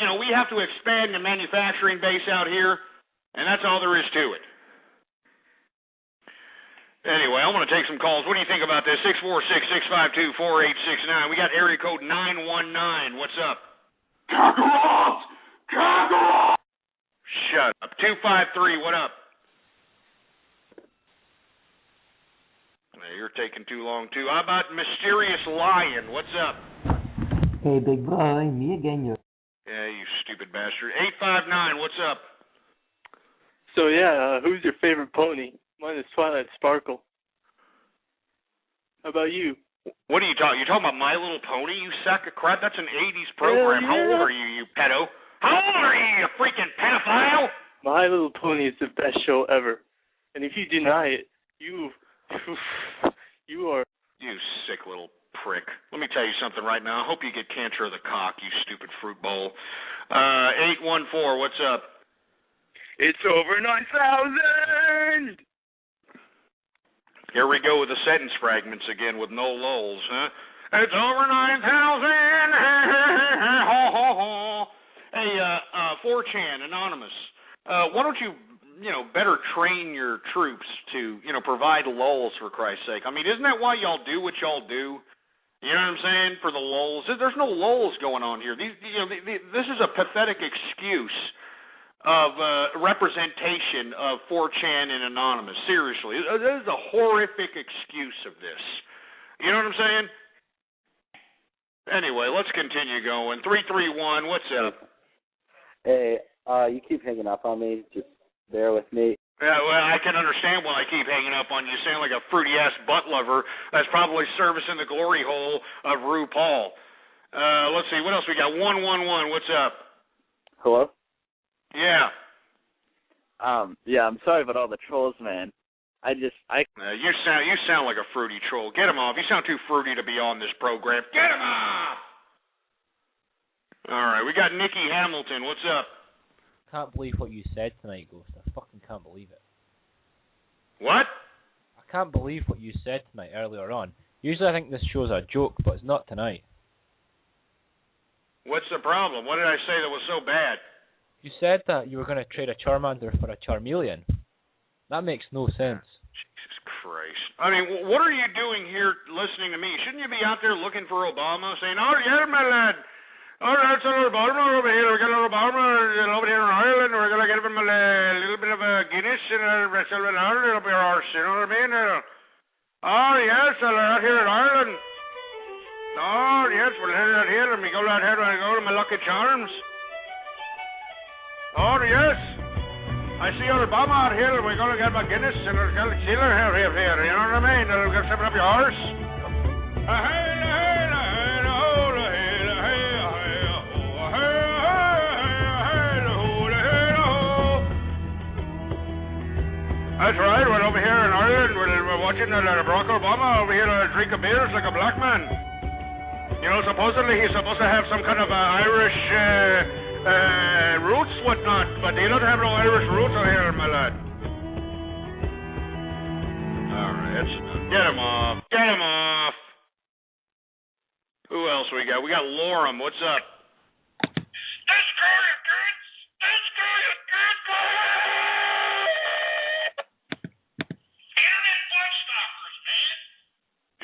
you know, we have to expand the manufacturing base out here, and that's all there is to it. Anyway, I want to take some calls. What do you think about this? 646-652-4869. We got area code 919. What's up? Kakarot! Kakarot! Shut up. 253, what up? You're taking too long, too. How about Mysterious Lion? What's up? Hey, big boy. Me again, you. Yeah, you stupid bastard. 859, what's up? So, yeah, who's your favorite pony? Mine is Twilight Sparkle. How about you? What are you talking? You're talking about My Little Pony, you sack of crap? That's an 80s program. Yeah. How old are you, you pedo? How old are you, you freaking pedophile? My Little Pony is the best show ever. And if you deny it, you are... You sick little prick. Let me tell you something right now. I hope you get cancer of the cock, you stupid fruit bowl. 814, what's up? It's over 9,000! Here we go with the sentence fragments again with no lulls, huh? It's over 9,000! Ho, ho, ho. Hey, 4chan, Anonymous, why don't you, better train your troops to, provide lulls, for Christ's sake? I mean, isn't that why y'all do what y'all do? You know what I'm saying? For the lulls. There's no lulls going on here. This is a pathetic excuse of representation of 4chan and Anonymous. Seriously. This is a horrific excuse of this. You know what I'm saying? Anyway, let's continue going. 331, what's up? Hey, you keep hanging up on me. Just bear with me. Yeah, well, I can understand why I keep hanging up on you. You sound like a fruity-ass butt lover that's probably servicing the glory hole of RuPaul. Let's see, what else we got? 111, what's up? Hello? Yeah. Yeah, I'm sorry about all the trolls, man. You sound like a fruity troll. Get him off. You sound too fruity to be on this program. Get him off! All right, we got Nikki Hamilton. What's up? Can't believe what you said tonight, Ghost. I fucking can't believe it. What? I can't believe what you said tonight earlier on. Usually I think this show's a joke, but it's not tonight. What's the problem? What did I say that was so bad? You said that you were going to trade a Charmander for a Charmeleon. That makes no sense. Jesus Christ. I mean, what are you doing here listening to me? Shouldn't you be out there looking for Obama, saying, oh, yeah, my lad. Oh, that's a little Obama over here. We got a little Obama over here in Ireland. We're going to give him a little bit of a Guinness and a little bit of horse. You know what I mean? Oh, yes, out here in Ireland. Oh, yes, we'll head out here. Let me go out here and go to my Lucky Charms. Oh, yes. I see old Obama out here. We're going to get my Guinness and we're going to seal her here. You know what I mean? It'll get something up your horse. That's right. We're over here in Ireland. We're watching Barack Obama over here drink a beers like a black man. You know, supposedly he's supposed to have some kind of Irish roots, whatnot, but he doesn't have no Irish roots over here, my lad. All right, get him off. Get him off. Who else we got? We got Lorem. What's up?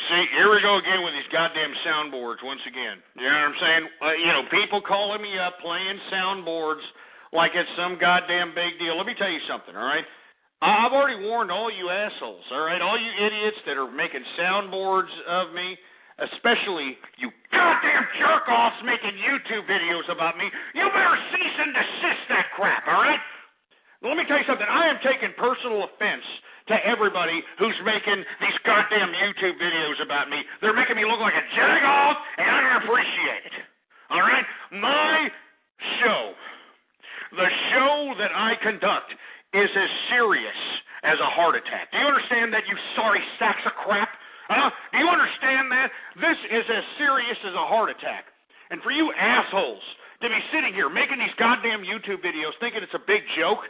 See, here we go again with these goddamn soundboards once again. You know what I'm saying? People calling me up playing soundboards like it's some goddamn big deal. Let me tell you something, all right? I've already warned all you assholes, all right? All you idiots that are making soundboards of me, especially you goddamn jerk-offs making YouTube videos about me, you better cease and desist that crap, all right? Let me tell you something. I am taking personal offense to everybody who's making these goddamn YouTube videos about me. They're making me look like a jag-off, and I don't appreciate it. All right? My show, the show that I conduct, is as serious as a heart attack. Do you understand that, you sorry sacks of crap? Do you understand that? This is as serious as a heart attack. And for you assholes to be sitting here making these goddamn YouTube videos thinking it's a big joke,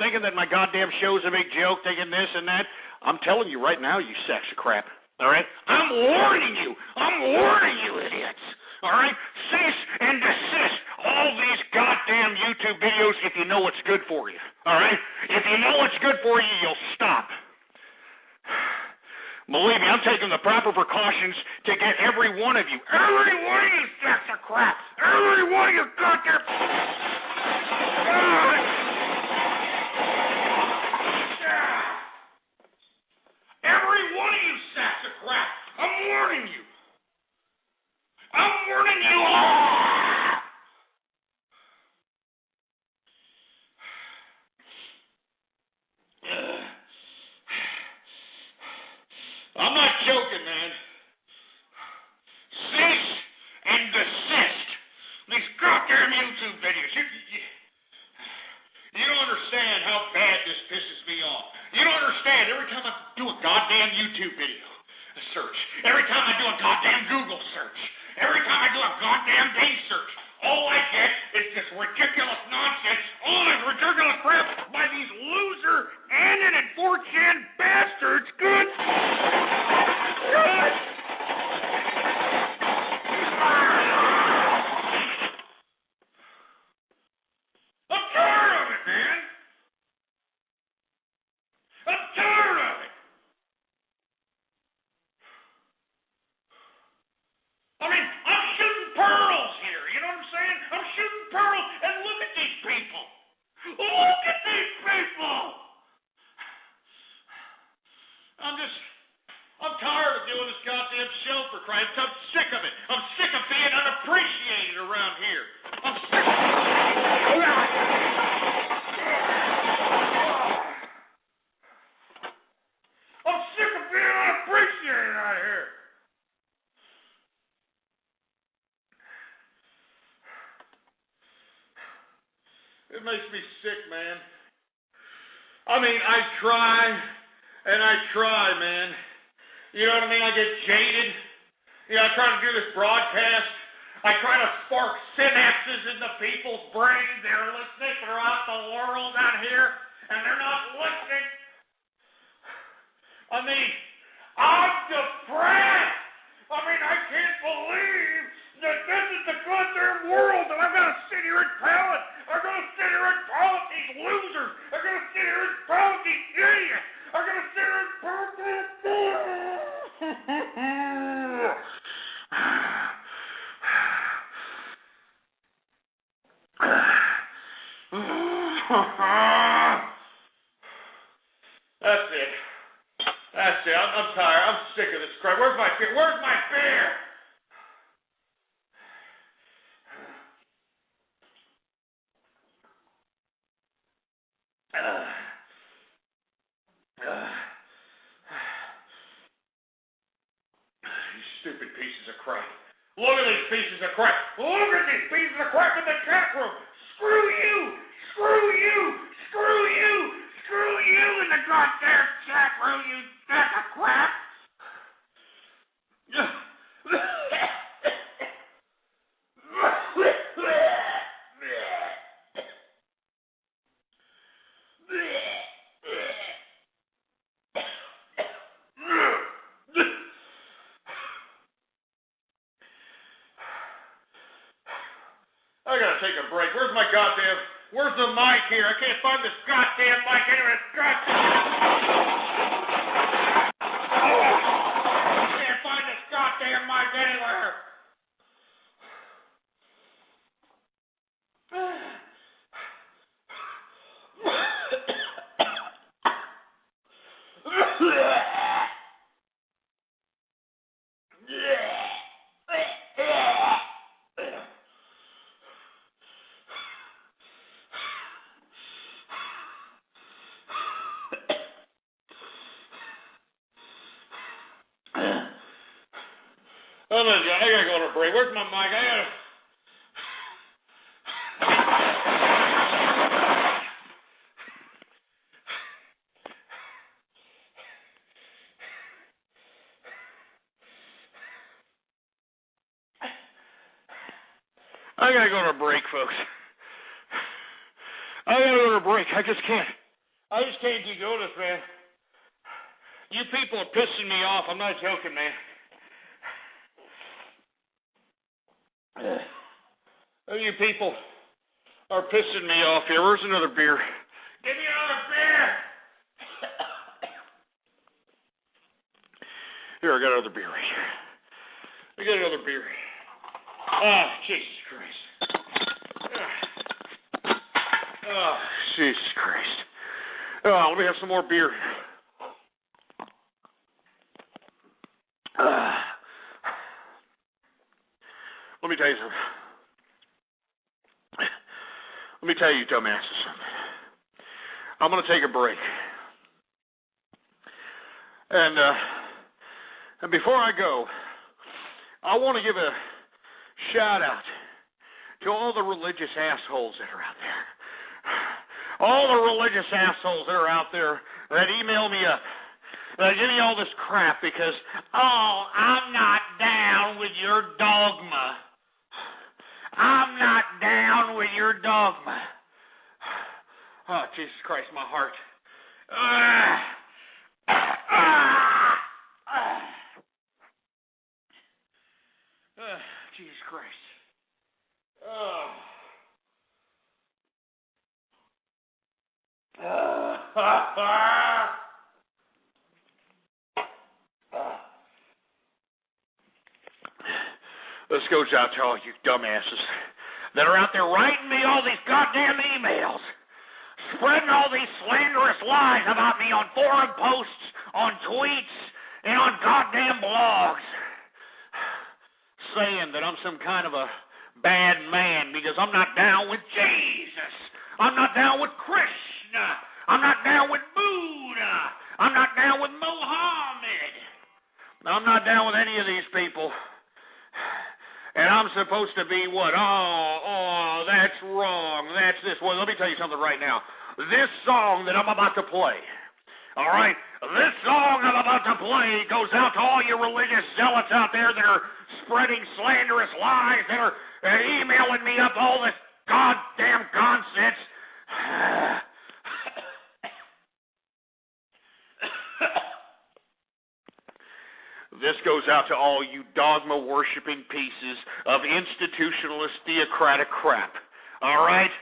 thinking that my goddamn show's a big joke, thinking this and that, I'm telling you right now, you sacks of crap, all right? I'm warning you, idiots, all right? Cease and desist all these goddamn YouTube videos if you know what's good for you, all right? If you know what's good for you, you'll stop. Believe me, I'm taking the proper precautions to get every one of you sacks of crap, every one of you goddamn... Every one of you sacks of crap. I'm warning you. I'm warning you all. I'm not joking, man. Cease and desist. These goddamn YouTube videos. You don't understand how bad this pisses me off. You don't understand. Every time I do a goddamn YouTube video, a search. Every time I do a goddamn Google search. Every time I do a goddamn Bing search. All I get is this ridiculous nonsense. All this ridiculous crap by these loser, Annan, and 4chan bastards. Good. I'm tired of it, man. I'm tired of it. I mean, I'm shooting pearls here. You know what I'm saying? I'm shooting pearls, and look at these people. Look at these people. I'm tired of doing this goddamn show for crying. I'm sick of it. I'm sick of being unappreciated around here. I'm sick of it. I'm sick of being unappreciated out here. It makes me sick, man. I mean, I try, and I try, man. You know what I mean? I get jaded. I try to do this broadcast. I try to spark synapses into people's brains. They're listening throughout the world out here, and they're not listening. mean, I'm depressed. I mean, I can't believe that this is the goddamn world that I've got to sit here and tell it. I've got to sit here and tell it, these losers. I've got to sit here and tell it, these idiots. I've got to sit here and tell it. That's it. That's it. I'm tired. I'm sick of this crap. Where's my beer? Where's my beer? You stupid pieces of crap. Look at these pieces of crap. Look at these pieces of crap in the chat room. Screw you. Screw you. Screw you. Screw you in the goddamn chat room, you sack of crap. I gotta take a break. Where's the mic here? I can't find this goddamn mic anywhere. I can't find this goddamn mic anywhere. Oh, I gotta go to break. Where's my mic? I gotta go to a break, folks. I gotta go to a break. I just can't keep doing this, man. You people are pissing me off. I'm not joking, man. You people are pissing me off here. Where's another beer? Give me another beer! Here, I got another beer right here. I got another beer. Ah, Jesus Christ. Oh, Jesus Christ. Oh, let me have some more beer. Let me tell you something. Let me tell you, dumbasses, something. I'm going to take a break. And before I go, I want to give a shout out to all the religious assholes that are out there. All the religious assholes that are out there that email me up. That give me all this crap because, I'm not down with your dogma. I'm not down with your dogma. Oh, Jesus Christ, my heart. Jesus Christ. This goes out to all you dumbasses that are out there writing me all these goddamn emails, spreading all these slanderous lies about me on forum posts, on tweets, and on goddamn blogs, saying that I'm some kind of a bad man because I'm not down with Jesus. I'm not down with Krishna. I'm not down with Buddha. I'm not down with Muhammad. I'm not down with any of these people. And I'm supposed to be what? Oh, that's wrong. That's this. Well, let me tell you something right now. This song that I'm about to play, all right? This song I'm about to play goes out to all you religious zealots out there that are spreading slanderous lies, that are emailing me up all this goddamn nonsense. goes out to all you dogma-worshipping pieces of institutionalist theocratic crap. All right?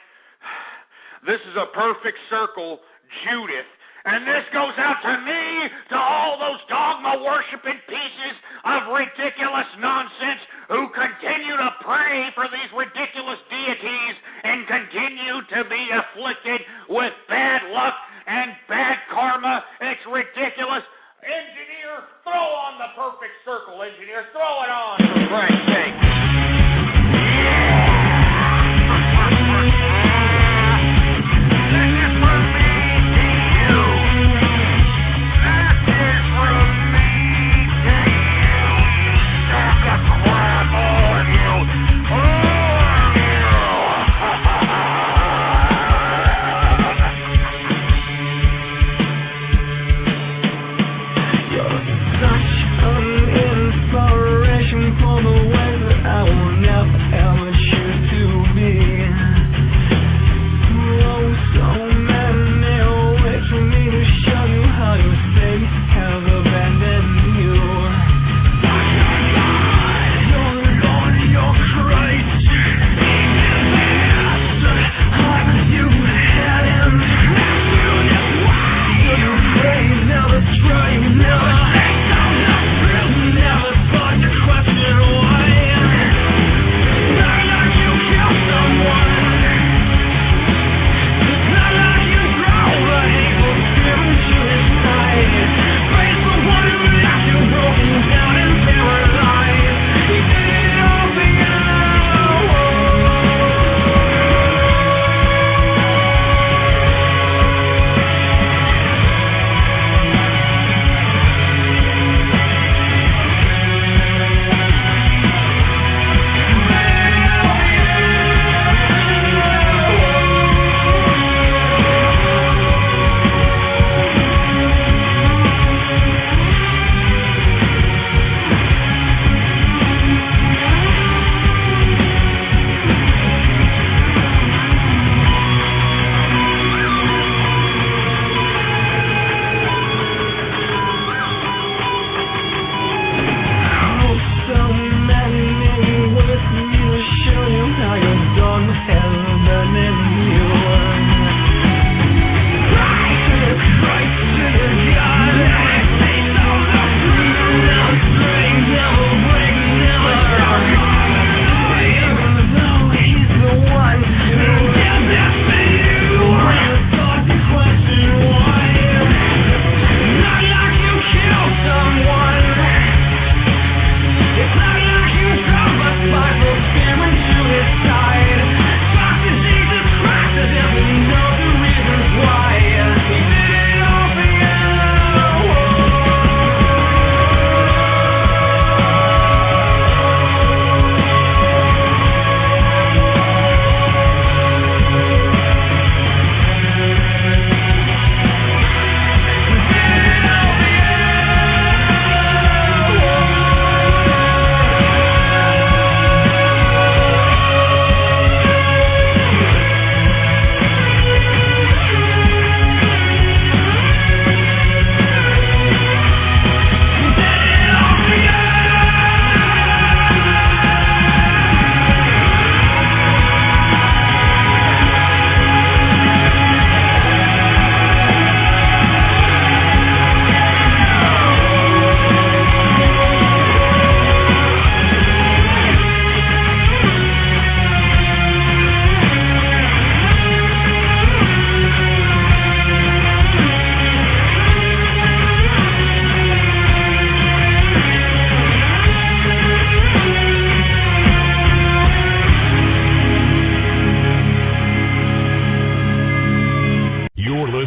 This is a perfect circle, Judith. And this goes out to me, to all those dogma-worshipping pieces of ridiculous nonsense who continue to pray for these ridiculous deities and continue to be afflicted with bad luck and bad karma. It's ridiculous. Engineer, throw on the perfect circle, engineer. Throw it on, for Christ's sake.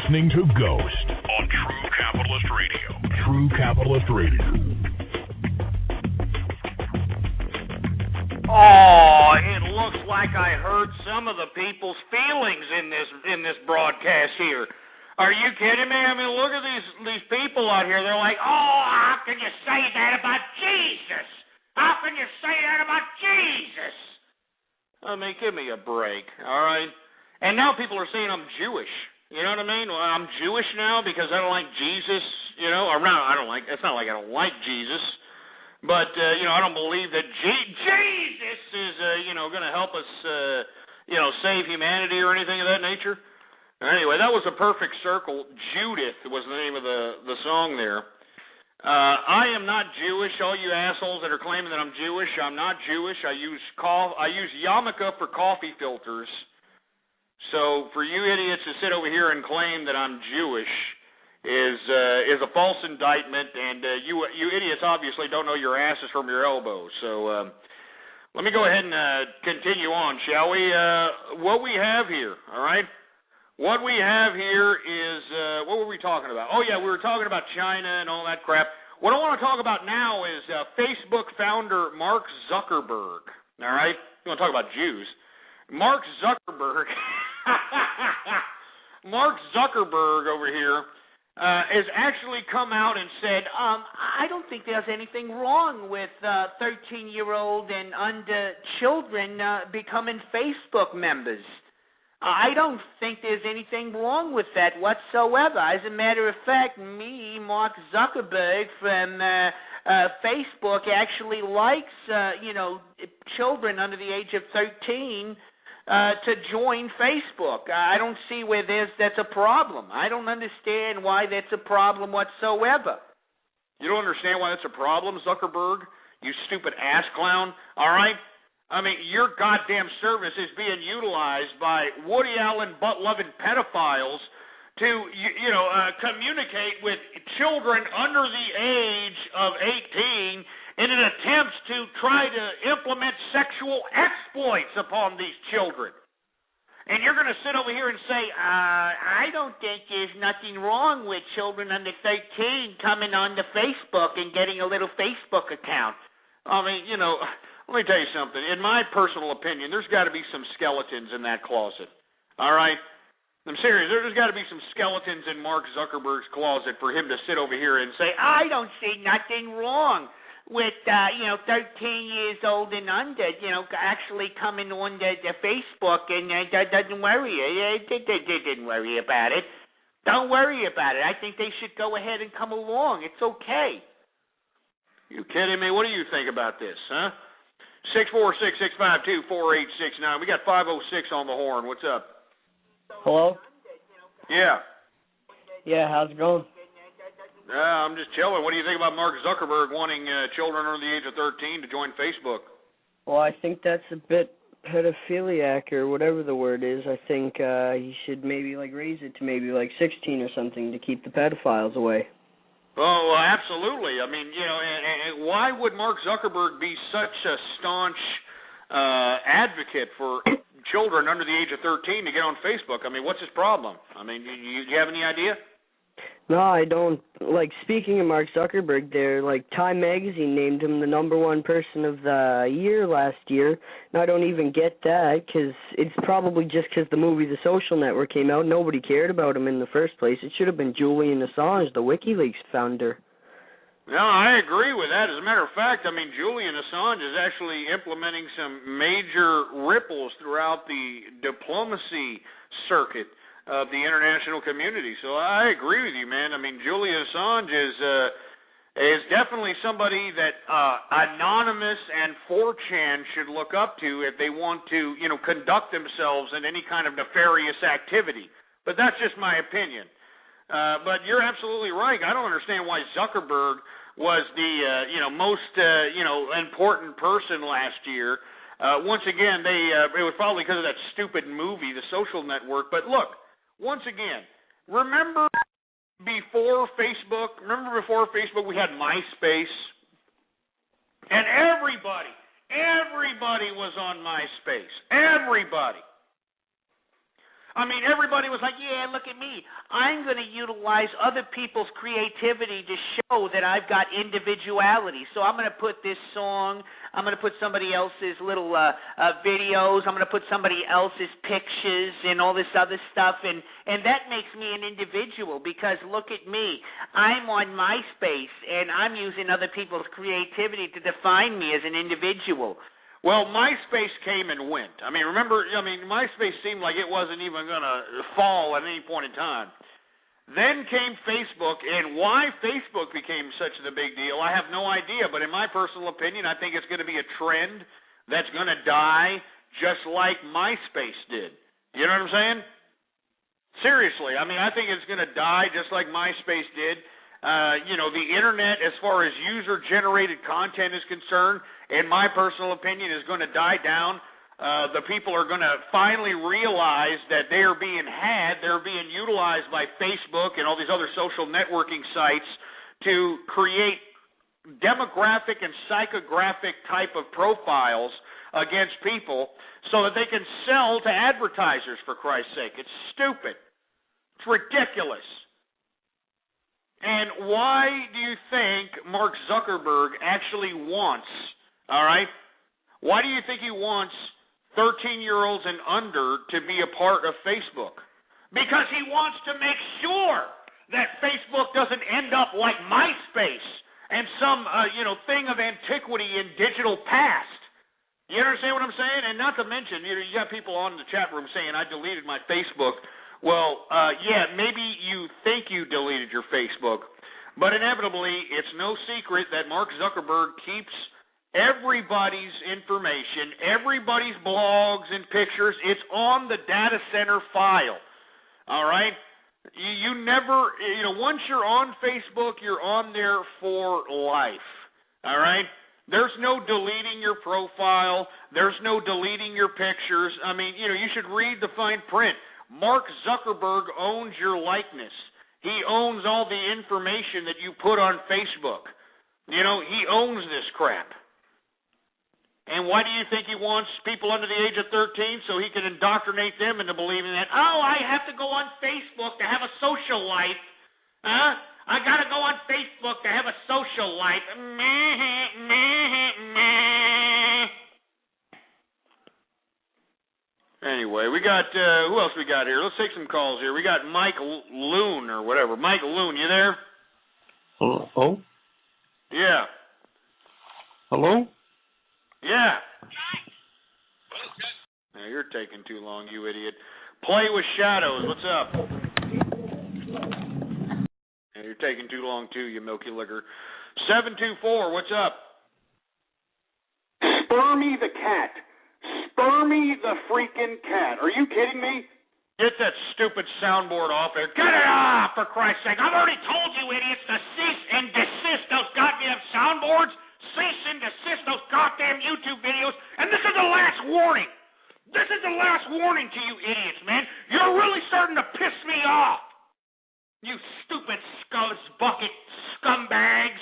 listening to Ghost on True Capitalist Radio. True Capitalist Radio. Oh, it looks like I hurt some of the people's feelings in this broadcast here. Are you kidding me? I mean, look at these people out here. They're like, oh, how can you say that about Jesus? How can you say that about Jesus? I mean, give me a break, all right? And now people are saying I'm Jewish. You know what I mean? Well, I'm Jewish now because I don't like Jesus, you know? Or no, I don't like, it's not like I don't like Jesus. But, I don't believe that Jesus is, going to help us, save humanity or anything of that nature. Anyway, that was a perfect circle. Judith was the name of the song there. I am not Jewish. All you assholes that are claiming that I'm Jewish, I'm not Jewish. I use yarmulke for coffee filters. So for you idiots to sit over here and claim that I'm Jewish is a false indictment, and you idiots obviously don't know your asses from your elbows. So let me go ahead and continue on, shall we? What we have here, all right? What we have here is, what were we talking about? Oh, yeah, we were talking about China and all that crap. What I want to talk about now is Facebook founder Mark Zuckerberg, all right? You want to talk about Jews. Mark Zuckerberg, Mark Zuckerberg over here has actually come out and said, I don't think there's anything wrong with 13-year-old and under children becoming Facebook members. I don't think there's anything wrong with that whatsoever. As a matter of fact, me, Mark Zuckerberg from Facebook, actually likes, children under the age of 13 to join Facebook. I don't see where that's a problem. I don't understand why that's a problem whatsoever. You don't understand why that's a problem, Zuckerberg? You stupid ass clown. All right? I mean, your goddamn service is being utilized by Woody Allen butt-loving pedophiles to, communicate with children under the age of 18 in an attempt to try to implement sexual exploits upon these children. And you're going to sit over here and say, I don't think there's nothing wrong with children under 13 coming on to Facebook and getting a little Facebook account. I mean, let me tell you something. In my personal opinion, there's got to be some skeletons in that closet. All right? I'm serious. There's got to be some skeletons in Mark Zuckerberg's closet for him to sit over here and say, I don't see nothing wrong with, 13 years old and under, actually coming on the Facebook, and that doesn't worry you. They didn't worry about it. Don't worry about it. I think they should go ahead and come along. It's okay. You kidding me? What do you think about this, huh? 646-652-4869. We got 506 on the horn. What's up? Hello? Yeah. Yeah, how's it going? I'm just chilling. What do you think about Mark Zuckerberg wanting children under the age of 13 to join Facebook? Well, I think that's a bit pedophiliac or whatever the word is. I think he should maybe raise it to maybe 16 or something to keep the pedophiles away. Oh, well, absolutely. I mean, and why would Mark Zuckerberg be such a staunch advocate for children under the age of 13 to get on Facebook? I mean, what's his problem? I mean, do you have any idea? No, I don't. Speaking of Mark Zuckerberg there, Time Magazine named him the #1 person of the year last year, and I don't even get that, because it's probably just because the movie The Social Network came out, nobody cared about him in the first place. It should have been Julian Assange, the WikiLeaks founder. No, I agree with that. As a matter of fact, I mean, Julian Assange is actually implementing some major ripples throughout the diplomacy circuit of the international community. So I agree with you, man. I mean, Julian Assange is definitely somebody that Anonymous and 4chan should look up to if they want to, conduct themselves in any kind of nefarious activity. But that's just my opinion. But you're absolutely right. I don't understand why Zuckerberg was the, most, important person last year. Once again, it was probably because of that stupid movie, The Social Network. But look, once again, remember before Facebook we had MySpace? And everybody was on MySpace. Everybody. I mean, everybody was like, yeah, look at me. I'm going to utilize other people's creativity to show that I've got individuality. So I'm going to put this song, I'm going to put somebody else's little videos, I'm going to put somebody else's pictures and all this other stuff, and that makes me an individual because look at me. I'm on MySpace, and I'm using other people's creativity to define me as an individual. Well, MySpace came and went. I mean, remember, MySpace seemed like it wasn't even going to fall at any point in time. Then came Facebook, and why Facebook became such a big deal, I have no idea. But in my personal opinion, I think it's going to be a trend that's going to die just like MySpace did. You know what I'm saying? Seriously, I mean, I think it's going to die just like MySpace did. The internet, as far as user-generated content is concerned, in my personal opinion, is going to die down. The people are going to finally realize that they are being they're being utilized by Facebook and all these other social networking sites to create demographic and psychographic type of profiles against people so that they can sell to advertisers, for Christ's sake. It's stupid. It's ridiculous. And why do you think Mark Zuckerberg actually wants, all right, why do you think he wants 13-year-olds and under to be a part of Facebook? Because he wants to make sure that Facebook doesn't end up like MySpace and some, thing of antiquity in digital past. You understand what I'm saying? And not to mention, you got people on the chat room saying, I deleted my Facebook. Well, maybe you think you deleted your Facebook, but inevitably, it's no secret that Mark Zuckerberg keeps everybody's information, everybody's blogs and pictures. It's on the data center file, all right? You never, once you're on Facebook, you're on there for life, all right? There's no deleting your profile. There's no deleting your pictures. I mean, you should read the fine print. Mark Zuckerberg owns your likeness. He owns all the information that you put on Facebook. He owns this crap. And why do you think he wants people under the age of 13? So he can indoctrinate them into believing that, I have to go on Facebook to have a social life. I got to go on Facebook to have a social life. Anyway, we got, who else we got here? Let's take some calls here. We got Mike Loon or whatever. Mike Loon, you there? Hello? Yeah. Hello? Yeah. Now, you're taking too long, you idiot. Play with Shadows, what's up? Yeah, you're taking too long, too, you milky liquor. 724, what's up? Spermy the cat. Spermy the freaking cat. Are you kidding me? Get that stupid soundboard off there. Get it off, for Christ's sake. I've already told you idiots to cease and desist those goddamn soundboards. Cease and desist those goddamn YouTube videos. And this is the last warning. This is the last warning to you idiots, man. You're really starting to piss me off. You stupid scuzz bucket scumbags.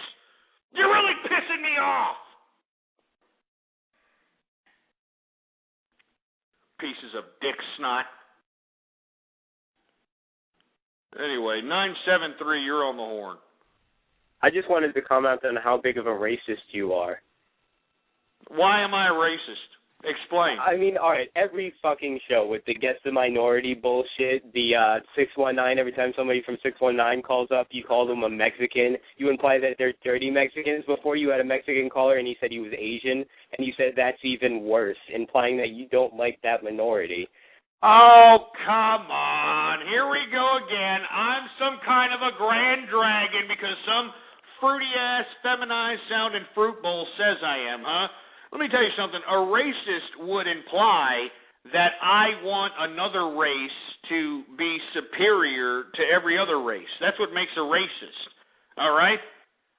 You're really pissing me off. Pieces of dick snot. Anyway, 973, you're on the horn. I just wanted to comment on how big of a racist you are. Why am I a racist? Explain. I mean, all right, every fucking show with the guess the minority bullshit, the 619, every time somebody from 619 calls up, you call them a Mexican. You imply that they're dirty Mexicans. Before you had a Mexican caller and he said he was Asian, and you said that's even worse, implying that you don't like that minority. Oh, come on. Here we go again. I'm some kind of a grand dragon because some fruity-ass, feminized-sounding fruit bowl says I am, huh? Let me tell you something. A racist would imply that I want another race to be superior to every other race. That's what makes a racist, all right?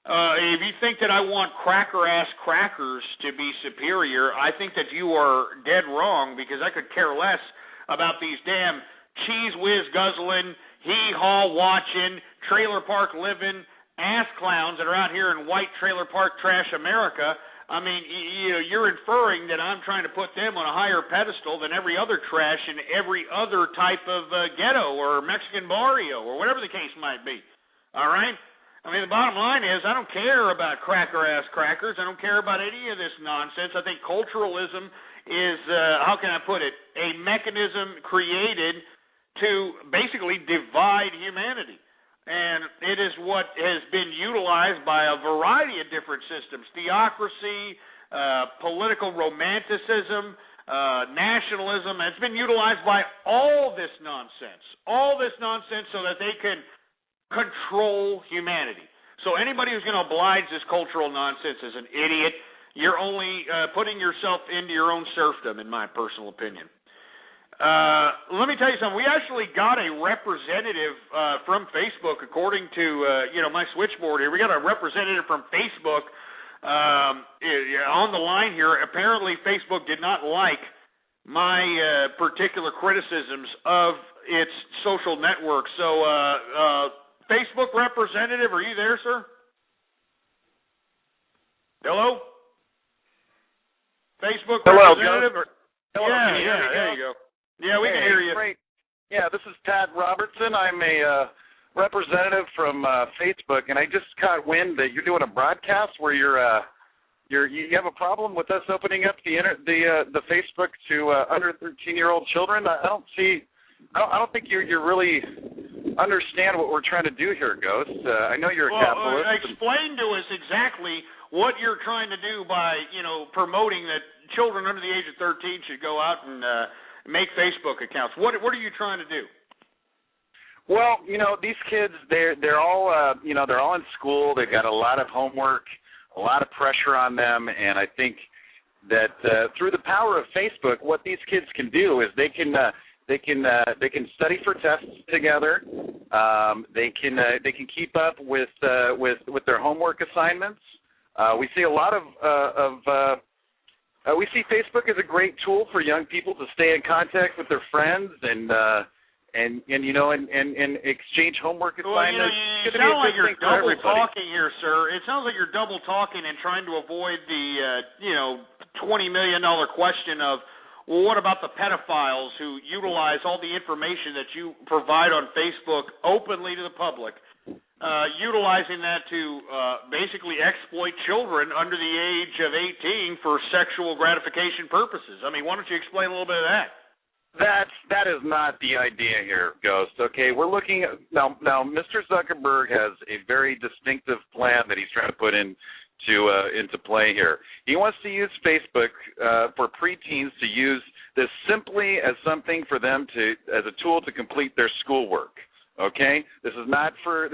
If you think that I want cracker-ass crackers to be superior, I think that you are dead wrong because I could care less about these damn cheese whiz guzzling, hee-haw watching, trailer park living ass clowns that are out here in white trailer park trash America. I mean, you're inferring that I'm trying to put them on a higher pedestal than every other trash in every other type of ghetto or Mexican barrio or whatever the case might be. All right? I mean, the bottom line is I don't care about cracker-ass crackers. I don't care about any of this nonsense. I think culturalism is, how can I put it, a mechanism created to basically divide humanity. And it is what has been utilized by a variety of different systems, theocracy, political romanticism, nationalism. It's been utilized by all this nonsense so that they can control humanity. So anybody who's going to oblige this cultural nonsense is an idiot. You're only putting yourself into your own serfdom, in my personal opinion. Let me tell you something. We actually got a representative from Facebook, according to my switchboard here. We got a representative from Facebook on the line here. Apparently, Facebook did not like my particular criticisms of its social network. So, Facebook representative, are you there, sir? Hello? Facebook representative? Hello, yeah, there you go. Yeah, we can hear you. Great. Yeah, this is Pat Robertson. I'm a representative from Facebook, and I just caught wind that you're doing a broadcast where you have a problem with us opening up the Facebook to under 13-year-old children. I don't think you really understand what we're trying to do here, Ghost. I know you're a capitalist. Explain to us exactly what you're trying to do by promoting that children under the age of 13 should go out and make Facebook accounts. What are you trying to do? Well, these kids, they're all they're all in school. They've got a lot of homework, a lot of pressure on them, and I think that through the power of Facebook, what these kids can do is they can study for tests together. They can keep up with their homework assignments. We see a lot of we see Facebook as a great tool for young people to stay in contact with their friends and exchange homework assignments. You sound like you're double talking here, sir. It sounds like you're double talking and trying to avoid the $20 million question of, well, what about the pedophiles who utilize all the information that you provide on Facebook openly to the public, utilizing that to basically exploit children under the age of 18 for sexual gratification purposes? I mean, why don't you explain a little bit of that? That is not the idea here, Ghost. Okay, we're looking at now. Mr. Zuckerberg has a very distinctive plan that he's trying to put into play here. He wants to use Facebook for preteens to use this simply as something for them as a tool to complete their schoolwork. Okay, this is not for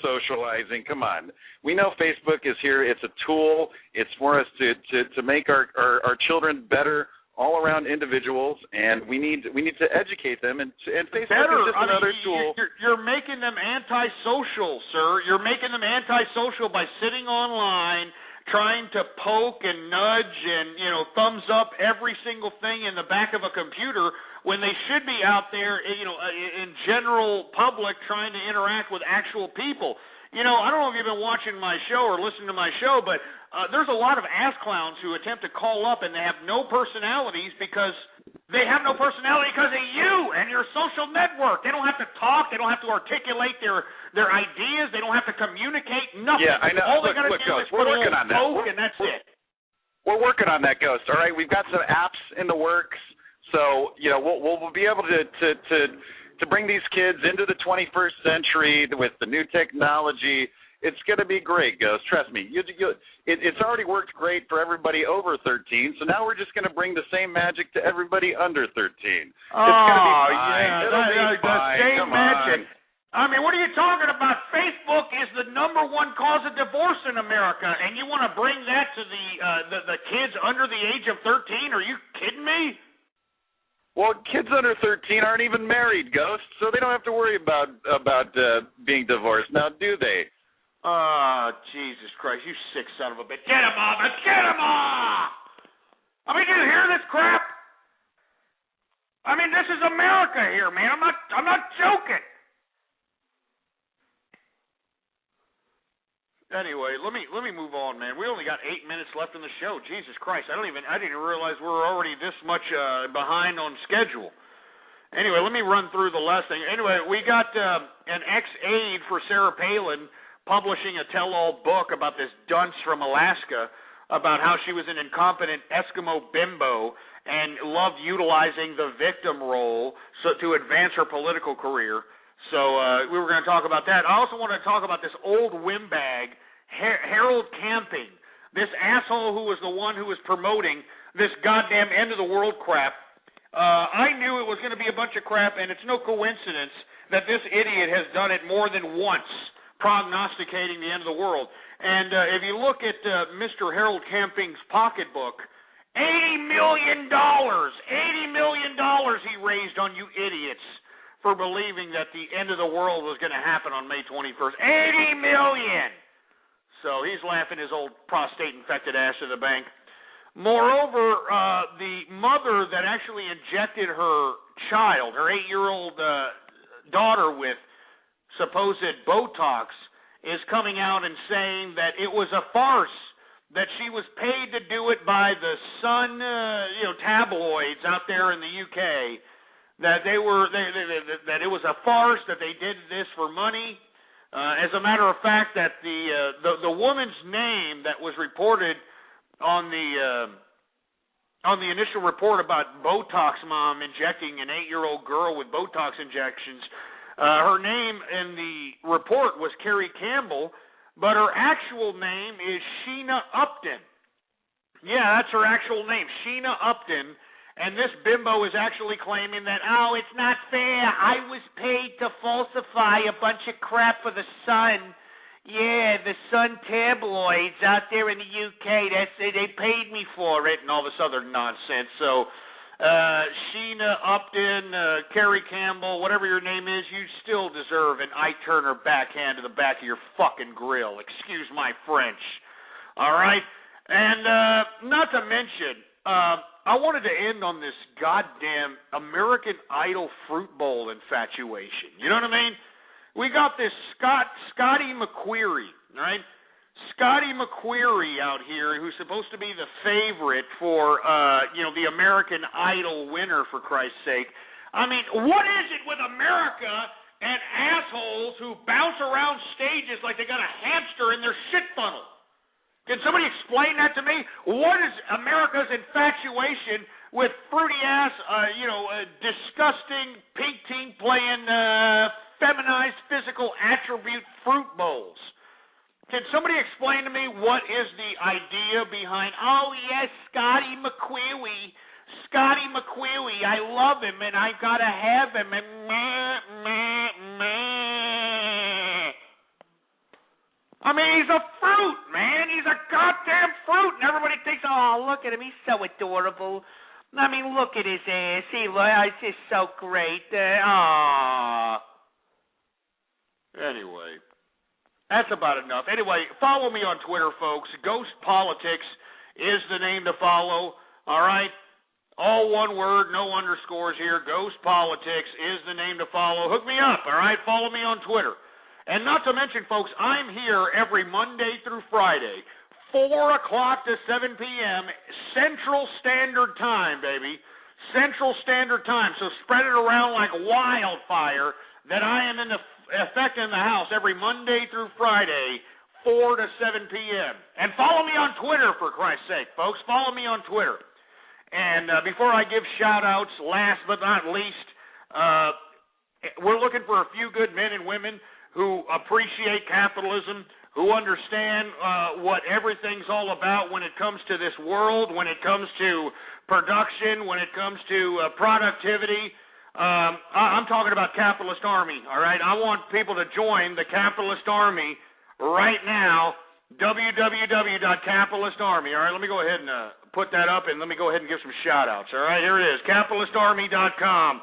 socializing. Come on, we know Facebook is here. It's a tool. It's for us to make our children better all-around individuals, and we need to educate them. And Facebook is just another tool. You're making them antisocial, sir. You're making them antisocial by sitting online, trying to poke and nudge and thumbs up every single thing in the back of a computer when they should be out there, in general public, trying to interact with actual people. I don't know if you've been watching my show or listening to my show, but there's a lot of ass clowns who attempt to call up and they have no personalities because of you and your social network. They don't have to talk. They don't have to articulate their ideas. They don't have to communicate. Nothing. Yeah, I know. All they got to do is put a little poke, and that's it. We're working on that, Ghost. All right, we've got some apps in the works, so we'll be able to bring these kids into the 21st century with the new technology. It's going to be great, Ghost. Trust me. It's already worked great for everybody over 13, so now we're just going to bring the same magic to everybody under 13. It's going to be fine. Yeah, the same magic. I mean, what are you talking about? Facebook is the #1 cause of divorce in America, and you want to bring that to the kids under the age of 13? Are you kidding me? Well, kids under 13 aren't even married, Ghost, so they don't have to worry about being divorced. Now, do they? Oh, Jesus Christ, you sick son of a bitch. Get him off! Get him off! I mean, do you hear this crap? I mean, this is America here, man. I'm not joking. Anyway, let me move on, man. We only got 8 minutes left in the show. Jesus Christ, I didn't even realize we were already this much behind on schedule. Anyway, let me run through the last thing. Anyway, we got an ex-aide for Sarah Palin publishing a tell-all book about this dunce from Alaska about how she was an incompetent Eskimo bimbo and loved utilizing the victim role to advance her political career. So we were going to talk about that. I also want to talk about this old windbag, Harold Camping, this asshole who was the one who was promoting this goddamn end-of-the-world crap. I knew it was going to be a bunch of crap, and it's no coincidence that this idiot has done it more than once, prognosticating the end of the world. And if you look at Mr. Harold Camping's pocketbook, $80 million he raised on you idiots for believing that the end of the world was going to happen on May 21st. $80 million! So he's laughing his old prostate-infected ass to the bank. Moreover, the mother that actually injected her child, her 8-year-old daughter, with supposed Botox, is coming out and saying that it was a farce, that she was paid to do it by the Sun, tabloids out there in the UK, that that it was a farce, that they did this for money. As a matter of fact, that the woman's name that was reported on the initial report about Botox mom injecting an 8-year-old girl with Botox injections, her name in the report was Carrie Campbell, but her actual name is Sheena Upton. Yeah, that's her actual name, Sheena Upton. And this bimbo is actually claiming that, oh, it's not fair. I was paid to falsify a bunch of crap for the Sun. Yeah, the Sun tabloids out there in the UK, they paid me for it, and all this other nonsense. So, Sheena Upton, Carrie Campbell, whatever your name is, you still deserve an I-turner backhand to the back of your fucking grill. Excuse my French. All right? And not to mention, I wanted to end on this goddamn American Idol fruit bowl infatuation. You know what I mean? We got this Scotty McQueary, right? Scotty McQueary out here, who's supposed to be the favorite for, the American Idol winner, for Christ's sake. I mean, what is it with America and assholes who bounce around stages like they got a hamster in their shit funnel? Can somebody explain that to me? What is America's infatuation with fruity-ass, disgusting, pink team playing, feminized physical attribute fruit bowls? Can somebody explain to me what is the idea behind, oh, yes, Scotty McQueary, I love him, and I gotta have him, and I mean, he's a fruit, man. He's a goddamn fruit. And everybody thinks, oh, look at him. He's so adorable. I mean, look at his ass. It's just so great. Anyway, that's about enough. Anyway, follow me on Twitter, folks. Ghost Politics is the name to follow. All right? All one word, no underscores here. Ghost Politics is the name to follow. Hook me up, all right? Follow me on Twitter. And not to mention, folks, I'm here every Monday through Friday, 4 o'clock to 7 p.m. Central Standard Time, baby. Central Standard Time. So spread it around like wildfire that I am in effect in the house every Monday through Friday, 4 to 7 p.m. And follow me on Twitter, for Christ's sake, folks. Follow me on Twitter. And before I give shout-outs, last but not least, we're looking for a few good men and women who appreciate capitalism, who understand what everything's all about when it comes to this world, when it comes to production, when it comes to productivity. I'm talking about Capitalist Army, all right? I want people to join the Capitalist Army right now, www.Capitalist Army. All right, let me go ahead and put that up, and let me go ahead and give some shout-outs. All right, here it is, capitalistarmy.com.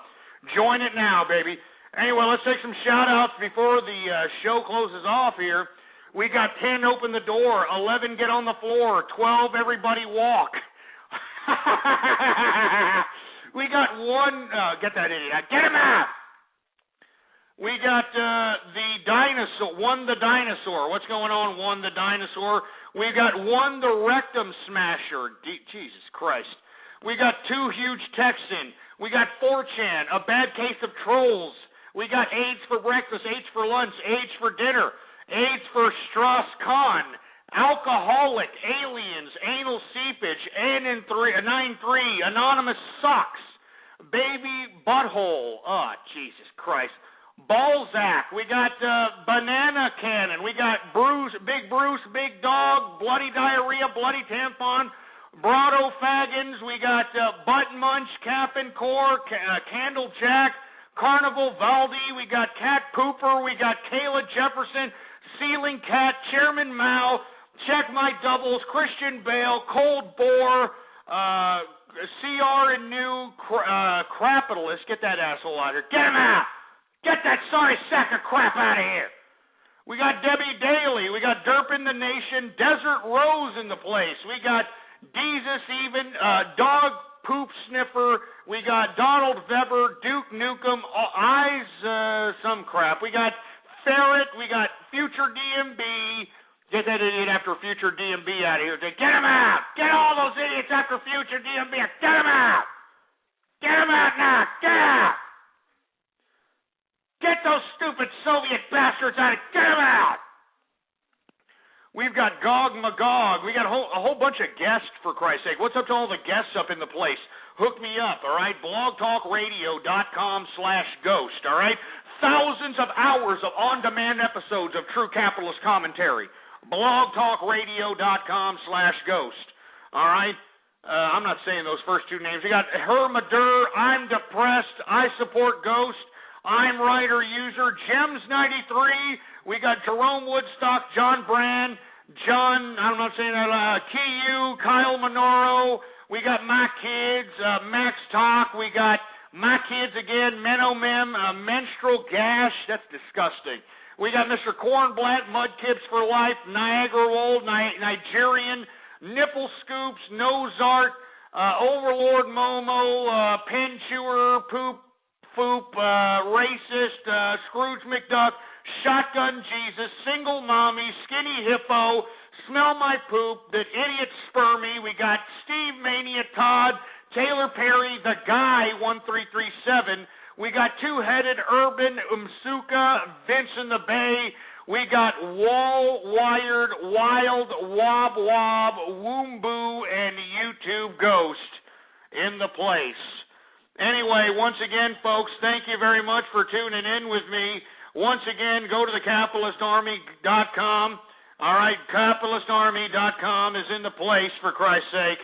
Join it now, baby. Anyway, let's take some shout-outs before the show closes off here. We got 10, open the door. 11, get on the floor. 12, everybody walk. We got 1, get that idiot out. Get him out! We got the dinosaur, 1 the dinosaur. What's going on, 1 the dinosaur? We got 1 the rectum smasher. Jesus Christ. We got 2 huge texts in. We got 4chan, a bad case of trolls. We got AIDS for breakfast, AIDS for lunch, AIDS for dinner, AIDS for Strauss-Kahn, alcoholic, aliens, anal seepage, N93, anonymous sucks, baby butthole, oh, Jesus Christ, Balzac, we got banana cannon, we got Bruce, Big Dog, bloody diarrhea, bloody tampon, Brado Faggins, we got Butt Munch, Cap and Core, Candle Jack, Carnival Valdi, we got Cat Pooper, we got Kayla Jefferson, Ceiling Cat, Chairman Mao, Check My Doubles, Christian Bale, Cold Bore, CR and New Crapitalist. Get that asshole out of here. Get him out! Get that sorry sack of crap out of here! We got Debbie Daly. We got Derp in the Nation. Desert Rose in the place. We got Jesus even. Dog Poop Sniffer. We got Donald Weber. Duke Nukem. Eyes some crap. We got Ferret. We got Future DMB. Get that idiot after Future DMB out of here. Get him out. Get all those idiots after Future DMB. Get him out. Get him out now. Get out. Get those stupid Soviet bastards out. Get them out. We've got Gog Magog. We got a whole bunch of guests, for Christ's sake. What's up to all the guests up in the place? Hook me up, all right? blogtalkradio.com/ghost, all right? Thousands of hours of on-demand episodes of True Capitalist Commentary. blogtalkradio.com/ghost, all right? I'm not saying those first two names. We got Hermadur, I'm Depressed, I Support Ghost, I'm Writer User, Gems93, we got Jerome Woodstock, John Brand, John, I'm not saying that, Kiyu, Kyle Monoro, we got My Kids, Max Talk, we got My Kids again, Menno Mem, Menstrual Gash, that's disgusting. We got Mr. Cornblatt, Mudkips for Life, Niagara Old, Nigerian, Nipple Scoops, Nozart, Overlord Momo, Pen Chewer, Poop, Foop, Racist, Scrooge McDuck, Shotgun Jesus, Single Mommy, Skinny Hippo, Smell My Poop, The Idiot Spermy, we got Steve Mania Todd, Taylor Perry, The Guy 1337, we got Two-Headed Urban, Umsuka, Vince in the Bay, we got Wall, Wired, Wild, Wob Wob, Woomboo, and YouTube Ghost in the place. Anyway, once again, folks, thank you very much for tuning in with me. Once again, go to thecapitalistarmy.com. All right, capitalistarmy.com is in the place, for Christ's sake.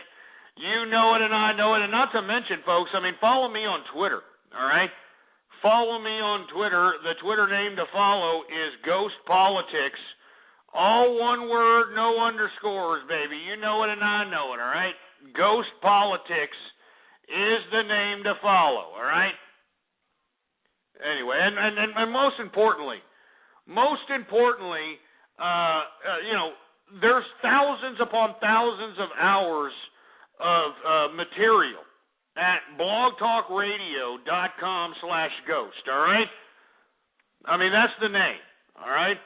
You know it and I know it. And not to mention, folks, follow me on Twitter, all right? Follow me on Twitter. The Twitter name to follow is Ghost Politics. All one word, no underscores, baby. You know it and I know it, all right? Ghost Politics is the name to follow, all right? Anyway, and most importantly, there's thousands upon thousands of hours of material at blogtalkradio.com/ghost, all right? That's the name, all right?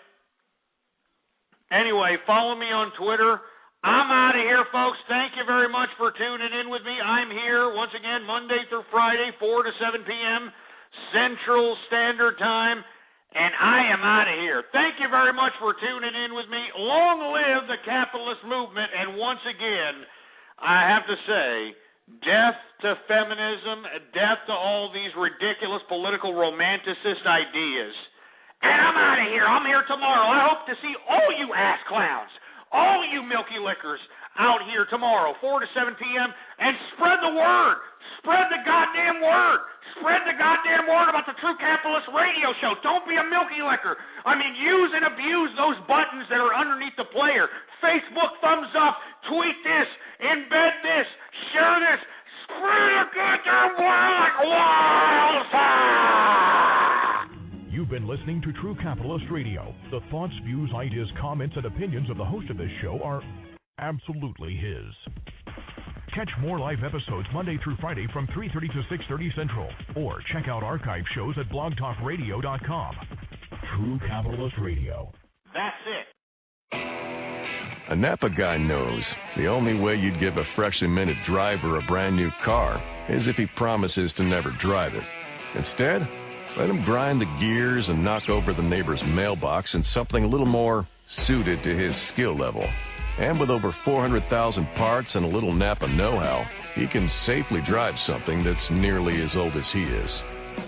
Anyway, follow me on Twitter. I'm out of here, folks. Thank you very much for tuning in with me. I'm here, once again, Monday through Friday, 4 to 7 p.m. Central Standard Time, and I am out of here. Thank you very much for tuning in with me. Long live the capitalist movement, and once again, I have to say, death to feminism, death to all these ridiculous political romanticist ideas. And I'm out of here. I'm here tomorrow. I hope to see all you ass clowns, all you milky lickers out here tomorrow, 4 to 7 p.m., and spread the word. Spread the goddamn word. Spread the goddamn word about the True Capitalist Radio Show. Don't be a milky licker. Use and abuse those buttons that are underneath the player. Facebook thumbs up, tweet this, embed this, share this, spread the goddamn word like wildfire. You've been listening to True Capitalist Radio. The thoughts, views, ideas, comments, and opinions of the host of this show are absolutely his. Catch more live episodes Monday through Friday from 3:30 to 6:30 Central. Or check out archive shows at blogtalkradio.com. True Capitalist Radio. That's it. A Napa guy knows the only way you'd give a freshly minted driver a brand new car is if he promises to never drive it. Instead, let him grind the gears and knock over the neighbor's mailbox in something a little more suited to his skill level. And with over 400,000 parts and a little Napa know-how, he can safely drive something that's nearly as old as he is.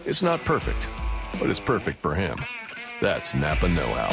It's not perfect, but it's perfect for him. That's Napa know-how.